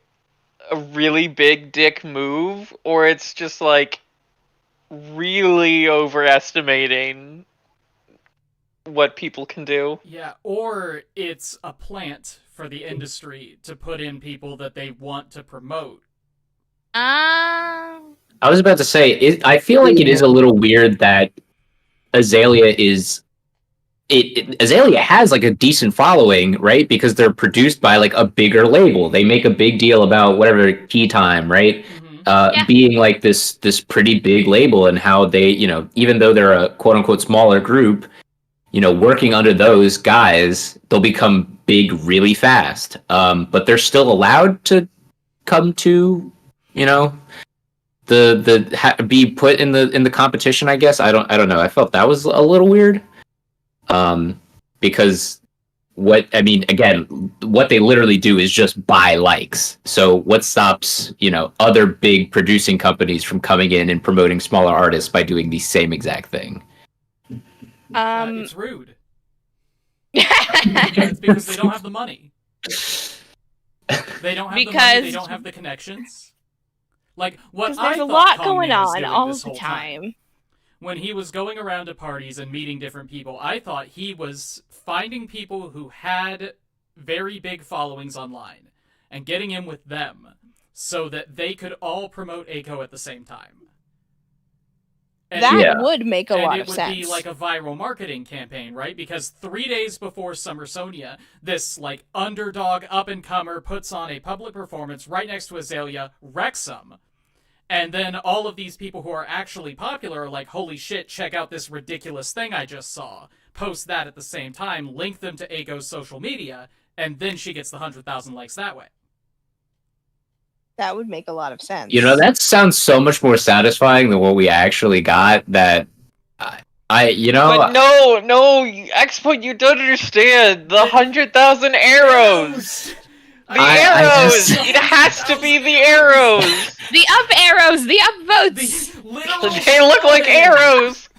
really big dick move, or it's just like really overestimating what people can do. Yeah, or it's a plant for the industry to put in people that they want to promote. I was about to say, I feel like it is a little weird that Azelia is. Azelia has like a decent following, right? Because they're produced by like a bigger label. They make a big deal about whatever Key Time, right? Mm-hmm. Being like this pretty big label, and how they, even though they're a quote unquote smaller group, working under those guys, they'll become big really fast. But they're still allowed to come to, be put in the competition. I guess I don't know. I felt that was a little weird. Because what they literally do is just buy likes. So what stops, other big producing companies from coming in and promoting smaller artists by doing the same exact thing? It's rude. It's because they don't have the money. They don't have the money. They don't have the connections. Like what I there's a thought lot Kongming going was on doing all this the whole time. When he was going around to parties and meeting different people, I thought he was finding people who had very big followings online and getting in with them so that they could all promote Aiko at the same time. And that would make a lot of sense. And it would be like a viral marketing campaign, right? Because 3 days before Summer Sonia, this like underdog up-and-comer puts on a public performance right next to Azelia, wrecks them. And then all of these people who are actually popular are like, holy shit, check out this ridiculous thing I just saw. Post that at the same time, link them to Aiko's social media, and then she gets the 100,000 likes that way. That would make a lot of sense. That sounds so much more satisfying than what we actually got. That But no, ExPoint, you don't understand. The 100,000 arrows! The arrows! It has to be the arrows! The up arrows! The up votes! They look like arrows!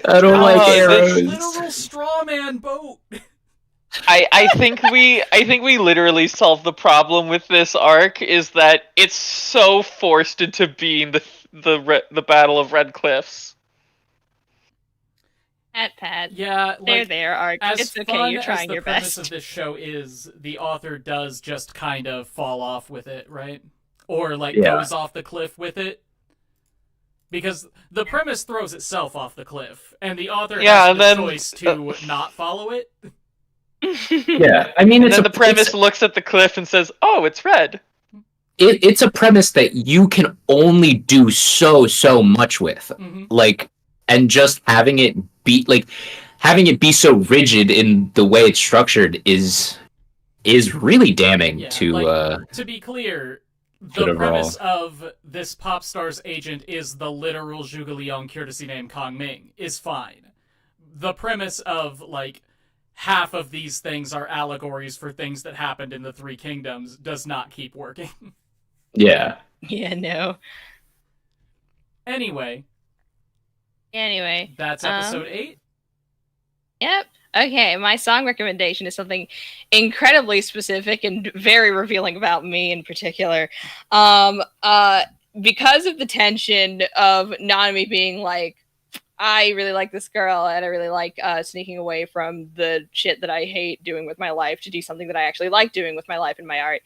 I don't like arrows. Literal straw man boat. I think we literally solved the problem with this arc, is that it's so forced into being the Battle of Red Cliffs. Pat. Yeah, like, there, Arc. It's okay, you're trying your best. As the premise of this show is, the author does just kind of fall off with it, right? Or, goes off the cliff with it. Because the premise throws itself off the cliff, and the author has the choice to not follow it. Yeah, I mean, the premise looks at the cliff and says, "Oh, it's red." It's a premise that you can only do so much with, and just having it be so rigid in the way it's structured is really damning to be clear, the premise of this pop star's agent is the literal Zhuge Liang courtesy name Kongming is fine. The premise of half of these things are allegories for things that happened in the Three Kingdoms does not keep working. Yeah. Yeah, no. Anyway. That's episode 8? Yep. Okay, my song recommendation is something incredibly specific and very revealing about me in particular. Because of the tension of Nanami being like, I really like this girl, and I really like sneaking away from the shit that I hate doing with my life to do something that I actually like doing with my life and my art.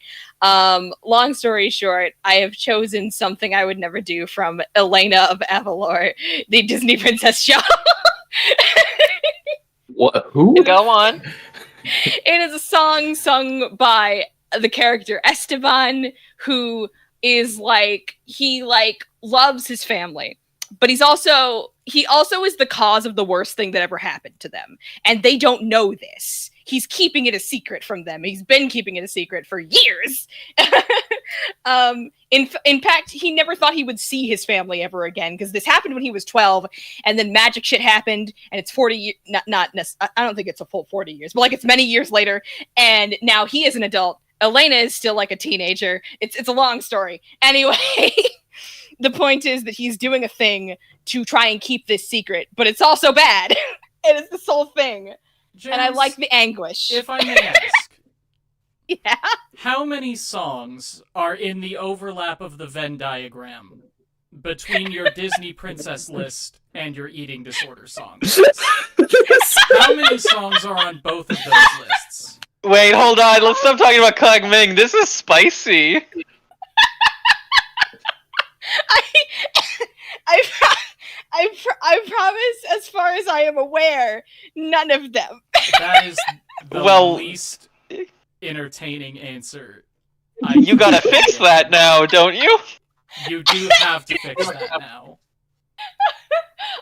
Long story short, I have chosen something I would never do from Elena of Avalor, the Disney princess show. What? Who? Go on. It is a song sung by the character Esteban, who is he loves his family, but he also is the cause of the worst thing that ever happened to them, and they don't know this. he's keeping it a secret from them. He's been keeping it a secret for years. In fact, he never thought he would see his family ever again, because this happened when he was 12, and then magic shit happened, and it's 40 years, I don't think it's a full 40 years, but like it's many years later, and now he is an adult. Elena is still like a teenager. It's a long story. Anyway, the point is that he's doing a thing to try and keep this secret, but it's also bad. And it's this whole thing. James, and I like the anguish. If I may ask. Yeah? How many songs are in the overlap of the Venn diagram between your Disney princess list and your eating disorder songs? How many songs are on both of those lists? Wait, hold on. Let's stop talking about Kongming. This is spicy. I promise, as far as I am aware, none of them. That is the least entertaining answer. You gotta fix that now, don't you? You do have to fix that now.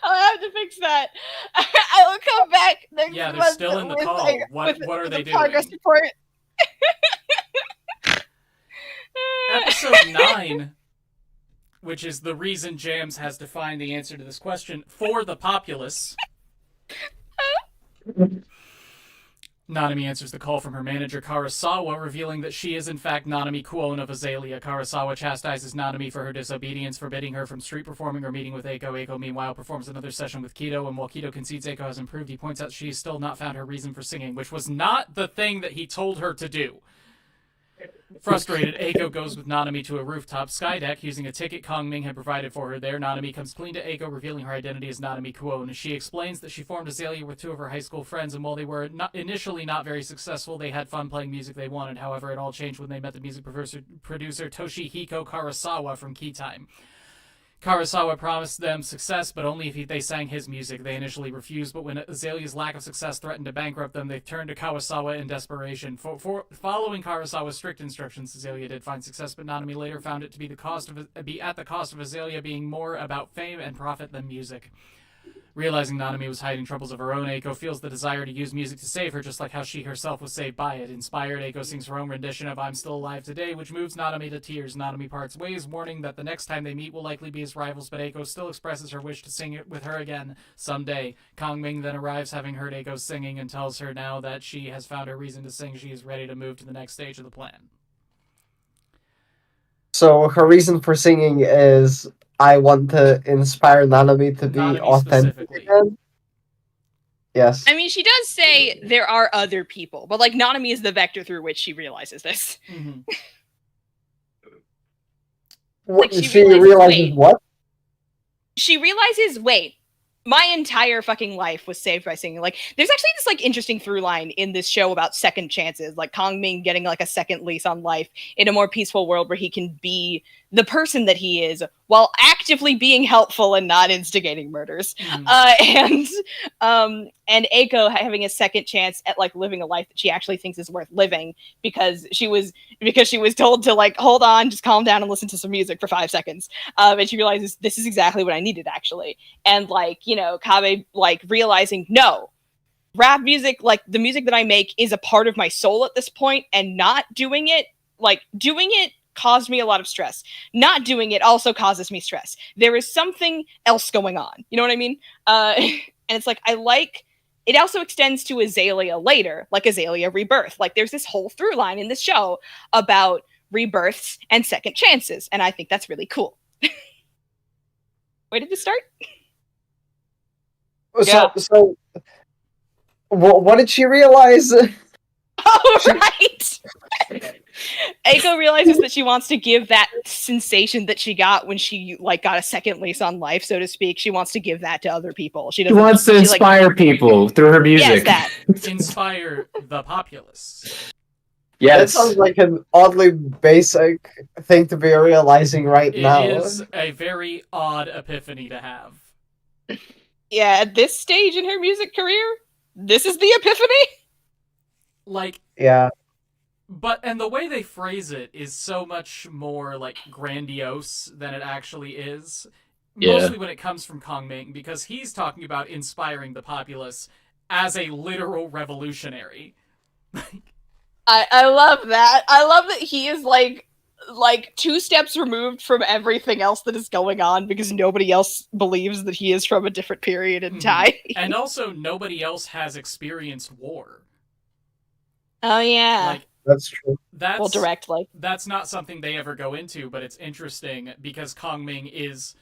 I'll have to fix that. I will come back next Yeah, they're month still in the with, call. like, What are they doing? Progress report. Episode 9, which is the reason Jams has to find the answer to this question, for the populace. Nanami answers the call from her manager, Karasawa, revealing that she is in fact Nanami Kuon of Azelia. Karasawa chastises Nanami for her disobedience, forbidding her from street performing or meeting with Eiko. Eiko, meanwhile, performs another session with Kido, and while Kido concedes Eiko has improved, he points out she's still not found her reason for singing, which was not the thing that he told her to do. Frustrated, Eiko goes with Nanami to a rooftop skydeck using a ticket Kongming had provided for her there. Nanami comes clean to Eiko, revealing her identity as Nanami Kuon. She explains that she formed Azelia with two of her high school friends, and while they were initially not very successful, they had fun playing music they wanted. However, it all changed when they met the music producer Toshihiko Karasawa from Key Time. Karasawa promised them success, but only if they sang his music. They initially refused, but when Azalea's lack of success threatened to bankrupt them, they turned to Karasawa in desperation. Following Karasawa's strict instructions, Azelia did find success, but Nanami later found it to be at the cost of Azelia being more about fame and profit than music. Realizing Nanami was hiding troubles of her own, Eiko feels the desire to use music to save her, just like how she herself was saved by it. Inspired, Eiko sings her own rendition of I'm Still Alive Today, which moves Nanami to tears. Nanami parts ways, warning that the next time they meet will likely be as rivals, but Eiko still expresses her wish to sing it with her again someday. Kongming then arrives, having heard Eiko singing, and tells her now that she has found her reason to sing, she is ready to move to the next stage of the plan. So her reason for singing is, I want to inspire Nanami to be authentic again. Yes. I mean, she does say there are other people, but like Nanami is the vector through which she realizes this. Mm-hmm. Like she realizes what? She realizes, wait, my entire fucking life was saved by singing. Like, there's actually this like interesting through line in this show about second chances, like Kongming getting like a second lease on life in a more peaceful world where he can be the person that he is while actively being helpful and not instigating murders. And Eiko having a second chance at like living a life that she actually thinks is worth living because she was told to like hold on, just calm down and listen to some music for 5 seconds. And she realizes this is exactly what I needed actually. And like, you know, Kabe like realizing no, rap music, like the music that I make is a part of my soul at this point, and not doing it, like doing it caused me a lot of stress. Not doing it also causes me stress. There is something else going on. You know what I mean? And it's like, I like, it also extends to Azelia later, like Azelia Rebirth. Like there's this whole through line in the show about rebirths and second chances. And I think that's really cool. Where did this start? So what did she realize? Oh, right. Eiko realizes that she wants to give that sensation that she got when she like got a second lease on life, so to speak. She wants to give that to other people. She wants to inspire people through her music. Yes, that. Inspire the populace. That Yes. sounds like an oddly basic thing to be realizing now. It is a very odd epiphany to have. Yeah, at this stage in her music career, this is the epiphany? Like, yeah. And the way they phrase it is so much more, like, grandiose than it actually is. Yeah. Mostly when it comes from Kongming, because he's talking about inspiring the populace as a literal revolutionary. I love that. I love that he is like 2 steps removed from everything else that is going on because nobody else believes that he is from a different period in time. And also, nobody else has experienced war. Oh yeah, like That's true. well, directly. That's not something they ever go into, but it's interesting because Kongming is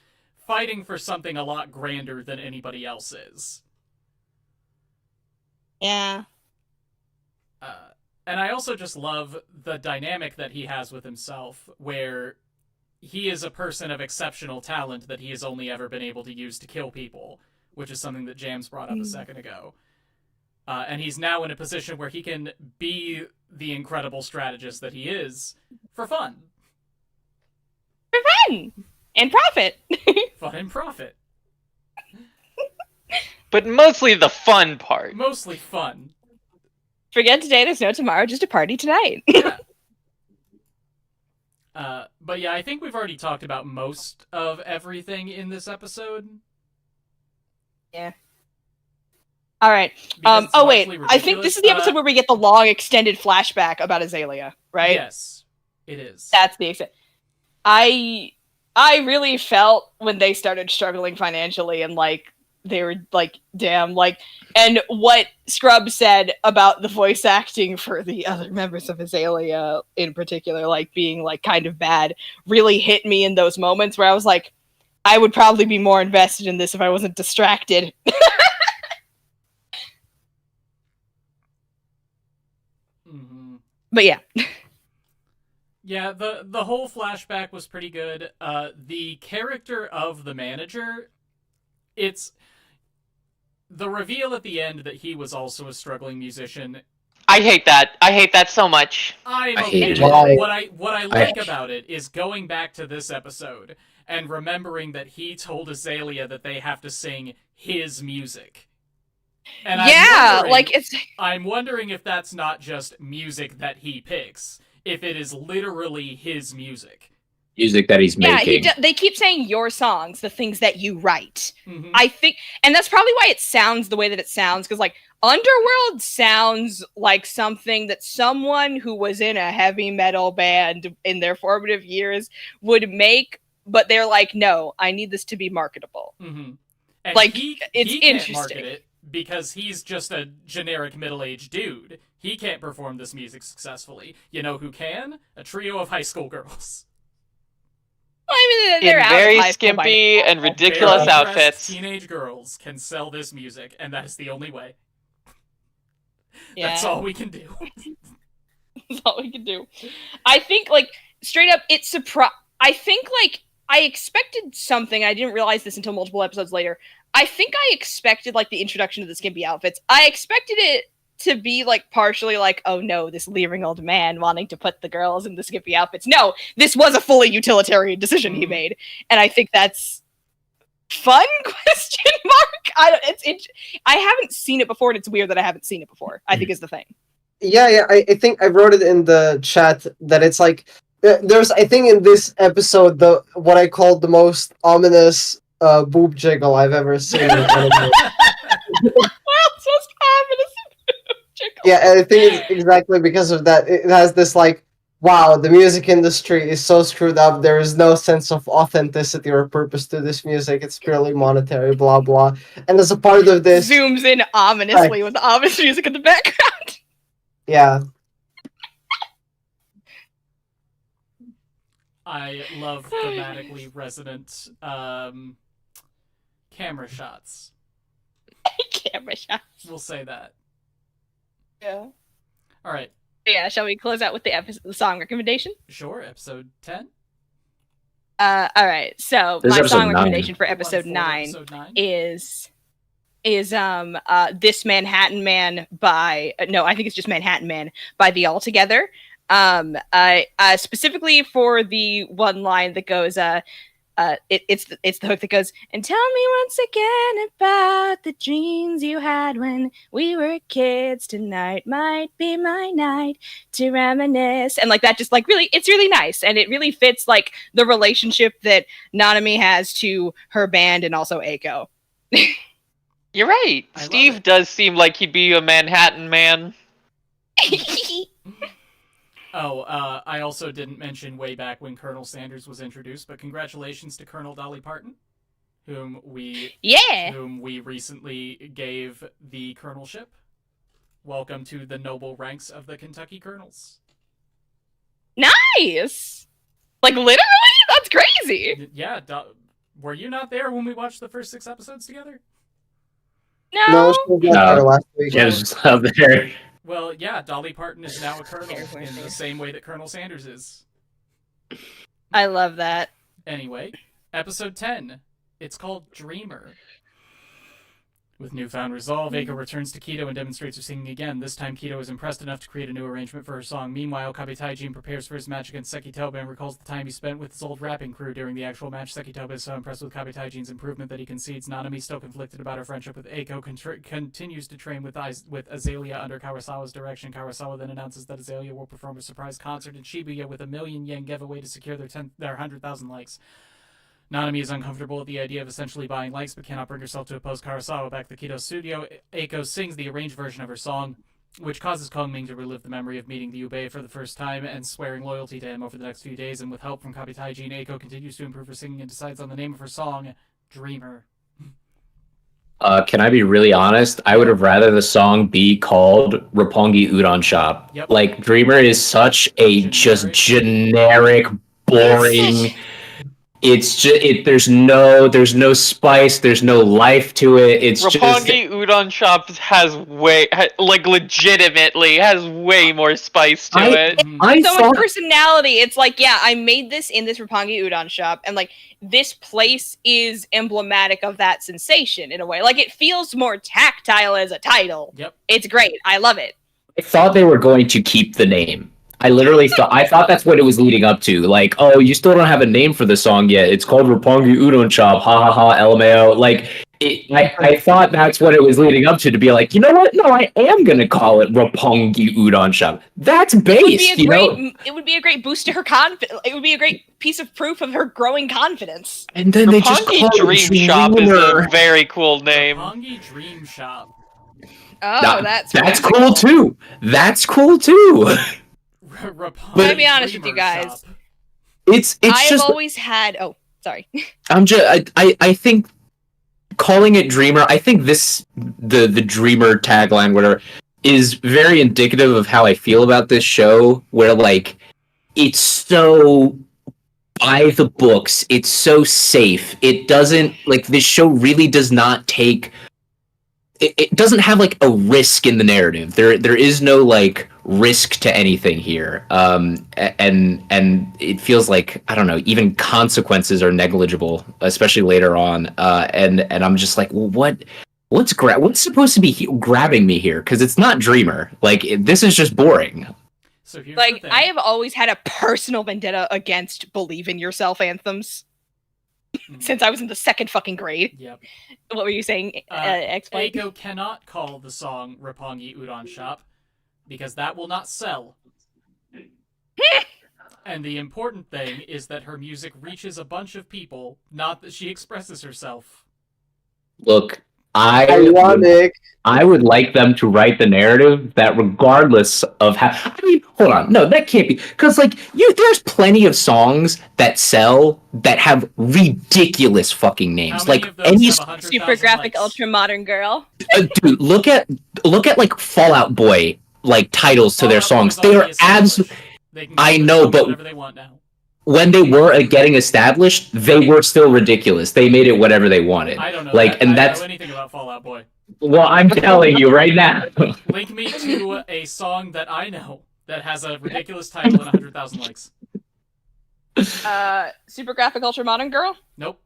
fighting for something a lot grander than anybody else is. Yeah. And I also just love the dynamic that he has with himself, where he is a person of exceptional talent that he has only ever been able to use to kill people, which is something that Jams brought up a second ago. And he's now in a position where he can be the incredible strategist that he is for fun. For fun! And profit! Fun and profit. But mostly the fun part. Mostly fun. Forget today, there's no tomorrow, just a party tonight. Yeah. But yeah, I think we've already talked about most of everything in this episode. Yeah. All right. Oh wait, I think this is the episode where we get the long extended flashback about Azelia, right? Yes, it is. That's the extent. I really felt when they started struggling financially and like they were like, damn, like, and what Scrub said about the voice acting for the other members of Azelia in particular, like being like kind of bad, really hit me in those moments where I was like, I would probably be more invested in this if I wasn't distracted. Mm-hmm. But yeah. Yeah, the whole flashback was pretty good. The character of the manager, it's the reveal at the end that he was also a struggling musician. I hate that. I hate that so much. I hate it. What I like about it is going back to this episode and remembering that he told Azelia that they have to sing his music. And I'm wondering if that's not just music that he picks, if it is literally his music. Music that he's making. Yeah, they keep saying your songs, the things that you write. Mm-hmm. I think, and that's probably why it sounds the way that it sounds, because like Underworld sounds like something that someone who was in a heavy metal band in their formative years would make, but they're like, no, I need this to be marketable. Mm-hmm. And like, it's interesting. Can't market it because he's just a generic middle-aged dude. He can't perform this music successfully. You know who can? A trio of high school girls. Well, I mean, they're in out very of high school skimpy by now. and ridiculous outfits. Teenage girls can sell this music, and that's the only way. Yeah. That's all we can do. That's all we can do. I think, like, straight up, I think, like, I expected something. I didn't realize this until multiple episodes later. I think I expected, like, the introduction of the skimpy outfits. I expected it to be, like, partially like, oh no, this leering old man wanting to put the girls in the skimpy outfits. No, this was a fully utilitarian decision he made. And I think that's fun, question mark? I haven't seen it before, and it's weird that I haven't seen it before, I think is the thing. Yeah, I think I wrote it in the chat that it's like, there's, I think in this episode, what I called the most ominous boob jiggle I've ever seen. Yeah, and I think it's exactly because of that. It has this like, wow, the music industry is so screwed up. There is no sense of authenticity or purpose to this music. It's purely monetary, blah blah. And as a part of this, zooms in ominously with the ominous music in the background. Yeah. I love thematically resonant camera shots. Camera shots. We'll say that. Yeah. All right. Yeah, shall we close out with the song recommendation? Sure, episode 10. All right. So This my song 9. recommendation for episode 9 is This Manhattan Man by I think it's just Manhattan Man by The Altogether. Specifically for the one line that goes it's the hook that goes, and tell me once again about the dreams you had when we were kids. Tonight might be my night to reminisce. And like that, just like really, it's really nice, and it really fits like the relationship that Nanami has to her band and also Eiko. You're right. Steve does seem like he'd be a Manhattan man. I also didn't mention way back when Colonel Sanders was introduced, but congratulations to Colonel Dolly Parton, whom we recently gave the colonelship. Welcome to the noble ranks of the Kentucky Colonels. Nice! Like, literally? That's crazy! Yeah, were you not there when we watched the first 6 episodes together? No, she was not there last week. Yeah, I was just out there. Well, yeah, Dolly Parton is now a colonel in the same way that Colonel Sanders is. I love that. Anyway, episode 10. It's called Dreamer. With newfound resolve, Eiko returns to Kido and demonstrates her singing again. This time, Kido is impressed enough to create a new arrangement for her song. Meanwhile, Kabitaijin prepares for his match against Sekitoba and recalls the time he spent with his old rapping crew during the actual match. Sekitoba is so impressed with Kabitaijin's improvement that he concedes. Nanami, still conflicted about her friendship with Eiko, continues to train with Azelia under Kawasawa's direction. Kawasawa then announces that Azelia will perform a surprise concert in Shibuya with a 1,000,000 yen giveaway to secure their 100,000 likes. Nanami is uncomfortable with the idea of essentially buying likes, but cannot bring herself to oppose Karasawa. Back to Kito's studio, Eiko sings the arranged version of her song, which causes Kongming to relive the memory of meeting the Yubei for the first time and swearing loyalty to him over the next few days. And with help from Kabitaijin, Eiko continues to improve her singing and decides on the name of her song, Dreamer. Can I be really honest? I would have rather the song be called Roppongi Udon Shop. Yep. Like, Dreamer is such a just generic, boring... It's just there's no spice, there's no life to it. It's Roppongi Udon Shop has legitimately has way more spice to it. So much personality. It's like, yeah, I made this in this Roppongi Udon Shop, and like this place is emblematic of that sensation in a way. Like, it feels more tactile as a title. Yep. It's great. I love it. I thought they were going to keep the name. I thought that's what it was leading up to. Like, oh, you still don't have a name for the song yet. It's called Roppongi Udon Shop. Ha ha ha, LMAO. Like, I thought that's what it was leading up to be like, you know what? No, I am going to call it Roppongi Udon Shop. That's based, It would be a great boost to her confidence. It would be a great piece of proof of her growing confidence. And then they just call it Dream Shop is a very cool name. Roppongi Dream Shop. Oh, that's cool too. That's cool too. But to be honest with you guys, I've always had. Oh, sorry. I think calling it Dreamer. I think the Dreamer tagline, whatever, is very indicative of how I feel about this show. Where like it's so by the books, it's so safe. It doesn't like this show really does not take. It doesn't have like a risk in the narrative. There is no like risk to anything here, and it feels like, I don't know, even consequences are negligible, especially later on. And I'm just like, well, what's supposed to be grabbing me here? Because it's not Dreamer. Like this is just boring. So here's like the thing. I have always had a personal vendetta against "Believe in Yourself" anthems. Since I was in the 2nd fucking grade. Yep. What were you saying, ExPoint? Eiko cannot call the song Roppongi Udon Shop because that will not sell. And the important thing is that her music reaches a bunch of people, not that she expresses herself. Look, I would like them to write the narrative that regardless of how... I mean, hold on. No, that can't be... Because, like, there's plenty of songs that sell that have ridiculous fucking names. Like, any... Super graphic, ultra modern girl. Dude, look at, like, Fallout Boy, like, titles to their songs. They are absolutely... I know, but... They want now. When they were getting established, they were still ridiculous. They made it whatever they wanted. I don't know. Like, and I don't know anything about Fallout Boy. Well, I'm telling you right now. Link me to a song that I know that has a ridiculous title and 100,000 likes. Super graphic, ultra modern girl. Nope.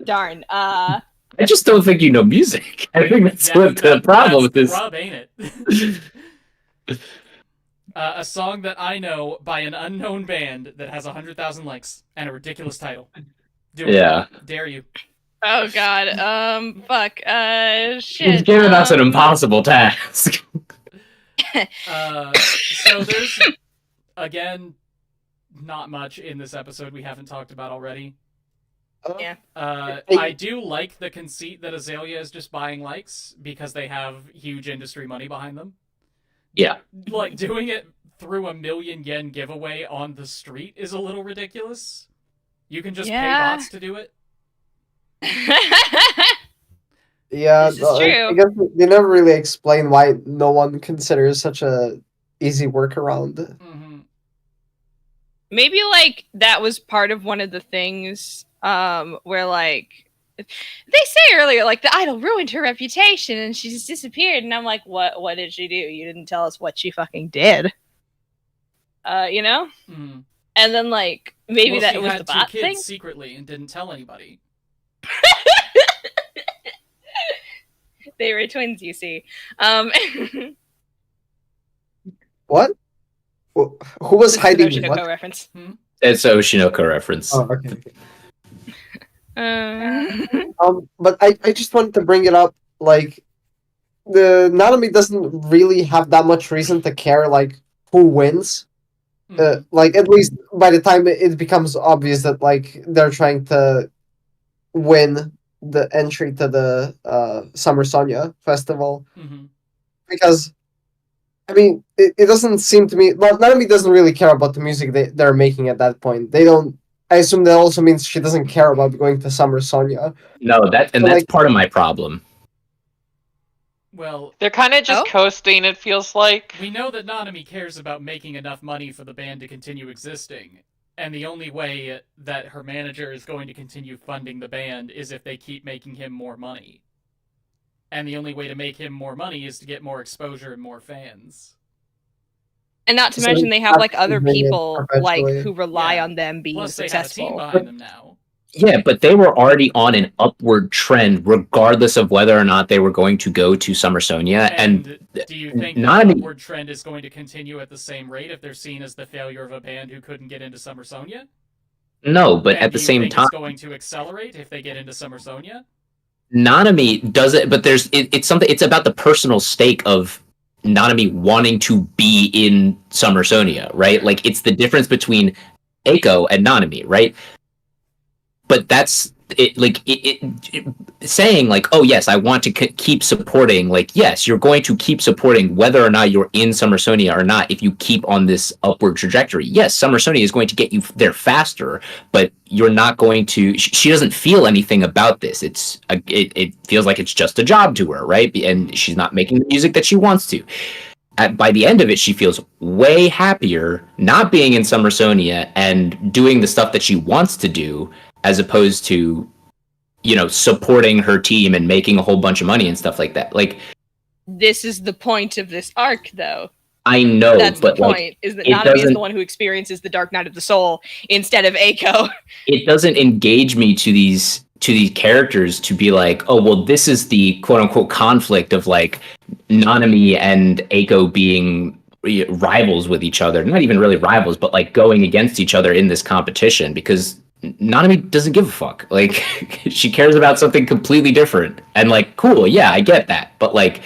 Darn. I just don't think you know music. I think that's what the problem with this. Rub, ain't it? A song that I know by an unknown band that has 100,000 likes and a ridiculous title. Do it. Dare you. Oh god. Fuck. Shit. He's giving us an impossible task. So there's, again, not much in this episode we haven't talked about already. Yeah. I do like the conceit that Azelia is just buying likes because they have huge industry money behind them. Yeah. Like, doing it through a 1,000,000 yen giveaway on the street is a little ridiculous. You can just pay bots to do it. Yeah, This is true. I guess they never really explain why no one considers such a easy workaround. Mm-hmm. Maybe like that was part of one of the things where like they say earlier like the idol ruined her reputation and she just disappeared, and I'm like, what did she do? You didn't tell us what she fucking did. You know? Mm. And then like maybe well, that was had the bot 2 kids thing secretly and didn't tell anybody. They were twins, you see. What? Who was hiding Oshinoko what? reference. It's an Oshinoko reference. Oh, okay. But I just wanted to bring it up, like, the Nanami doesn't really have that much reason to care, like, who wins. Like, at least by the time it becomes obvious that, like, they're trying to win the entry to the Summer Sonya festival. Mm-hmm. Because, I mean, it doesn't seem to me... Well, Nanami doesn't really care about the music they're making at that point. They don't... I assume that also means she doesn't care about going to Summer Sonya. No, that's like, part of my problem. Well, they're kind of just coasting, it feels like. We know that Nanami cares about making enough money for the band to continue existing. And the only way that her manager is going to continue funding the band is if they keep making him more money. And the only way to make him more money is to get more exposure and more fans. And not to mention they have like other people like who rely on them being Plus, successful. They have a team behind them now. Yeah, but they were already on an upward trend, regardless of whether or not they were going to go to Summer Sonya. And do you think the upward trend is going to continue at the same rate if they're seen as the failure of a band who couldn't get into Summer Sonya? No, but at the same time, it's going to accelerate if they get into Summer Sonya? Nanami does it, but it's something. It's about the personal stake of Nanami wanting to be in Summer Sonya, right? Like it's the difference between Eiko and Nanami, right? But that's it. Like saying like, oh yes, I want to keep supporting. Like yes, you're going to keep supporting whether or not you're in Summer Sonya or not. If you keep on this upward trajectory, yes, Summer Sonya is going to get you there faster. But you're not going to. She doesn't feel anything about this. It feels like it's just a job to her, right? And she's not making the music that she wants to. By the end of it, she feels way happier not being in Summer Sonya and doing the stuff that she wants to do, as opposed to, you know, supporting her team and making a whole bunch of money and stuff like that. Like, this is the point of this arc, though. I know, that's but the point, is that Nanami is the one who experiences the dark night of the soul instead of Eiko. It doesn't engage me to these characters to be like, oh, well, this is the quote-unquote conflict of, like, Nanami and Eiko being rivals with each other. Not even really rivals, but, like, going against each other in this competition, because Nanami doesn't give a fuck. Like, she cares about something completely different. And, like, cool, yeah, I get that. But, like,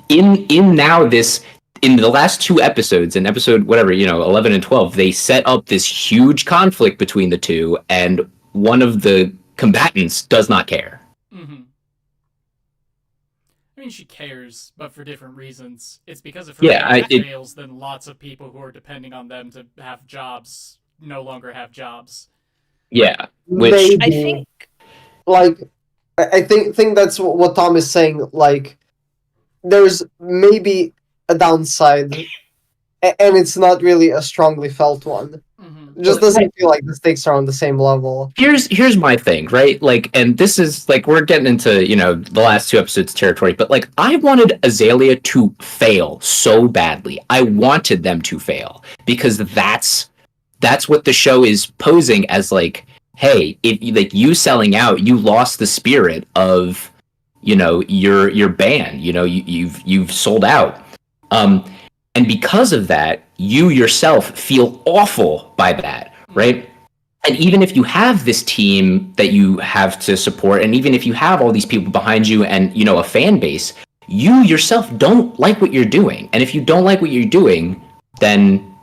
in the last 2 episodes, in episode, whatever, 11 and 12, they set up this huge conflict between the two, and one of the combatants does not care. Mm-hmm. I mean, she cares, but for different reasons. It's because if her fails, then lots of people who are depending on them to have jobs no longer have jobs. Yeah, which I think, like, I think that's what Tom is saying. Like, there's maybe a downside, and it's not really a strongly felt one. It just doesn't feel like the stakes are on the same level. Here's my thing, right? Like, and this is like, we're getting into, the last 2 episodes territory, but like, I wanted Azelia to fail so badly. I wanted them to fail because that's what the show is posing as, like, hey, if like you selling out, you lost the spirit of, your band, you've sold out. And because of that, you yourself feel awful by that, right? And even if you have this team that you have to support, and even if you have all these people behind you and, a fan base, you yourself don't like what you're doing. And if you don't like what you're doing, then,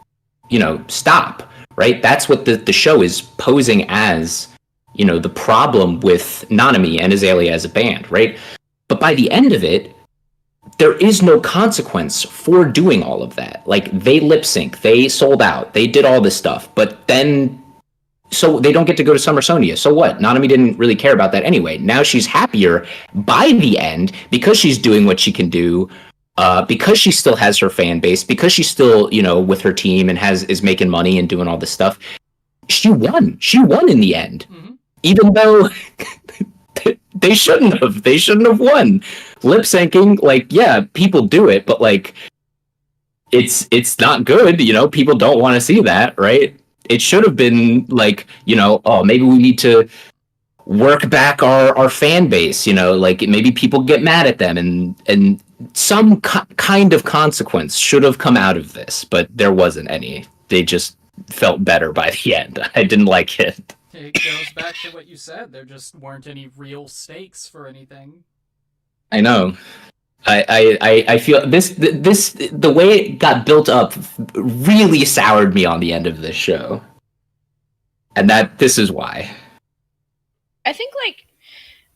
stop, right? That's what the show is posing as, the problem with Nanami and Azelia as a band, right? But by the end of it, there is no consequence for doing all of that. Like, they lip sync, they sold out, they did all this stuff, but then so they don't get to go to Summer Sonia. So what? Nanami didn't really care about that anyway. Now she's happier by the end because she's doing what she can do, because she still has her fan base, because she's still, you know, with her team and is making money and doing all this stuff. She won. She won in the end, even though they shouldn't have. They shouldn't have won. Lip syncing, like, yeah, people do it, but like, it's not good. You know, people don't want to see that, right? It should have been like, you know, oh, maybe we need to work back our fan base, you know, like maybe people get mad at them and some kind of consequence should have come out of this, but there wasn't any. They just felt better by the end. I didn't like it. It goes back to what you said. There just weren't any real stakes for anything. I know. I feel this the way it got built up really soured me on the end of this show, and this is why. I think like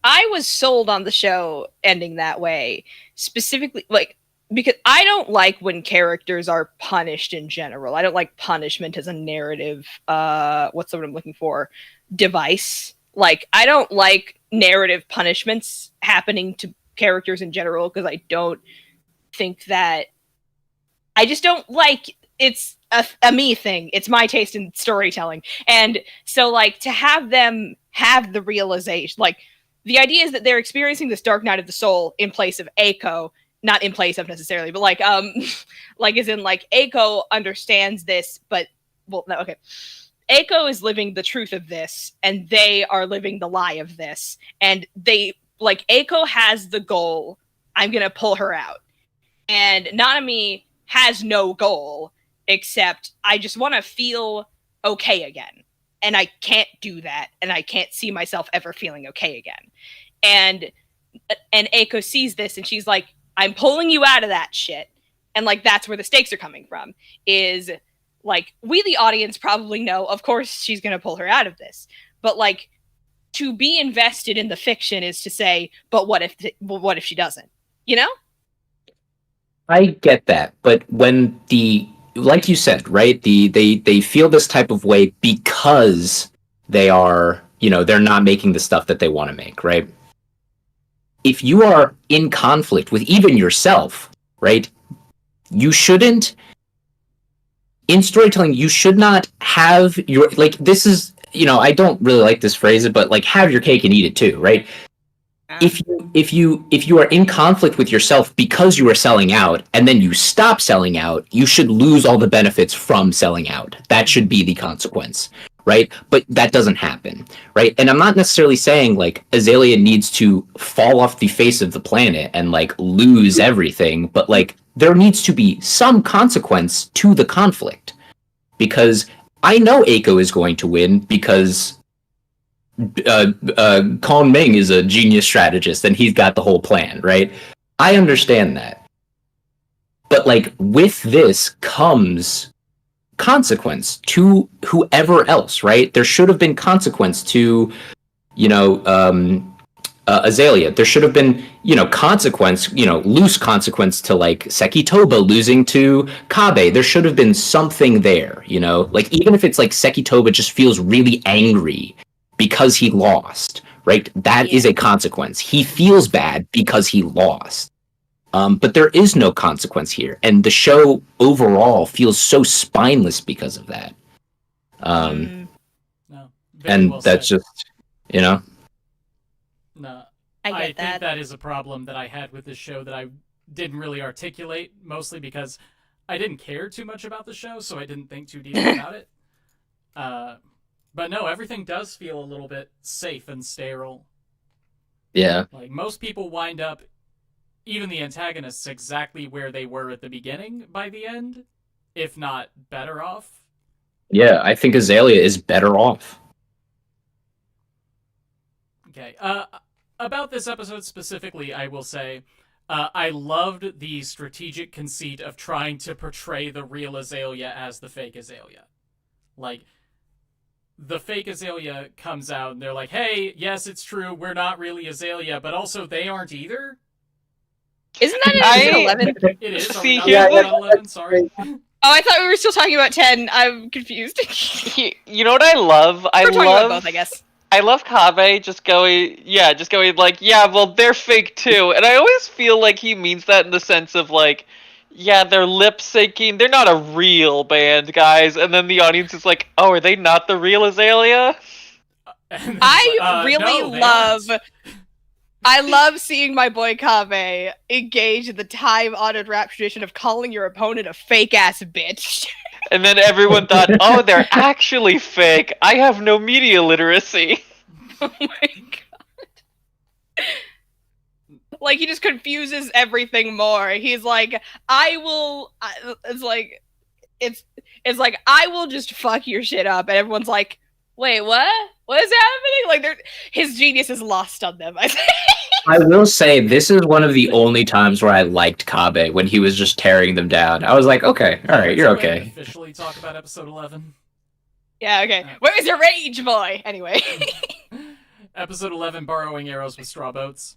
I was sold on the show ending that way specifically, like because I don't like when characters are punished in general. I don't like punishment as a narrative. What's the word I'm looking for? Device. Like I don't like narrative punishments happening to characters in general because I don't think that I just don't like it's a me thing. It's my taste in storytelling. And so like to have them have the realization, like the idea is that they're experiencing this dark night of the soul in place of Eiko, not in place of necessarily, but like like as in like Eiko understands this, but well no, okay. Eiko is living the truth of this and they are living the lie of this. And they like Eiko has the goal, I'm gonna pull her out. And Nanami has no goal except I just want to feel okay again. And I can't do that. And I can't see myself ever feeling okay again. And Eiko sees this and she's like, I'm pulling you out of that shit. And like that's where the stakes are coming from. Is like we the audience probably know, of course she's gonna pull her out of this. But like to be invested in the fiction is to say, but what if she doesn't? You know? I get that, but when like you said, right? They feel this type of way because they are, you know, they're not making the stuff that they want to make, right? If you are in conflict with even yourself, right? You shouldn't in storytelling, you should not have your like this is, you know, I don't really like this phrase, but like have your cake and eat it too, right? If you are in conflict with yourself because you are selling out and then you stop selling out, you should lose all the benefits from selling out. That should be the consequence, right? But that doesn't happen, right? And I'm not necessarily saying like Azelia needs to fall off the face of the planet and like lose everything, but like there needs to be some consequence to the conflict. Because I know Eiko is going to win because Kongming is a genius strategist and he's got the whole plan, right? I understand that. But like with this comes consequence to whoever else, right? There should have been consequence to, you know, Azelia. There should have been, you know, consequence, you know, loose consequence to like Sekitoba losing to Kabe. There should have been something there, you know? Like even if it's like Sekitoba just feels really angry because he lost, right? That is a consequence. He feels bad because he lost. But there is no consequence here. And the show overall feels so spineless because of that. No, and well that's said. just, you know? No, I think that is a problem that I had with this show that I didn't really articulate, mostly because I didn't care too much about the show, so I didn't think too deeply about it. But no, everything does feel a little bit safe and sterile. Yeah. Like, most people wind up, even the antagonists, exactly where they were at the beginning by the end, if not better off. Yeah, I think Azelia is better off. Okay, about this episode specifically, I will say, I loved the strategic conceit of trying to portray the real Azelia as the fake Azelia. Like, the fake Azelia comes out and they're like, hey, yes, it's true, we're not really Azelia, but also they aren't either. Isn't that in episode 11? It is. See, Are we here's not the- on 11? Sorry. Oh, I thought we were still talking about 10. I'm confused. You know what I love? We're talking about both, I guess. I love Kabe just going like, yeah, well, they're fake too. And I always feel like he means that in the sense of like, yeah, they're lip syncing. They're not a real band, guys. And then the audience is like, oh, are they not the real Azelia? I really I love seeing my boy Kabe engage in the time-honored rap tradition of calling your opponent a fake-ass bitch. And then everyone thought, oh, they're actually fake. I have no media literacy. Oh my god. Like, he just confuses everything more. He's like, it's like, I will just fuck your shit up. And everyone's like, wait, what? What is happening? Like, his genius is lost on them, I think. I will say, this is one of the only times where I liked Kabe, when he was just tearing them down. I was like, okay, alright, you're okay. Officially talk about episode 11. Yeah, okay. Where's your rage, boy? Anyway. Episode 11, Borrowing Arrows with Straw Boats.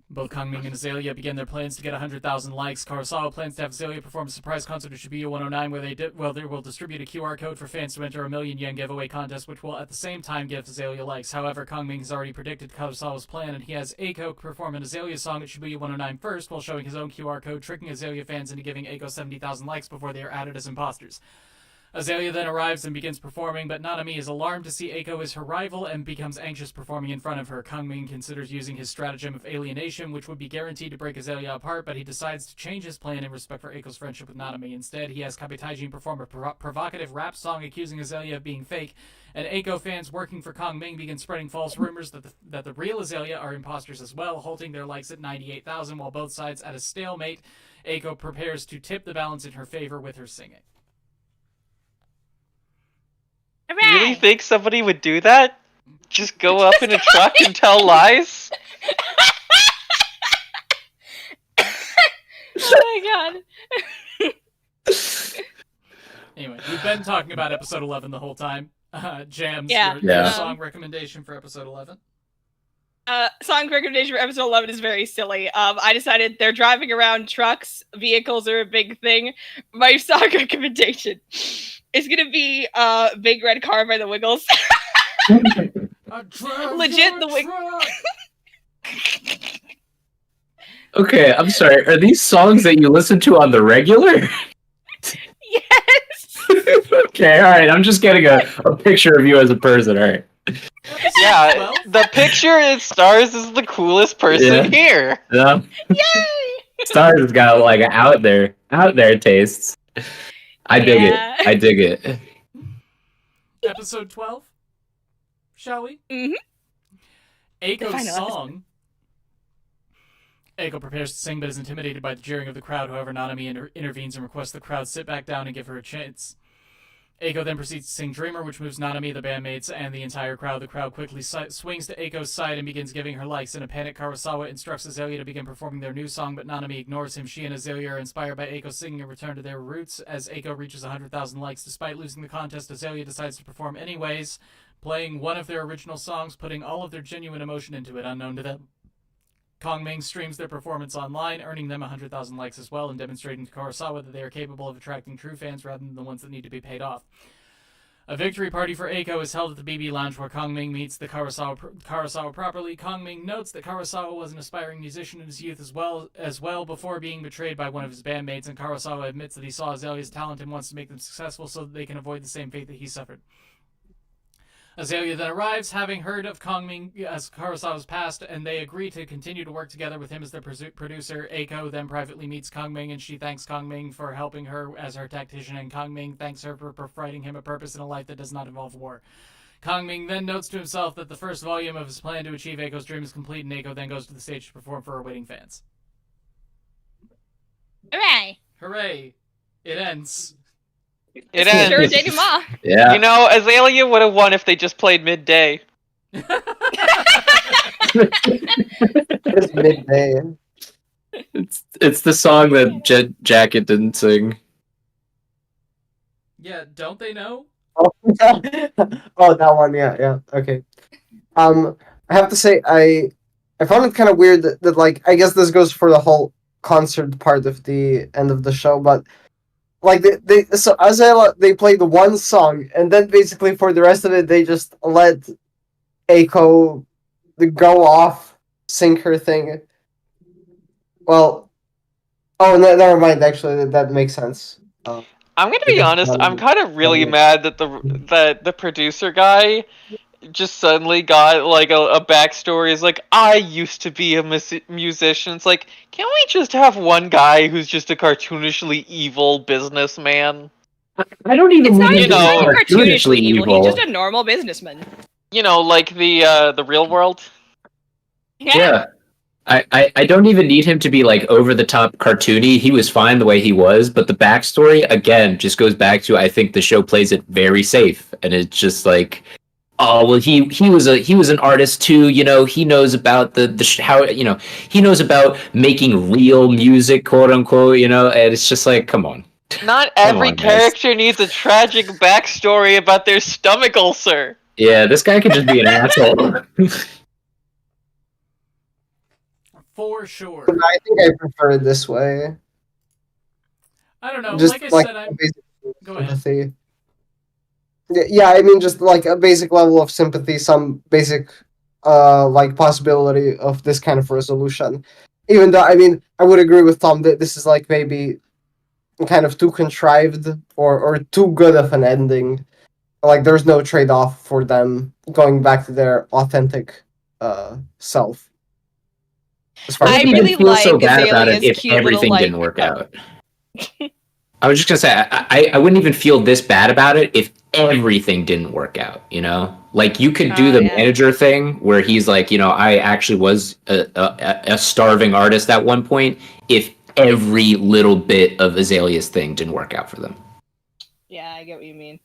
Both Kongming and Azelia begin their plans to get 100,000 likes. Kurosawa plans to have Azelia perform a surprise concert at Shibuya 109 where they will distribute a QR code for fans to enter a $1,000,000 giveaway contest, which will at the same time give Azelia likes. However, Kongming has already predicted Kurosawa's plan, and he has Eiko perform an Azelia song at Shibuya 109 first while showing his own QR code, tricking Azelia fans into giving Eiko 70,000 likes before they are added as imposters. Azelia then arrives and begins performing, but Nanami is alarmed to see Eiko as her rival and becomes anxious performing in front of her. Kongming considers using his stratagem of alienation, which would be guaranteed to break Azelia apart, but he decides to change his plan in respect for Eiko's friendship with Nanami. Instead, he has Kabetaijin perform a provocative rap song accusing Azelia of being fake, and Eiko fans working for Kongming begin spreading false rumors that the real Azelia are imposters as well, halting their likes at 98,000 while both sides at a stalemate. Eiko prepares to tip the balance in her favor with her singing. You really think somebody would do that? Just go up in a truck and tell lies? Oh my god. Anyway, we've been talking about episode 11 the whole time. Jams, Yeah. your song recommendation for episode 11? Song recommendation for episode 11 is very silly. I decided they're driving around trucks. Vehicles are a big thing. My song recommendation is gonna be Big Red Car by the Wiggles. Legit, the Wiggles. Okay, I'm sorry. Are these songs that you listen to on the regular? Yes! Okay, alright. I'm just getting a picture of you as a person, alright. Yeah, the picture it stars is the coolest person here. Yeah. Yay! Stars has got like out there tastes. I dig it. I dig it. Episode 12? Shall we? Mm-hmm. Eiko's song. Eiko prepares to sing but is intimidated by the jeering of the crowd. However, Nanami intervenes and requests the crowd sit back down and give her a chance. Eiko then proceeds to sing Dreamer, which moves Nanami, the bandmates, and the entire crowd. The crowd quickly swings to Eiko's side and begins giving her likes. In a panic, Kurosawa instructs Azelia to begin performing their new song, but Nanami ignores him. She and Azelia are inspired by Eiko singing and return to their roots. As Eiko reaches 100,000 likes, despite losing the contest, Azelia decides to perform anyways, playing one of their original songs, putting all of their genuine emotion into it, unknown to them. Kongming streams their performance online, earning them 100,000 likes as well, and demonstrating to Kurosawa that they are capable of attracting true fans rather than the ones that need to be paid off. A victory party for Eiko is held at the BB Lounge where Kongming meets the Kurosawa properly. Kongming notes that Kurosawa was an aspiring musician in his youth as well before being betrayed by one of his bandmates, and Kurosawa admits that he saw Azelia's talent and wants to make them successful so that they can avoid the same fate that he suffered. Azelia then arrives, having heard of Kongming as Kurosawa's past, and they agree to continue to work together with him as their producer. Eiko then privately meets Kongming, and she thanks Kongming for helping her as her tactician, and Kongming thanks her for providing him a purpose in a life that does not involve war. Kongming then notes to himself that the first volume of his plan to achieve Eiko's dream is complete, and Eiko then goes to the stage to perform for her waiting fans. Hooray! Hooray! It ends. It ends. Sure, denouement. Yeah. You know, Azelia would have won if they just played midday. It's midday. It's the song that Jet Jacket didn't sing. Yeah, don't they know? Oh, oh, that one. Yeah. Okay. I have to say, I I found it kind of weird that like I guess this goes for the whole concert part of the end of the show, but like so Azelia they played one song and then basically for the rest of it they just let Eiko go off, sing her thing. Well, oh no, never mind. Actually, that makes sense. I'm gonna be honest. I'm kind of really mad that the producer guy just suddenly got like a backstory. Is like, I used to be a musician. It's like, can't we just have one guy who's just a cartoonishly evil businessman? I don't even It's not mean even cartoonishly evil. evil. He's just a normal businessman. You know, like the real world. Yeah. I don't even need him to be like over the top cartoony. He was fine the way he was, but the backstory again just goes back to I think the show plays it very safe, and it's just like, oh well, he was an artist too. You know, he knows about how he knows about making real music, quote unquote. You know, and it's just like, come on. Not every character needs a tragic backstory about their stomach ulcer. Yeah, this guy could just be an asshole. For sure. I think I prefer it this way. I don't know. Just like I said, I'm... Go ahead. Yeah, I mean, just like a basic level of sympathy, some basic, like possibility of this kind of resolution. Even though, I mean, I would agree with Tom that this is like maybe kind of too contrived or too good of an ending. Like, there's no trade-off for them going back to their authentic self. I really feel like so bad about it if everything didn't work out. I was just gonna say I wouldn't even feel this bad about it if everything didn't work out. You know, like you could do the manager thing where he's like, you know, I actually was a starving artist at one point. If every little bit of Azalea's thing didn't work out for them. Yeah, I get what you mean.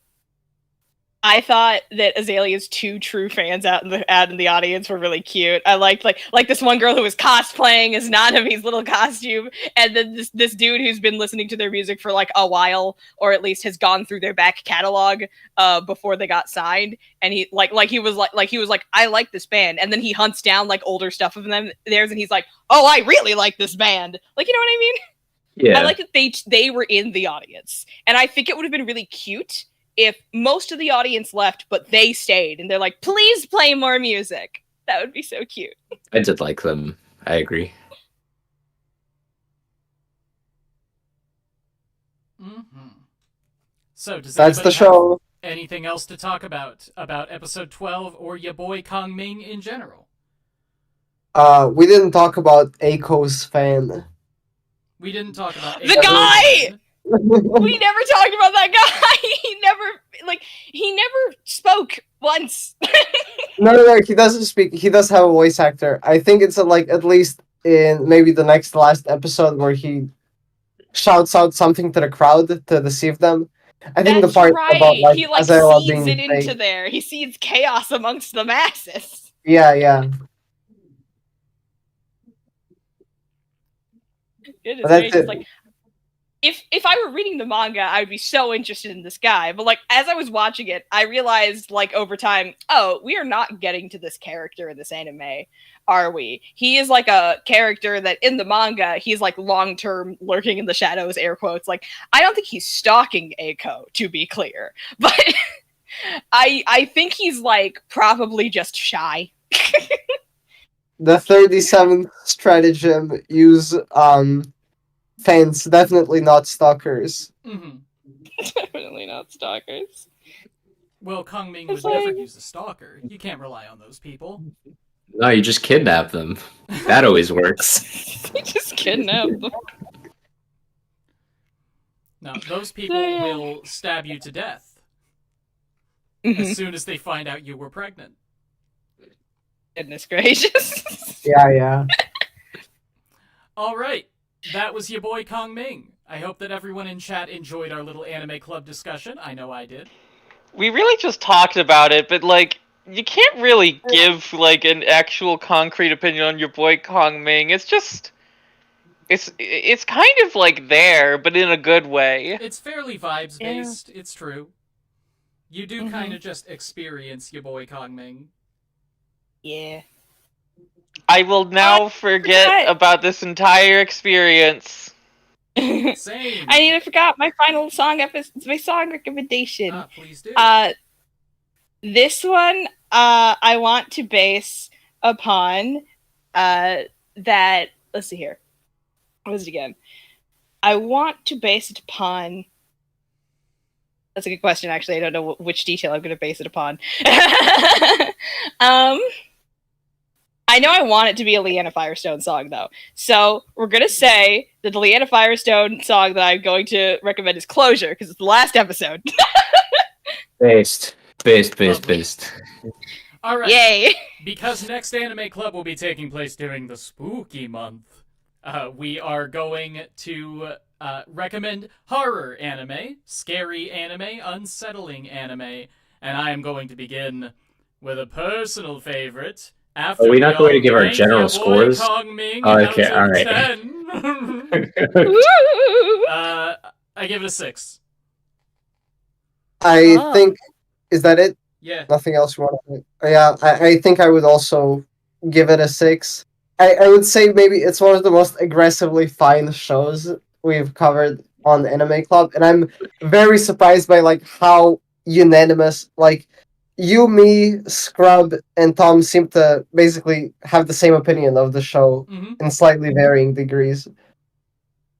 I thought that Azalea's two true fans out in the audience were really cute. I liked like this one girl who was cosplaying as Nanami's little costume, and then this dude who's been listening to their music for like a while, or at least has gone through their back catalog before they got signed, and he he was like I like this band, and then he hunts down like older stuff of theirs, and he's like, oh, I really like this band, like, you know what I mean? Yeah. I like that they were in the audience, and I think it would have been really cute if most of the audience left, but they stayed, and they're like, please play more music. That would be so cute. I did like them. I agree. Mm-hmm. So, does that's the show. Anything else to talk about episode 12 or your boy Kongming in general? We didn't talk about Eiko's fan. We didn't talk about the guy! We never talked about that guy. He never spoke once. No, he doesn't speak. He does have a voice actor. I think it's like at least in maybe the last episode where he shouts out something to the crowd to deceive them. I think that's the part right. about like he Azelia seeds it into fake. there. He seeds chaos amongst the masses. Yeah. It is very just like if I were reading the manga, I would be so interested in this guy. But like as I was watching it, I realized like over time, oh, we are not getting to this character in this anime, are we? He is like a character that in the manga, he's like long-term lurking in the shadows, air quotes. Like, I don't think he's stalking Eiko, to be clear. But I think he's like probably just shy. The 37th stratagem use fans, definitely not stalkers. Mm-hmm. Definitely not stalkers. Well, Kongming would never use a stalker. You can't rely on those people. No, you just kidnap them. That always works. You just kidnap them. No, those people will stab you to death as soon as they find out you were pregnant. Goodness gracious. Yeah. All right. That was your boy Kongming. I hope that everyone in chat enjoyed our little anime club discussion. I know I did. We really just talked about it, but like, you can't really give like an actual concrete opinion on your boy Kongming. It's just, it's kind of like there, but in a good way. It's fairly vibes based. Yeah. It's true. You do kind of just experience your boy Kongming. Yeah. I will now forget about this entire experience. Same. I need to forget my final song my song recommendation. Please do. This one I want to base upon that. Let's see here. What is it again? I want to base it upon. That's a good question. Actually, I don't know which detail I'm going to base it upon. I know I want it to be a Leanna Firestone song, though. So we're going to say that the Leanna Firestone song that I'm going to recommend is Closure, because it's the last episode. Based. All right. Yay! Because next Anime Club will be taking place during the spooky month, we are going to recommend horror anime, scary anime, unsettling anime, and I am going to begin with a personal favorite. After Are we not going to give our rank general your boy scores? Kongming Okay, out of alright. 10. I give it a 6. I think, is that it? Yeah. Nothing else you want to Yeah, I think I would also give it a 6. I would say maybe it's one of the most aggressively fine shows we've covered on Anime Club, and I'm very surprised by like how unanimous, like, you, me, Scrub, and Tom seem to basically have the same opinion of the show in slightly varying degrees.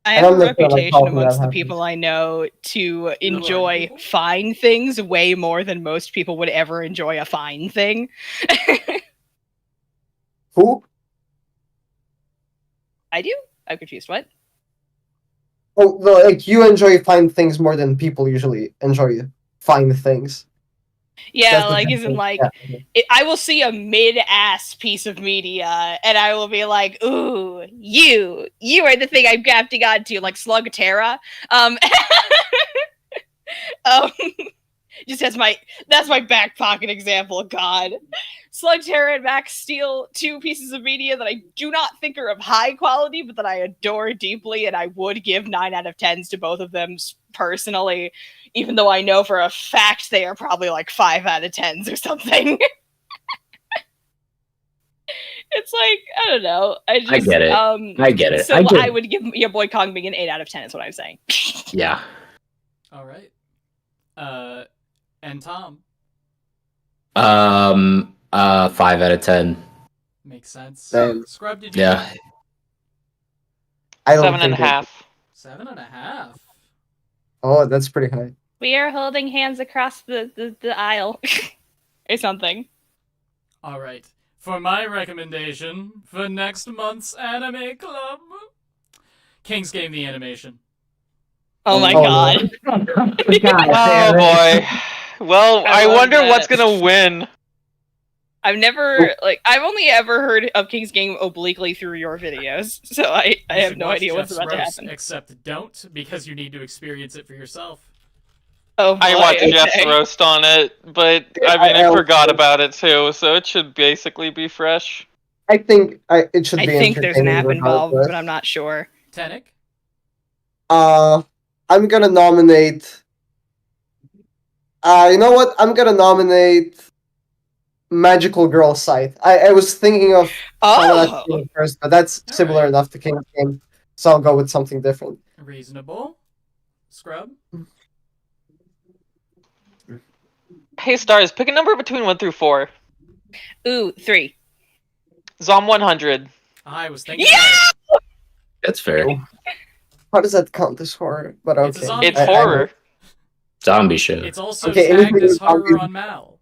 I And have I'm a not sure, like, reputation how often amongst that the people I know to enjoy fine things way more than most people would ever enjoy a fine thing. Who? I do? I'm confused. What? Oh, no, like, you enjoy fine things more than people usually enjoy fine things. Yeah, That's like, the isn't like, yeah. I will see a mid-ass piece of media, and I will be like, ooh, you are the thing I'm grafting onto, like Slugterra. Just that's my back pocket example, God. Slugterra and Max Steel, 2 pieces of media that I do not think are of high quality, but that I adore deeply, and I would give 9 out of 10s to both of them personally, even though I know for a fact they are probably like 5 out of 10s or something. It's like, I don't know. I get it. I get it. So I would give your boy Kongming an 8 out of 10 is what I'm saying. Yeah. All right. And Tom? 5 out of 10. Makes sense. Same. Scrub, did you? Yeah. I don't 7.5. 7.5. Oh, that's pretty high. We are holding hands across the aisle. Or something. All right. For my recommendation for next month's Anime Club, King's Game the Animation. Oh my god. No. Oh boy. Well, I wonder what's gonna win. I've only ever heard of King's Game obliquely through your videos, so I have no idea what's about to happen. Except don't, because you need to experience it for yourself. Oh, boy, I watched okay. Jeff's roast on it, but I forgot about it too, so it should basically be fresh. I think it should be. I think there's an app entertaining involved, regardless. but I'm not sure. Tenek? I'm gonna nominate. You know what? I'm gonna nominate Magical Girl Scythe. I was thinking of that first, but that's similar enough to King's Game, so I'll go with something different. Reasonable. Scrub? Hey Stars, pick a number between 1 through 4. Ooh, 3. Zom 100. I was thinking. Yeah! That's fair. How does that count as horror? But okay, It's horror. Zombie show. It's also Okay, tagged as horror on Mal.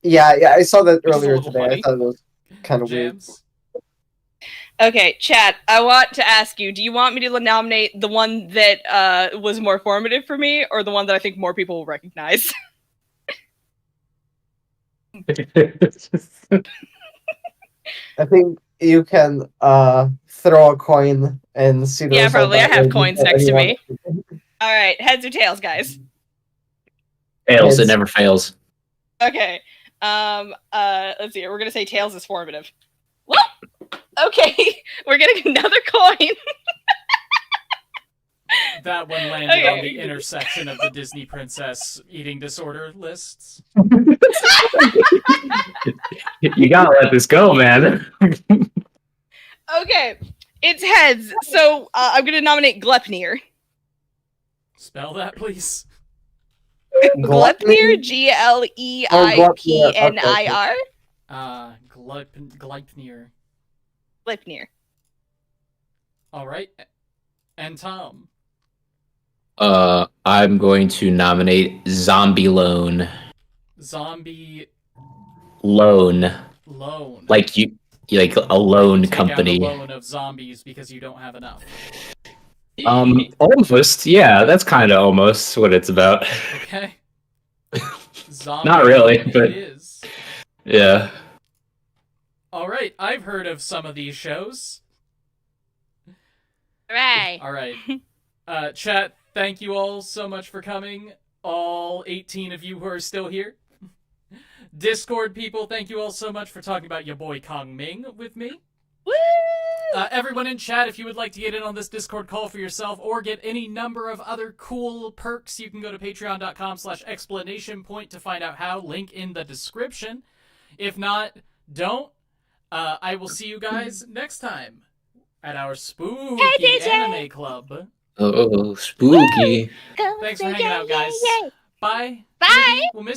Yeah, I saw that Which is a earlier little today. funny. I thought it was kind of weird. Jams? Okay, chat, I want to ask you, do you want me to nominate the one that was more formative for me, or the one that I think more people will recognize? I think you can throw a coin and see the Yeah, result probably. I that have way. coins But next to anyone- me. Alright, heads or tails, guys? Fails. It never fails. Okay. Let's see. We're gonna say tails is formative. Well, okay. We're getting another coin. That one landed Okay. on the intersection of the Disney princess eating disorder lists. You gotta let this go, man. Okay, it's heads. So I'm gonna nominate Glepnir. Spell that, please. Glepnir, Gleipnir. Gleipnir. Glepnir. All right. And Tom. I'm going to nominate Zombie Loan. Zombie Loan. Loan. Like a loan Take company. out a loan of zombies because you don't have enough. Almost. Yeah, that's kind of almost what it's about. Okay. Zombie Not really, Loan but it is. yeah. All right, I've heard of some of these shows. Hooray! All right. Chat, thank you all so much for coming. All 18 of you who are still here. Discord people, thank you all so much for talking about your boy Kongming with me. Woo! Everyone in chat, if you would like to get in on this Discord call for yourself or get any number of other cool perks, you can go to patreon.com/explanationpoint to find out how. Link in the description. If not, don't. I will see you guys next time at our spooky anime club. Oh, spooky. Thanks for hanging out, guys. Bye. Bye. We'll miss